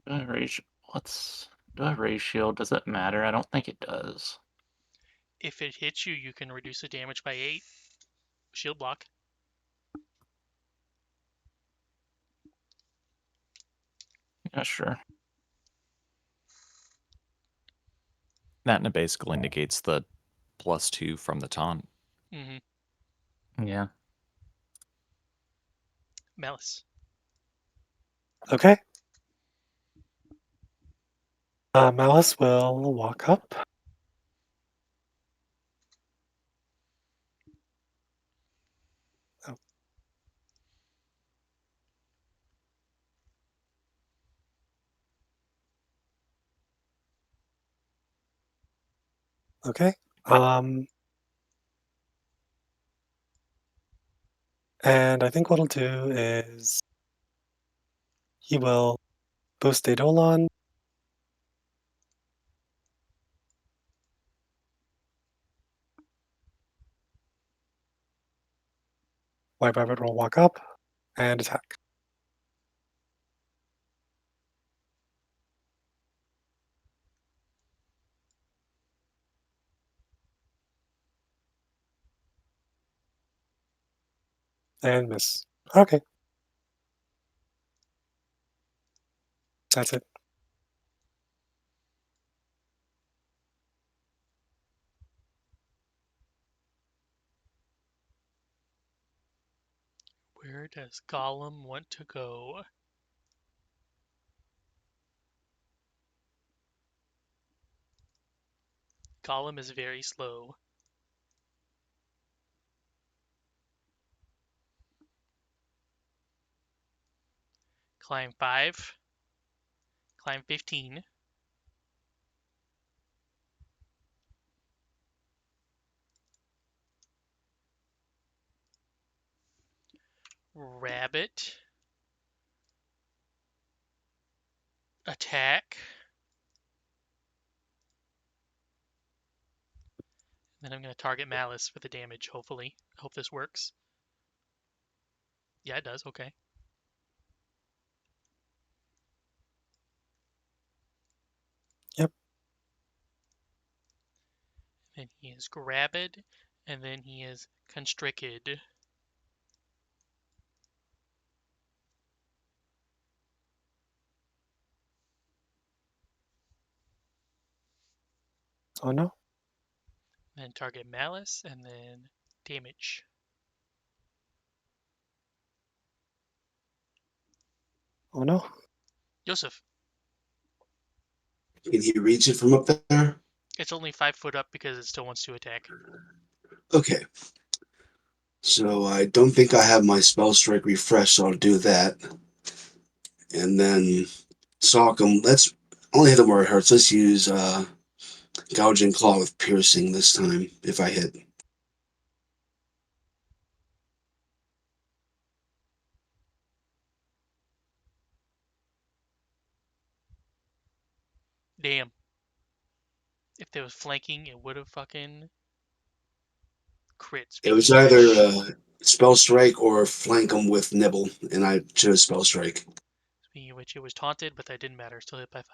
Do I raise do I raise shield? Does it matter? I don't think it does. If it hits you, you can reduce the damage by 8. Shield block. Yeah, sure. That basically negates the +2 from the taunt. Mm-hmm. Yeah. Malice. Okay. Malice will walk up. Oh. Okay. And I think what he'll do is he will boost Eidolon. White Rabbit will walk up and attack. And miss. Okay. That's it. Where does Gollum want to go? Gollum is very slow. Climb 5. Climb 15. Rabbit. Attack. Then I'm going to target Malice for the damage, hopefully. Hope this works. Yeah, it does. Okay. Yep. Then he is grabbed, and then he is constricted. Oh no. Then target Malice, and then damage. Oh no. Yosef, Can he reach it from up there? it's only 5 foot up because it still wants to attack. Okay. So I don't think I have my spell strike refreshed, so I'll do that. And then sock him. Let's only hit him where it hurts. Let's use gouging claw with piercing this time if I hit. Damn. If there was flanking, it would have fucking crit. It was Speaking of either which, spell strike or flank him with nibble, and I chose spell strike. it was taunted, but that didn't matter. Still hit by 5.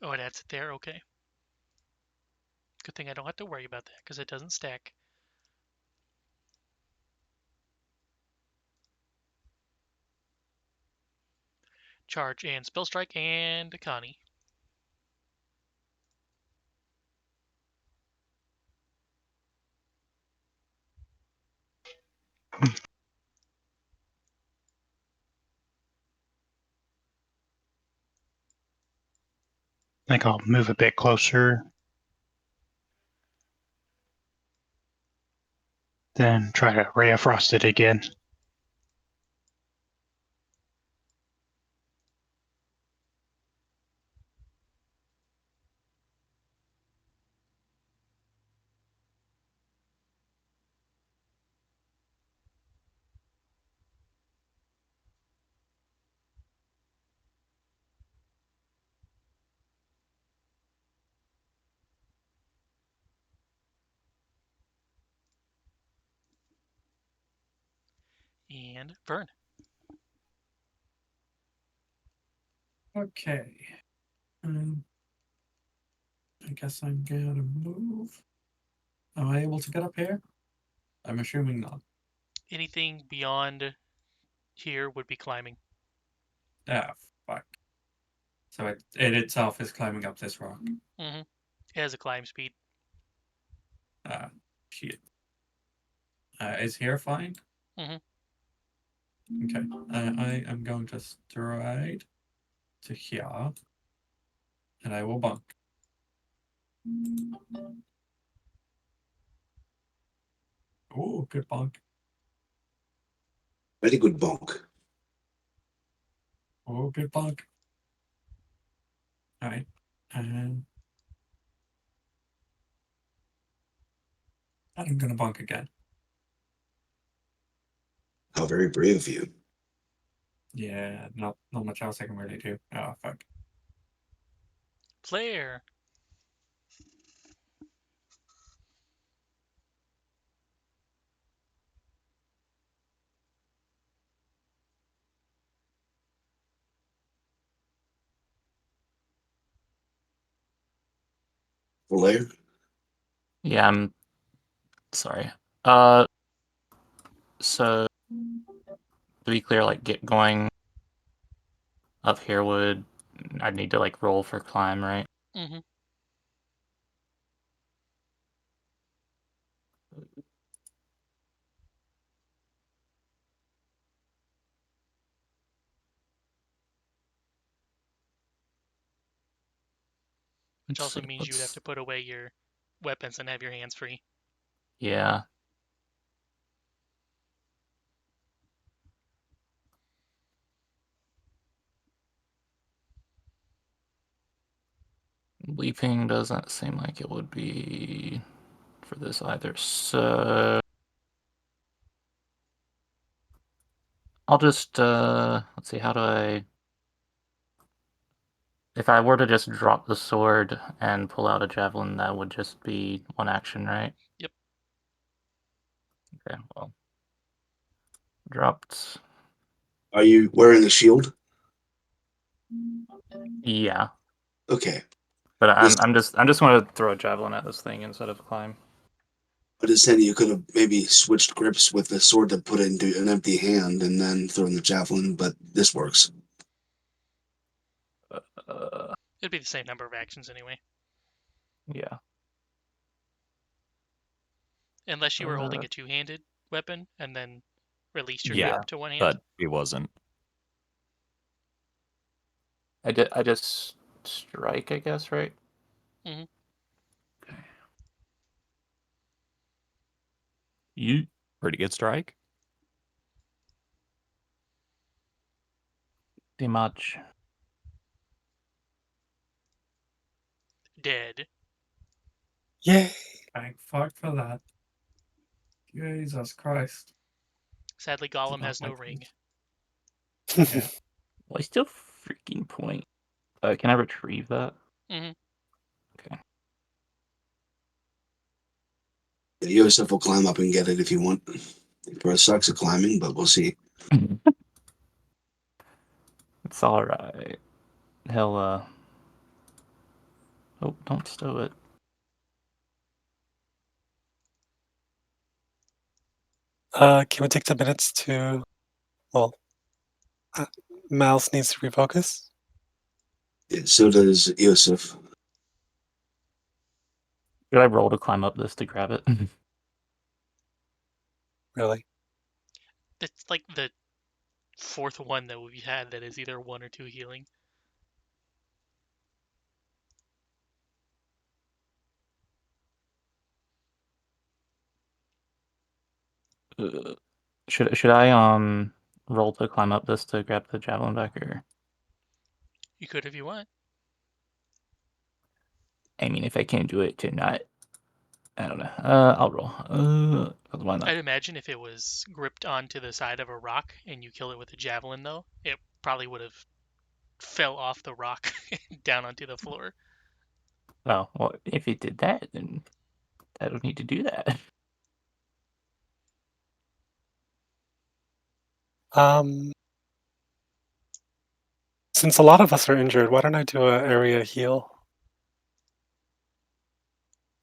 Oh, it adds it there? Okay. Good thing I don't have to worry about that, because it doesn't stack. Charge and spell strike and Connie. I think I'll move a bit closer. Then try to Ray of Frost it again. And Vern. Okay. I guess I'm gonna move. Am I able to get up here? I'm assuming not. Anything beyond here would be climbing. Ah, fuck. So it itself is climbing up this rock. Mm-hmm. It has a climb speed. Ah, shit. Is here fine? Mm-hmm. Okay. I am going to stride to here, and I will bunk. Oh, good bunk. Very good bonk. Oh, good bunk. All right. And I'm gonna bunk again. How very brave of you. Yeah, not much else I can really do. Oh, fuck. Player. Blair? Yeah, I'm sorry. So to be clear, like get going up here would I'd need to like roll for climb, right? Mm-hmm. Which Let's also see. means you would have to put away your weapons and have your hands free. Yeah. Leaping doesn't seem like it would be for this either, so I'll just let's see, how do I, if I were to just drop the sword and pull out a javelin, that would just be one action, right? Yep. Okay, well, dropped. Are you wearing a shield? Yeah, Okay. but This, I'm just going to throw a javelin at this thing instead of climb. I just saying you could have maybe switched grips with the sword to put it into an empty hand and then throw in the javelin, but this works. It'd be the same number of actions anyway. Yeah. Unless you were holding a two-handed weapon and then released your Yeah, grip to one hand. but he wasn't. I just strike, I guess, right? Mm-hmm. Okay. You pretty good strike. Damage. Dead. Yay! Thank fuck for that. Jesus Christ. Sadly, Gollum has no ring. Yeah. Well, I still freaking point. Can I retrieve that? Mm-hmm. Okay. Yosef will climb up and get it if you want. It sucks at climbing, but we'll see. It's alright. He'll, oh, don't stow it. Can we take the minutes to, well, Mouse needs to refocus? Yeah, so does Yosef. Should I roll to climb up this to grab it? Really? It's like the fourth one that we've had that is either 1 or 2 healing. Should I roll to climb up this to grab the javelin back, or? You could if you want. I mean, if I can't do it tonight, I don't know. I'll roll. Why not? I'd imagine if it was gripped onto the side of a rock and you kill it with a javelin, though, it probably would have fell off the rock down onto the floor. Oh, well, if it did that, then I don't need to do that. Since a lot of us are injured, why don't I do an area heal?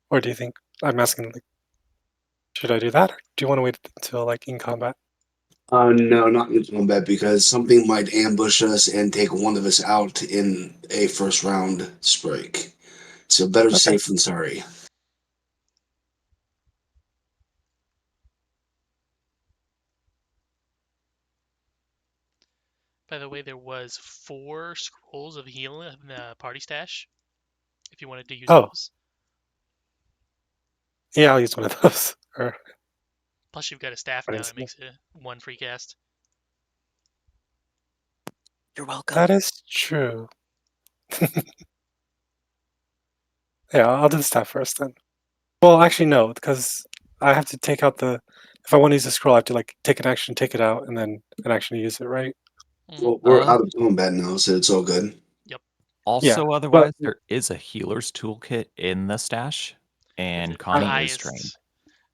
Or do you think, I'm asking, like, should I do that, or do you want to wait until, like, in combat? No, not in combat because something might ambush us and take one of us out in a first round strike. So better Okay. safe than sorry. By the way, there was 4 scrolls of healing in the party stash. If you wanted to use those. Yeah, I'll use one of those. Or Plus, you've got a staff what now is that it? makes it 1 free cast. You're welcome. That is true. Yeah, I'll do the staff first then. Well, actually, no, because I have to take out the. If I want to use the scroll, I have to like take an action, take it out, and then an action to use it, right? Mm-hmm. Well, we're out of combat now, so it's all good. Yep. Also, Yeah, otherwise, but there is a healer's toolkit in the stash, and The Connie is trained.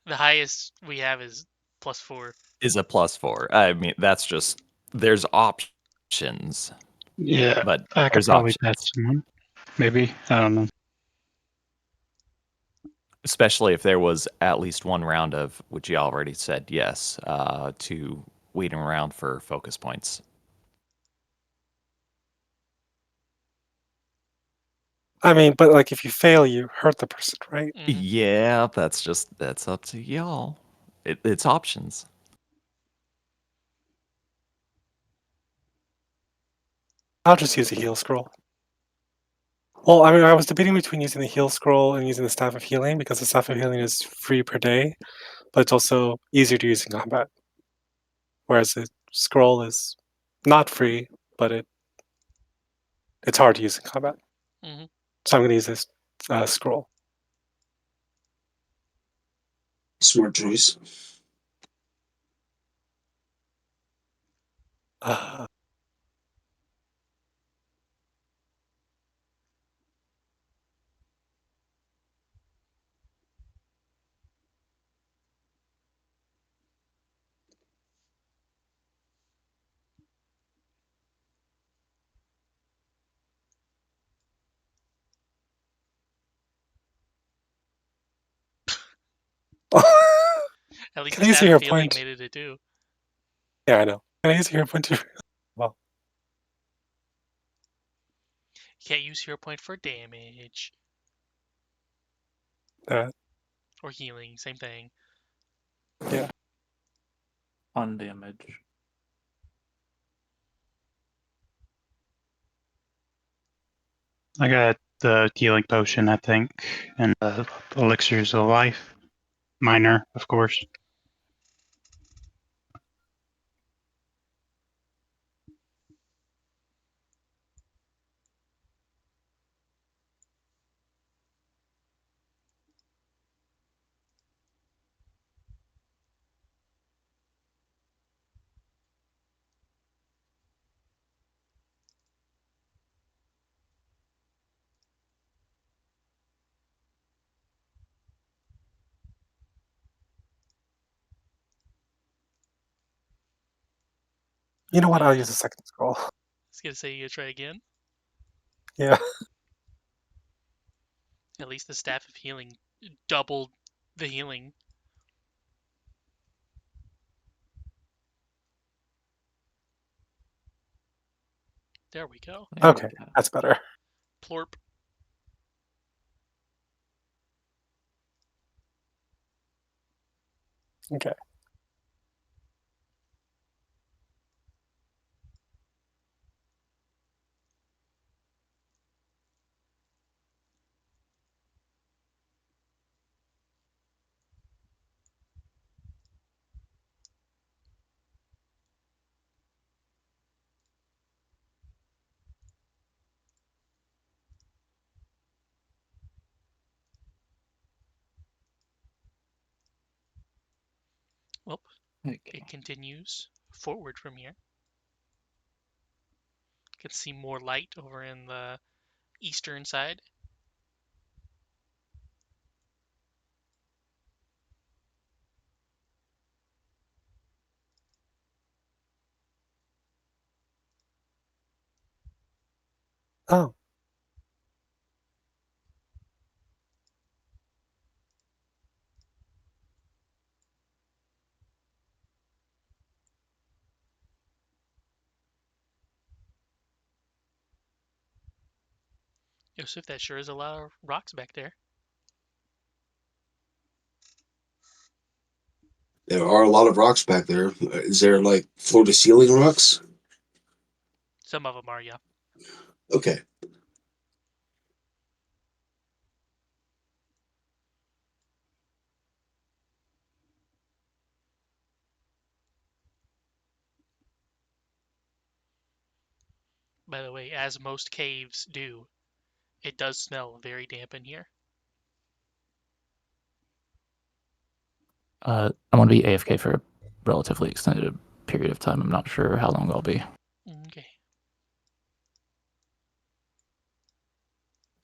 The highest we have is +4. Is a +4. I mean, that's just there's options, Yeah, but I could there's probably options, patch someone. Maybe. I don't know. especially if there was at least one round of which you already said yes to waiting around for focus points. I mean, but like if you fail, you hurt the person, right? Mm-hmm. Yeah, that's up to y'all. It's options. I'll just use a heal scroll. Well, I mean, I was debating between using the heal scroll and using the staff of healing because the staff of healing is free per day, but it's also easier to use in combat. Whereas the scroll is not free, but it's hard to use in combat. Mm-hmm. So I'm going to use this scroll. Smart choice. At least Can the I use a staff hero of healing point? made it a 2. Yeah, I know. Can I use a hero point too? Well, You can't use hero point for damage uh, or healing, same thing. yeah. On damage. I got the healing potion, I think, and elixirs of life. Minor, of course. You know what? I'll Yeah. use a second scroll. I was gonna say you try again. Yeah. At least the staff of healing doubled the healing. There we go. There we Okay, go. that's better. Plorp. Okay. Well, Okay. it continues forward from here. You can see more light over in the eastern side. Oh, Yosef, that sure is a lot of rocks back there. There are a lot of rocks back there. Is there like floor to ceiling rocks? Some of them are, yeah. Okay. By the way, as most caves do, it does smell very damp in here. I'm going to be AFK for a relatively extended period of time. I'm not sure how long I'll be. Okay.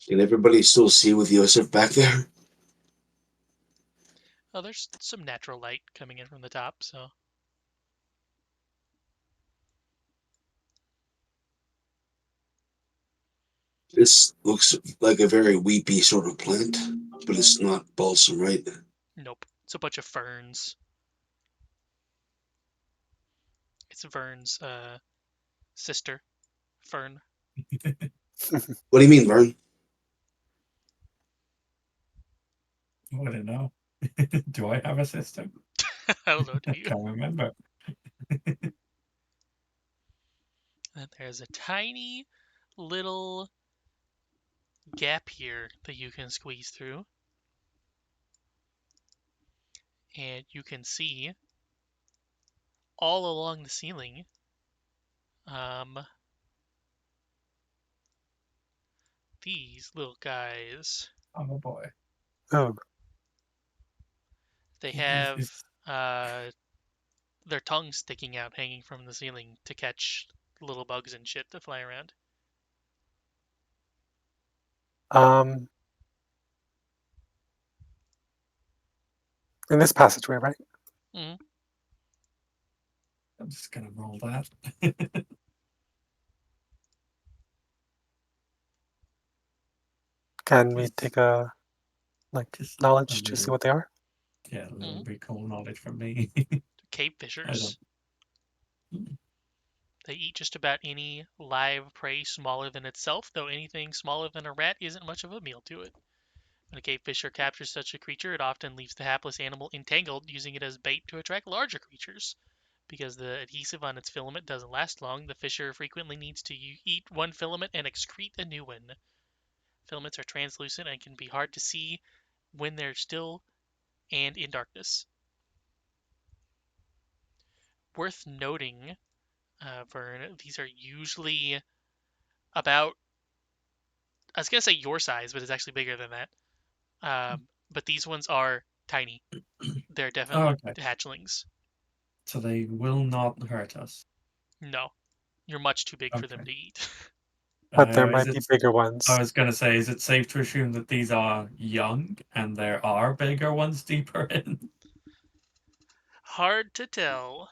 Can everybody still see with Yosef back there? Oh, there's some natural light coming in from the top, so. This looks like a very weepy sort of plant, but it's not balsam, right? Nope. It's a bunch of ferns. It's Vern's sister, Fern. What do you mean, Vern? I don't know. Do I have a system? I don't know, do I you? can't remember. And there's a tiny little gap here that you can squeeze through. And you can see all along the ceiling these little guys. Oh boy. Oh, They Is- have is- their tongues sticking out, hanging from the ceiling to catch little bugs and shit that fly around. in this passageway, right? Mm. I'm just gonna roll that. Can we take a Just knowledge a to see little, what they are? yeah, a little Mhm. recall knowledge from me. Cave I fishers. don't. They eat just about any live prey smaller than itself, though anything smaller than a rat isn't much of a meal to it. When a cave fisher captures such a creature, it often leaves the hapless animal entangled, using it as bait to attract larger creatures. Because the adhesive on its filament doesn't last long, the fisher frequently needs to eat one filament and excrete a new one. Filaments are translucent and can be hard to see when they're still and in darkness. Worth noting, Vern, these are usually about, I was going to say your size, but it's actually bigger than that. But these ones are tiny. They're Oh, definitely okay. hatchlings. So they will not hurt us. No, you're much too big for them Okay. to eat. But there Is might be it? bigger ones. I was gonna say, is it safe to assume that these are young and there are bigger ones deeper in? Hard to tell.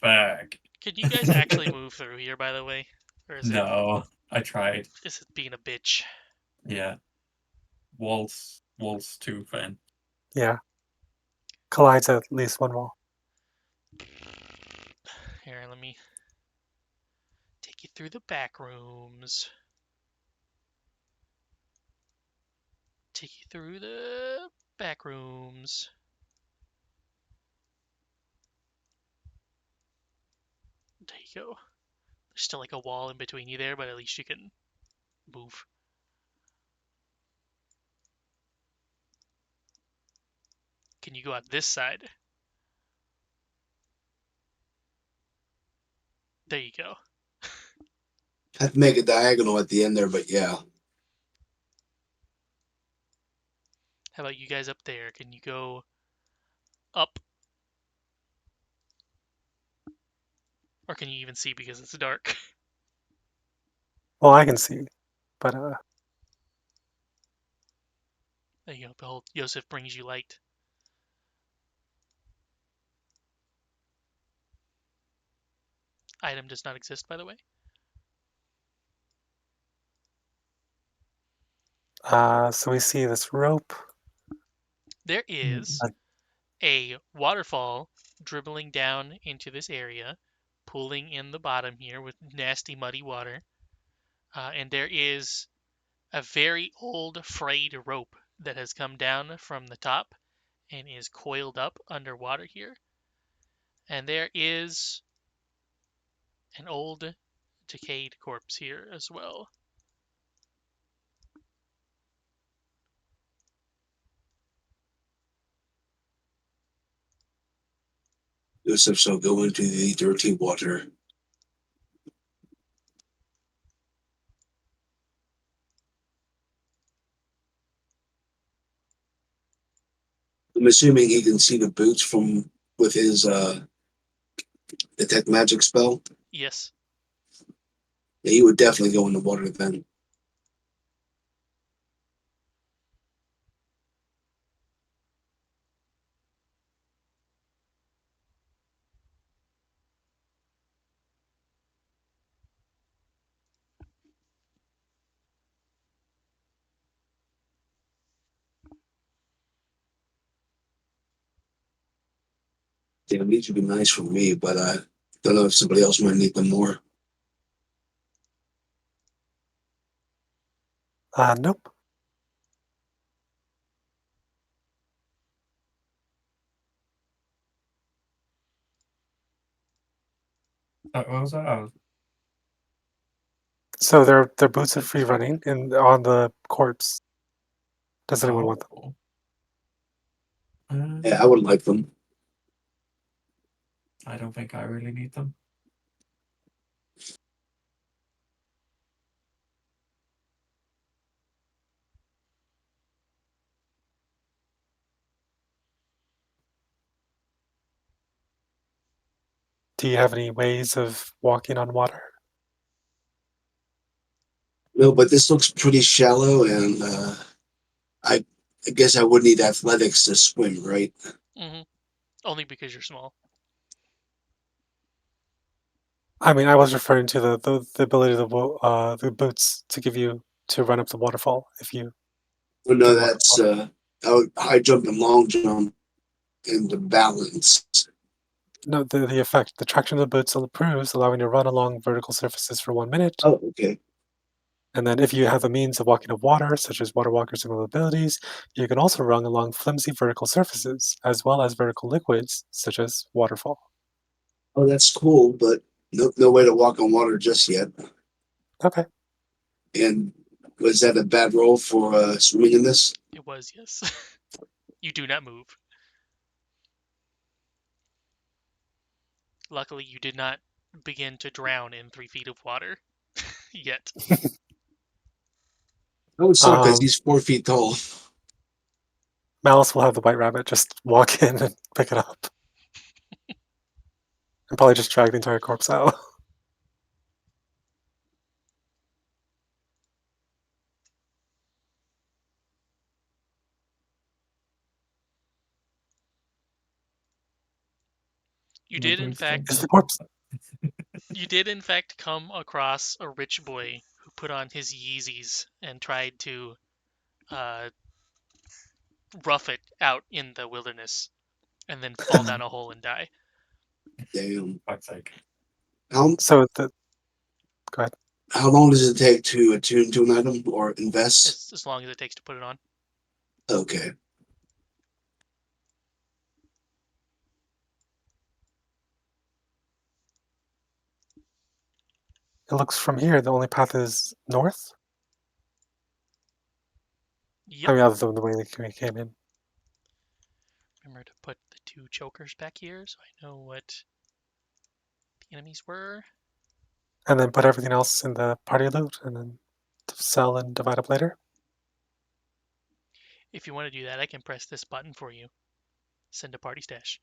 Fuck. Can you guys actually move through here, by the way? Or No, I tried. is it being a bitch? Yeah. Walls too thin. Yeah. Collides at least one wall. Here, let me take you through the back rooms. Take you through the back rooms. There you go. There's still like a wall in between you there, but at least you can move. Can you go out this side? There you go. Have to make a diagonal at the end there, but yeah. How about you guys up there? Can you go up? Or can you even see because it's dark? Well, I can see, but There you go. Behold, Yosef brings you light. Item does not exist, by the way. so we see this rope. There is a waterfall dribbling down into this area, pooling in the bottom here with nasty, muddy water. And there is a very old, frayed rope that has come down from the top and is coiled up underwater here. And there is an old, decayed corpse here as well. Joseph shall go into the dirty water. I'm assuming he can see the boots from with his detect magic spell. Yes. Yeah, he would definitely go in the water then. Damn, these would be nice for me, but I don't know if somebody else might need them more. Nope. What was that? Oh, So their boots are free running and on the corpse. Does anyone want them? oh. Yeah, I would like them. I don't think I really need them. Do you have any ways of walking on water? No, but this looks pretty shallow, and I, I guess I would need athletics to swim, right? Mm-hmm. Only because you're small. I mean, I was referring to the ability of the boots to give you to run up the waterfall if you Well, no, didn't want to that's water. high jump and long jump and the balance. No, the effect. The traction of the boots improves, allowing you to run along vertical surfaces for 1 minute. Oh, okay. And then if you have the means of walking on water, such as water walkers and abilities, you can also run along flimsy vertical surfaces, as well as vertical liquids, such as waterfall. Oh, that's cool, but no way to walk on water just yet. Okay. And was that a bad roll for swimming in this? It was, yes. You do not move. Luckily, you did not begin to drown in 3 feet of water yet. That would suck because Um, he's 4 feet tall. Malice will have the white rabbit just walk in and pick it up. And probably just drag the entire corpse out. You The did, in boots don't fact, Is the help. corpse you did in fact come across a rich boy who put on his Yeezys and tried to uh, rough it out in the wilderness, and then fall down a hole and die. Damn. Fuck's sake. How so the go ahead. how long does it take to attune to an item or invest? As long as it takes to put it on. Okay. It looks from here the only path is north. Yep. I mean, other than the way we came in. Remember to put the 2 chokers back here so I know what the enemies were. And then put everything else in the party loot and then sell and divide up later. If you want to do that, I can press this button for you. Send a party stash.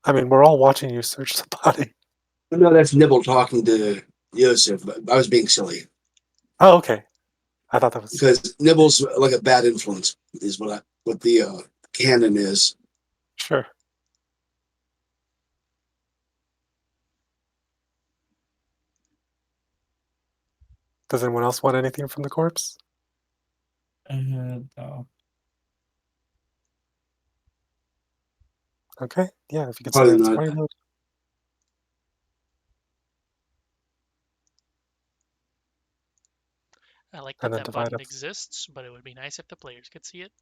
I mean, we're all watching you search the body. No, that's Nibble talking to Yosef. I was being silly Oh, okay. I thought that was because Nibble's like a bad influence. Is what the canon is. sure. Does anyone else want anything from the corpse? No. Okay. Yeah, if you could send Probably it to not. party loot. I like And that then that divide button up. exists, but it would be nice if the players could see it.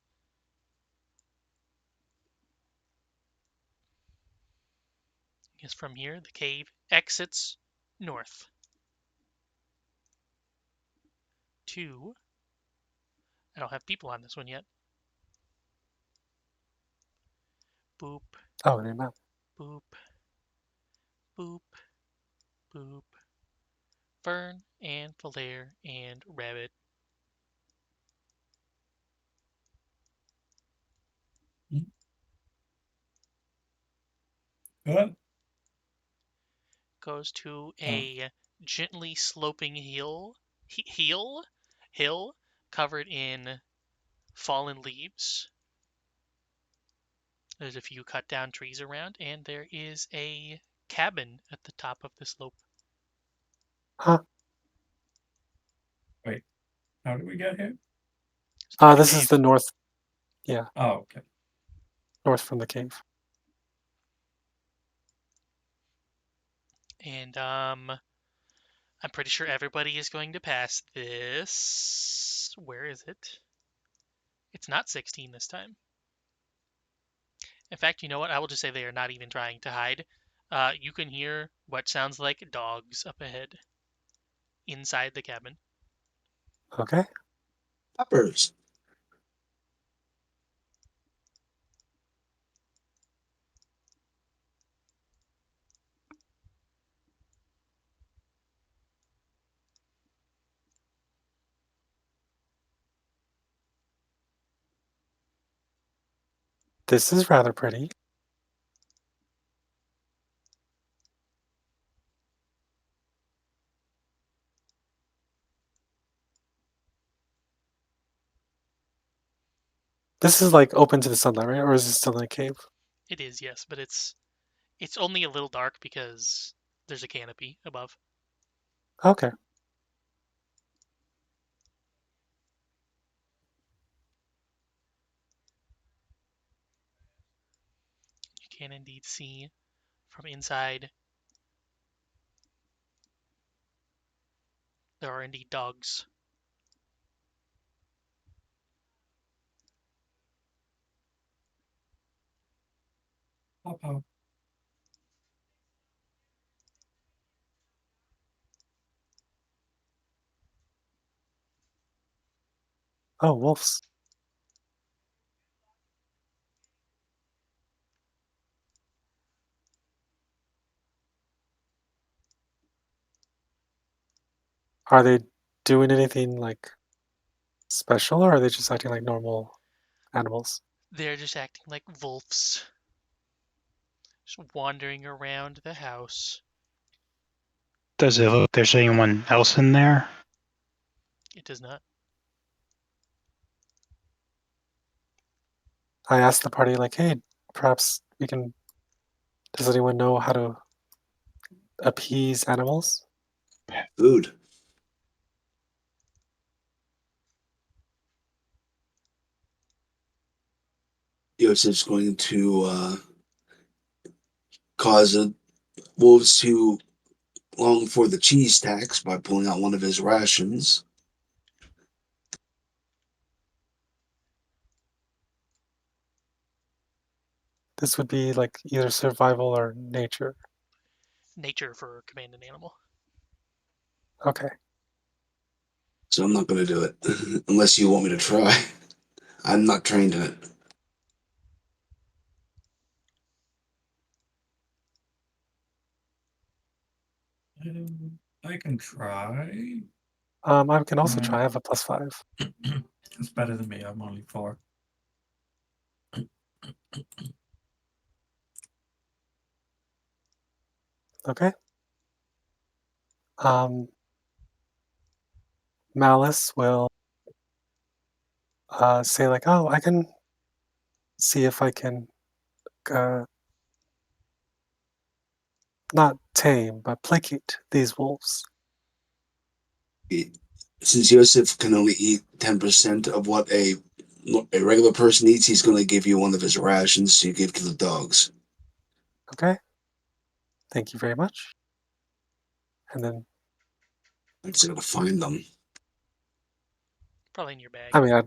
Because from here, the cave exits north. 2. I don't have people on this one yet. Boop, Oh, and map. boop, boop, boop. Fern and Valair and Rabbit. What? Goes to a gently sloping hill covered in fallen leaves. There's a few cut down trees around, and there is a cabin at the top of the slope. Huh. Wait, how did we get here? This is the north. Yeah. Oh, okay. North from the cave. And I'm pretty sure everybody is going to pass this. Where is it? It's not 16 this time. In fact, you know what? I will just say they are not even trying to hide. You can hear what sounds like dogs up ahead inside the cabin. Okay. Peppers. This is rather pretty. This is like open to the sunlight, right? Or is it still in a cave? It is, yes, but it's only a little dark because there's a canopy above. Okay. You can indeed see from inside. There are indeed dogs. Papa. Oh, wolves. Are they doing anything like special, or are they just acting like normal animals? They're just acting like wolves. Just wandering around the house. Does it look like there's anyone else in there? It does not. I asked the party, like, hey, perhaps we can. Does anyone know how to appease animals? Food. Yosef's going to cause wolves to long for the cheese tax by pulling out one of his rations. This would be like either survival or nature. Nature for command an animal. Okay. So I'm not going to do it unless you want me to try. I'm not trained in it. I can try. I can also try. I have a +5. It's better than me. I'm only 4. Okay. Malice will say like, "Oh, I can see if I can uh, not tame but placate these wolves." Since Yosef can only eat 10% of what a regular person eats, he's going to give you one of his rations to give to the dogs. Okay. Thank you very much. And then, I'm just going to find them. Probably in your bag. I mean,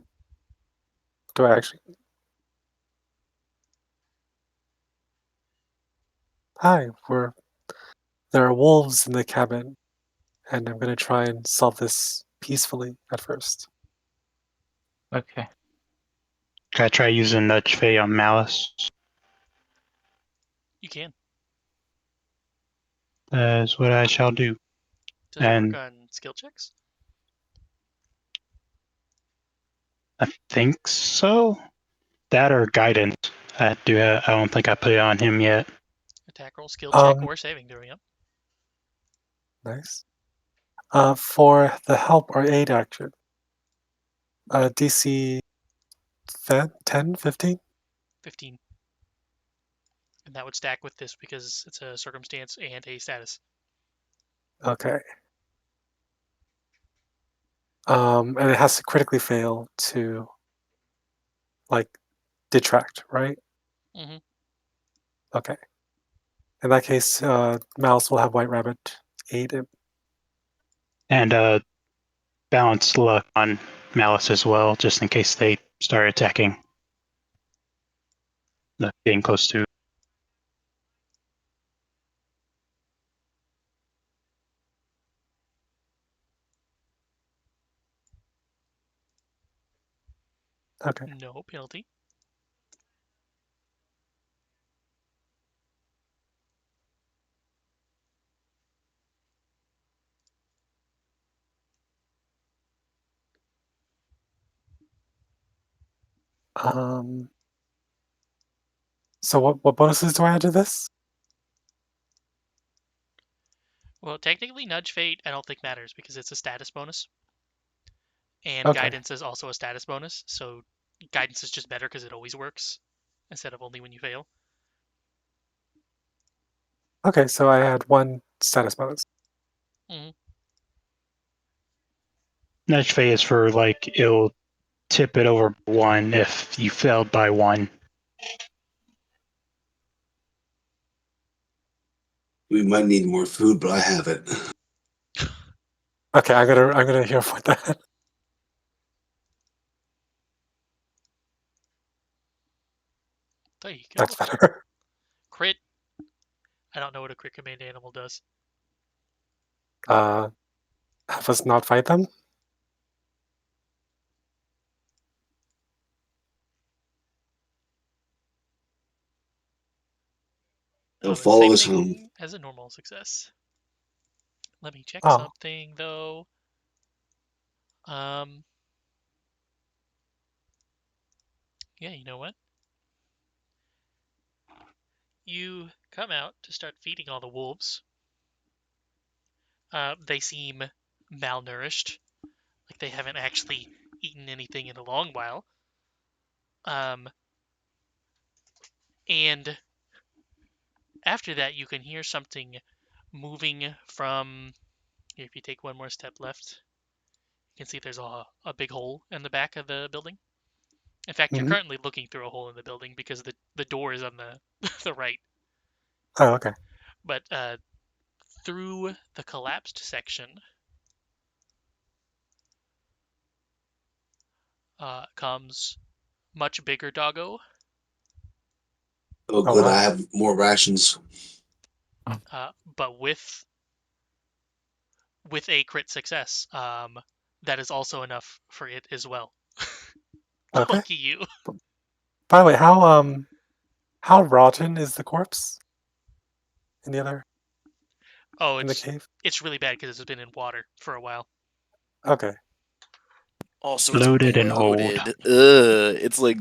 do I actually? Hi, there are wolves in the cabin, and I'm gonna try and solve this peacefully at first. Okay. Can I try using Nudge Fey on Malice? You can. That is what I shall do. Does it work And on skill checks? I think so. That or guidance. I don't think I put it on him yet. Attack roll, skill check, Um, or saving throw. Yep. nice. For the help or aid action, DC 10, 15? 15. And that would stack with this because it's a circumstance and a status. Okay. And it has to critically fail to, like, detract, right? Mm-hmm. Okay. In that case, Mouse will have White Rabbit aid him. And balance luck on Malice as well, just in case they start attacking. Getting close to. Okay. No penalty. So what bonuses do I add to this? Well, technically, Nudge Fate I don't think matters because it's a status bonus. And Okay. Guidance is also a status bonus, so Guidance is just better because it always works instead of only when you fail. Okay, so I had 1 status bonus. Mm-hmm. Next phase for like it'll tip it over 1 if you failed by 1. We might need more food, but I have it. Okay, I'm gonna hear for that. There you go. That's better. Crit. I don't know what a crit command animal does. Have us not fight them? They'll It's same follow us home. thing as a normal success. Let me check Oh. something though. Yeah, you know what? You come out to start feeding all the wolves. They seem malnourished, like they haven't actually eaten anything in a long while. And after that, you can hear something moving from. Here, if you take one more step left, you can see there's a big hole in the back of the building. In fact, you're Mhm. currently looking through a hole in the building because the door is on the the right. Oh, okay. But through the collapsed section comes much bigger doggo, Oh, Oh, good. wow. I have more rations. but with a crit success. That is also enough for it as well. Okay. Lucky you. By the way, how rotten is the corpse in the Oh, cave? it's really bad because it's been in water for a while. Okay. Also, it's Bloated and old. bloated. Ugh, it's like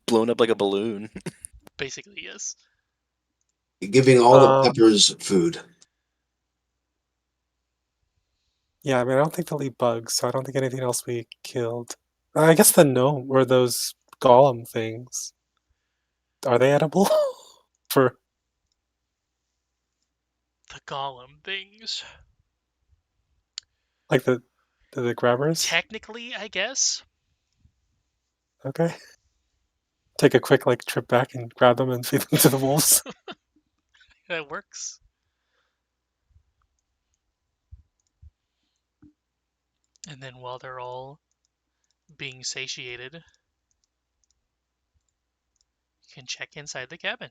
blown up like a balloon. Basically, yes. Giving all the Um, peppers food. yeah, I mean, I don't think they'll eat bugs, so I don't think anything else we killed. I guess the gnome or those golem things. Are they edible? For The golem things. like the grabbers? Technically, I guess. Okay. Take a quick like trip back and grab them and feed them to the wolves. That works. And then while they're all being satiated, you can check inside the cabin.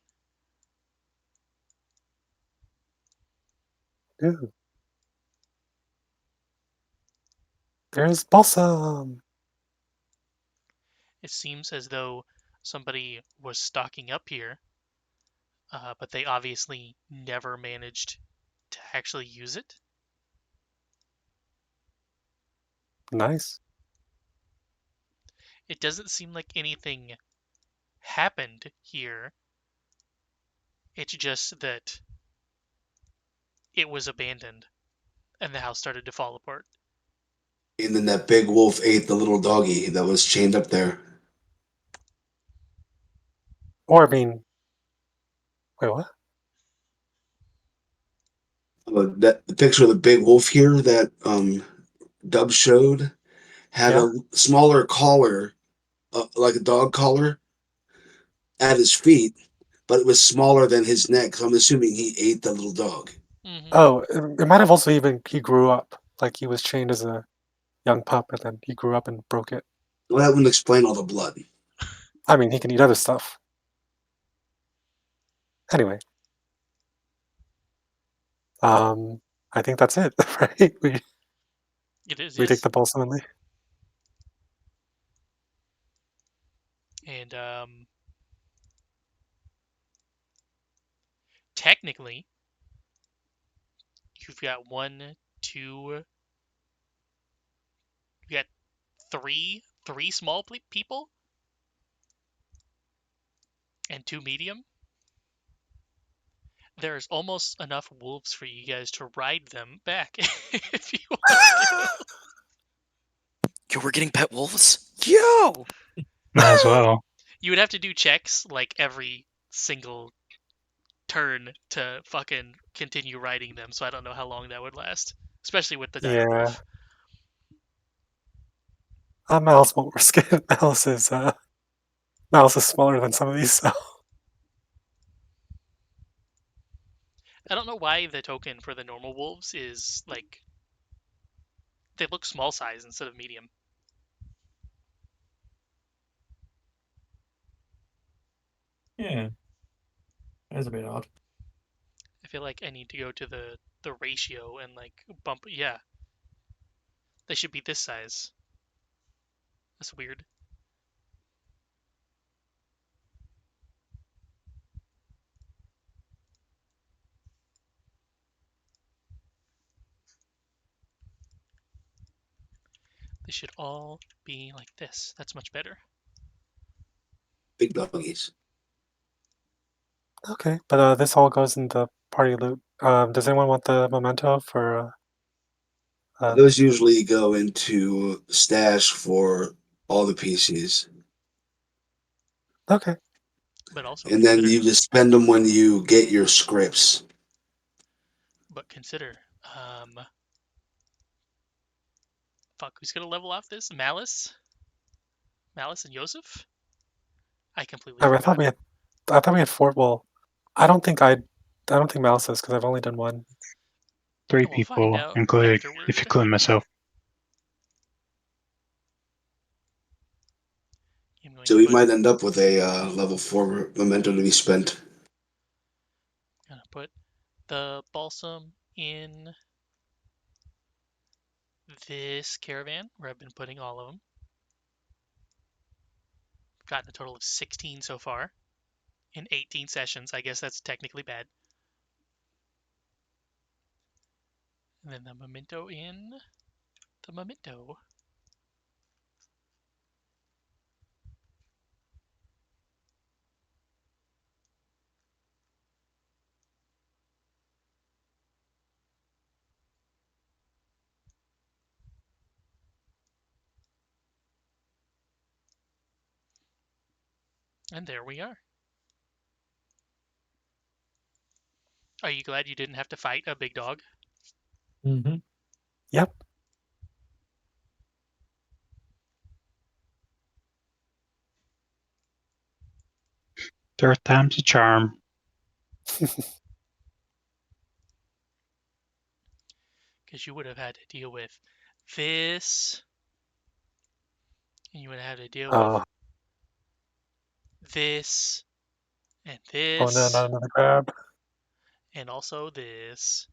Ooh. There's balsam. It seems as though somebody was stocking up here, but they obviously never managed to actually use it. Nice. It doesn't seem like anything happened here. It's just that it was abandoned and the house started to fall apart. And then that big wolf ate the little doggy that was chained up there. Or I mean, wait, what? That the picture of the big wolf here that Dub showed had Yeah. a smaller collar, like a dog collar, at his feet, but it was smaller than his neck. So I'm assuming he ate the little dog. Mm-hmm. Oh, it might have also even he grew up. Like he was chained as a young pup and then he grew up and broke it. Well, that wouldn't explain all the blood. I mean, he can eat other stuff. Anyway. I think that's it, right? It is, We take yes. the balsam and leave. And technically, you've got you got three small people and 2 medium. There's almost enough wolves for you guys to ride them back if you want to. Yo, we're getting pet wolves. Yo. Might as well. You would have to do checks like every single turn to fucking continue riding them, so I don't know how long that would last, especially with the Yeah. dimorph. Malice won't risk it. Malice is smaller than some of these, so. I don't know why the token for the normal wolves is like they look small size instead of medium. Yeah. That's a bit odd. I feel like I need to go to the ratio and like bump. Yeah, they should be this size. That's weird. They should all be like this. That's much better. Big doggies. Okay, but this all goes in the party loot. Does anyone want the memento for? Those usually go into stash for all the PCs. Okay. But also And then consider. you just spend them when you get your scripts. But consider. Fuck, who's gonna level off this? Malice? Malice and Yosef? I completely I thought forgot. we had. I thought we had four. Well, I don't think I. I don't think Malice is because I've only done one. 3 We'll find people, out if you afterward. include myself. So we might end up with a level 4 memento to be spent. Gonna put the balsam in this caravan where I've been putting all of them. Gotten a total of 16 so far in 18 sessions. I guess that's technically bad. And then the memento in the memento. And there we are. Are you glad you didn't have to fight a big dog? Mm-hmm. Yep. Third time's a charm. Because you would have had to deal with this, and you would have had to deal with Oh. this, and Oh no! this, Not another grab. and also this.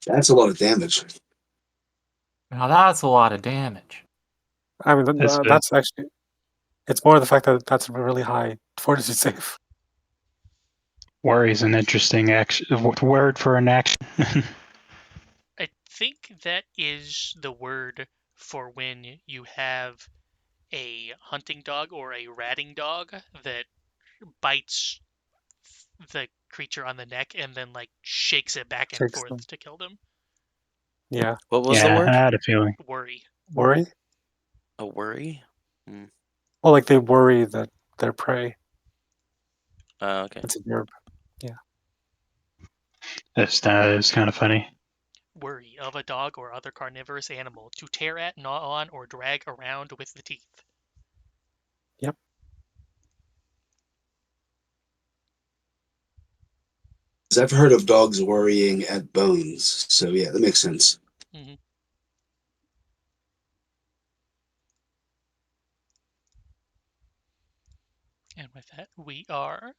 That's a lot of damage. Now that's a lot of damage. I mean, that's actually. It's more the fact that that's a really high fortitude save. Worry is an interesting word for an action. I think that is the word for when you have a hunting dog or a ratting dog that bites the creature on the neck and then like shakes it back and Shakes them. forth to kill them. Yeah. What was the Yeah, I word? had a feeling. Worry. Worry. A worry? Well, like they worry that their prey. Okay. It's a verb. Yeah. That is kind of funny. Worry of a dog or other carnivorous animal to tear at, gnaw on, or drag around with the teeth. Yep. Because I've heard of dogs worrying at bones. So yeah, that makes sense. Mm-hmm. And with that, we are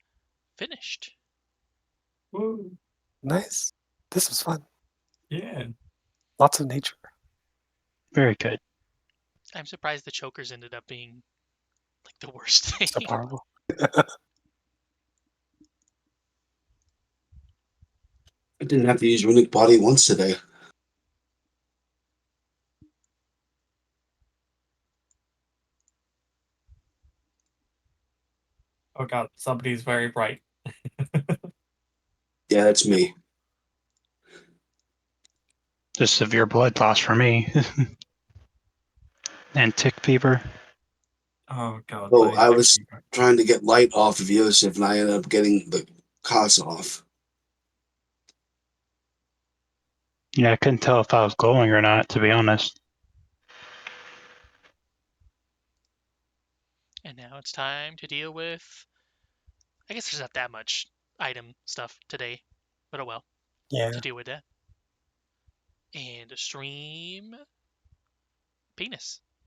finished. Woo. Nice. This was fun. Yeah. Lots of nature. Very good. I'm surprised the chokers ended up being like the worst thing. So powerful. I didn't have to use runic body once today. Oh god, somebody's very bright. Yeah, that's me. Just severe blood loss for me. And tick fever. Oh god. So the I tick was fever. trying to get light off of Yosef, and I ended up getting the cost off. Yeah, I couldn't tell if I was glowing or not, to be honest. And now it's time to deal with. I guess there's not that much item stuff today, but oh well. Yeah. To deal with that. And stream penis.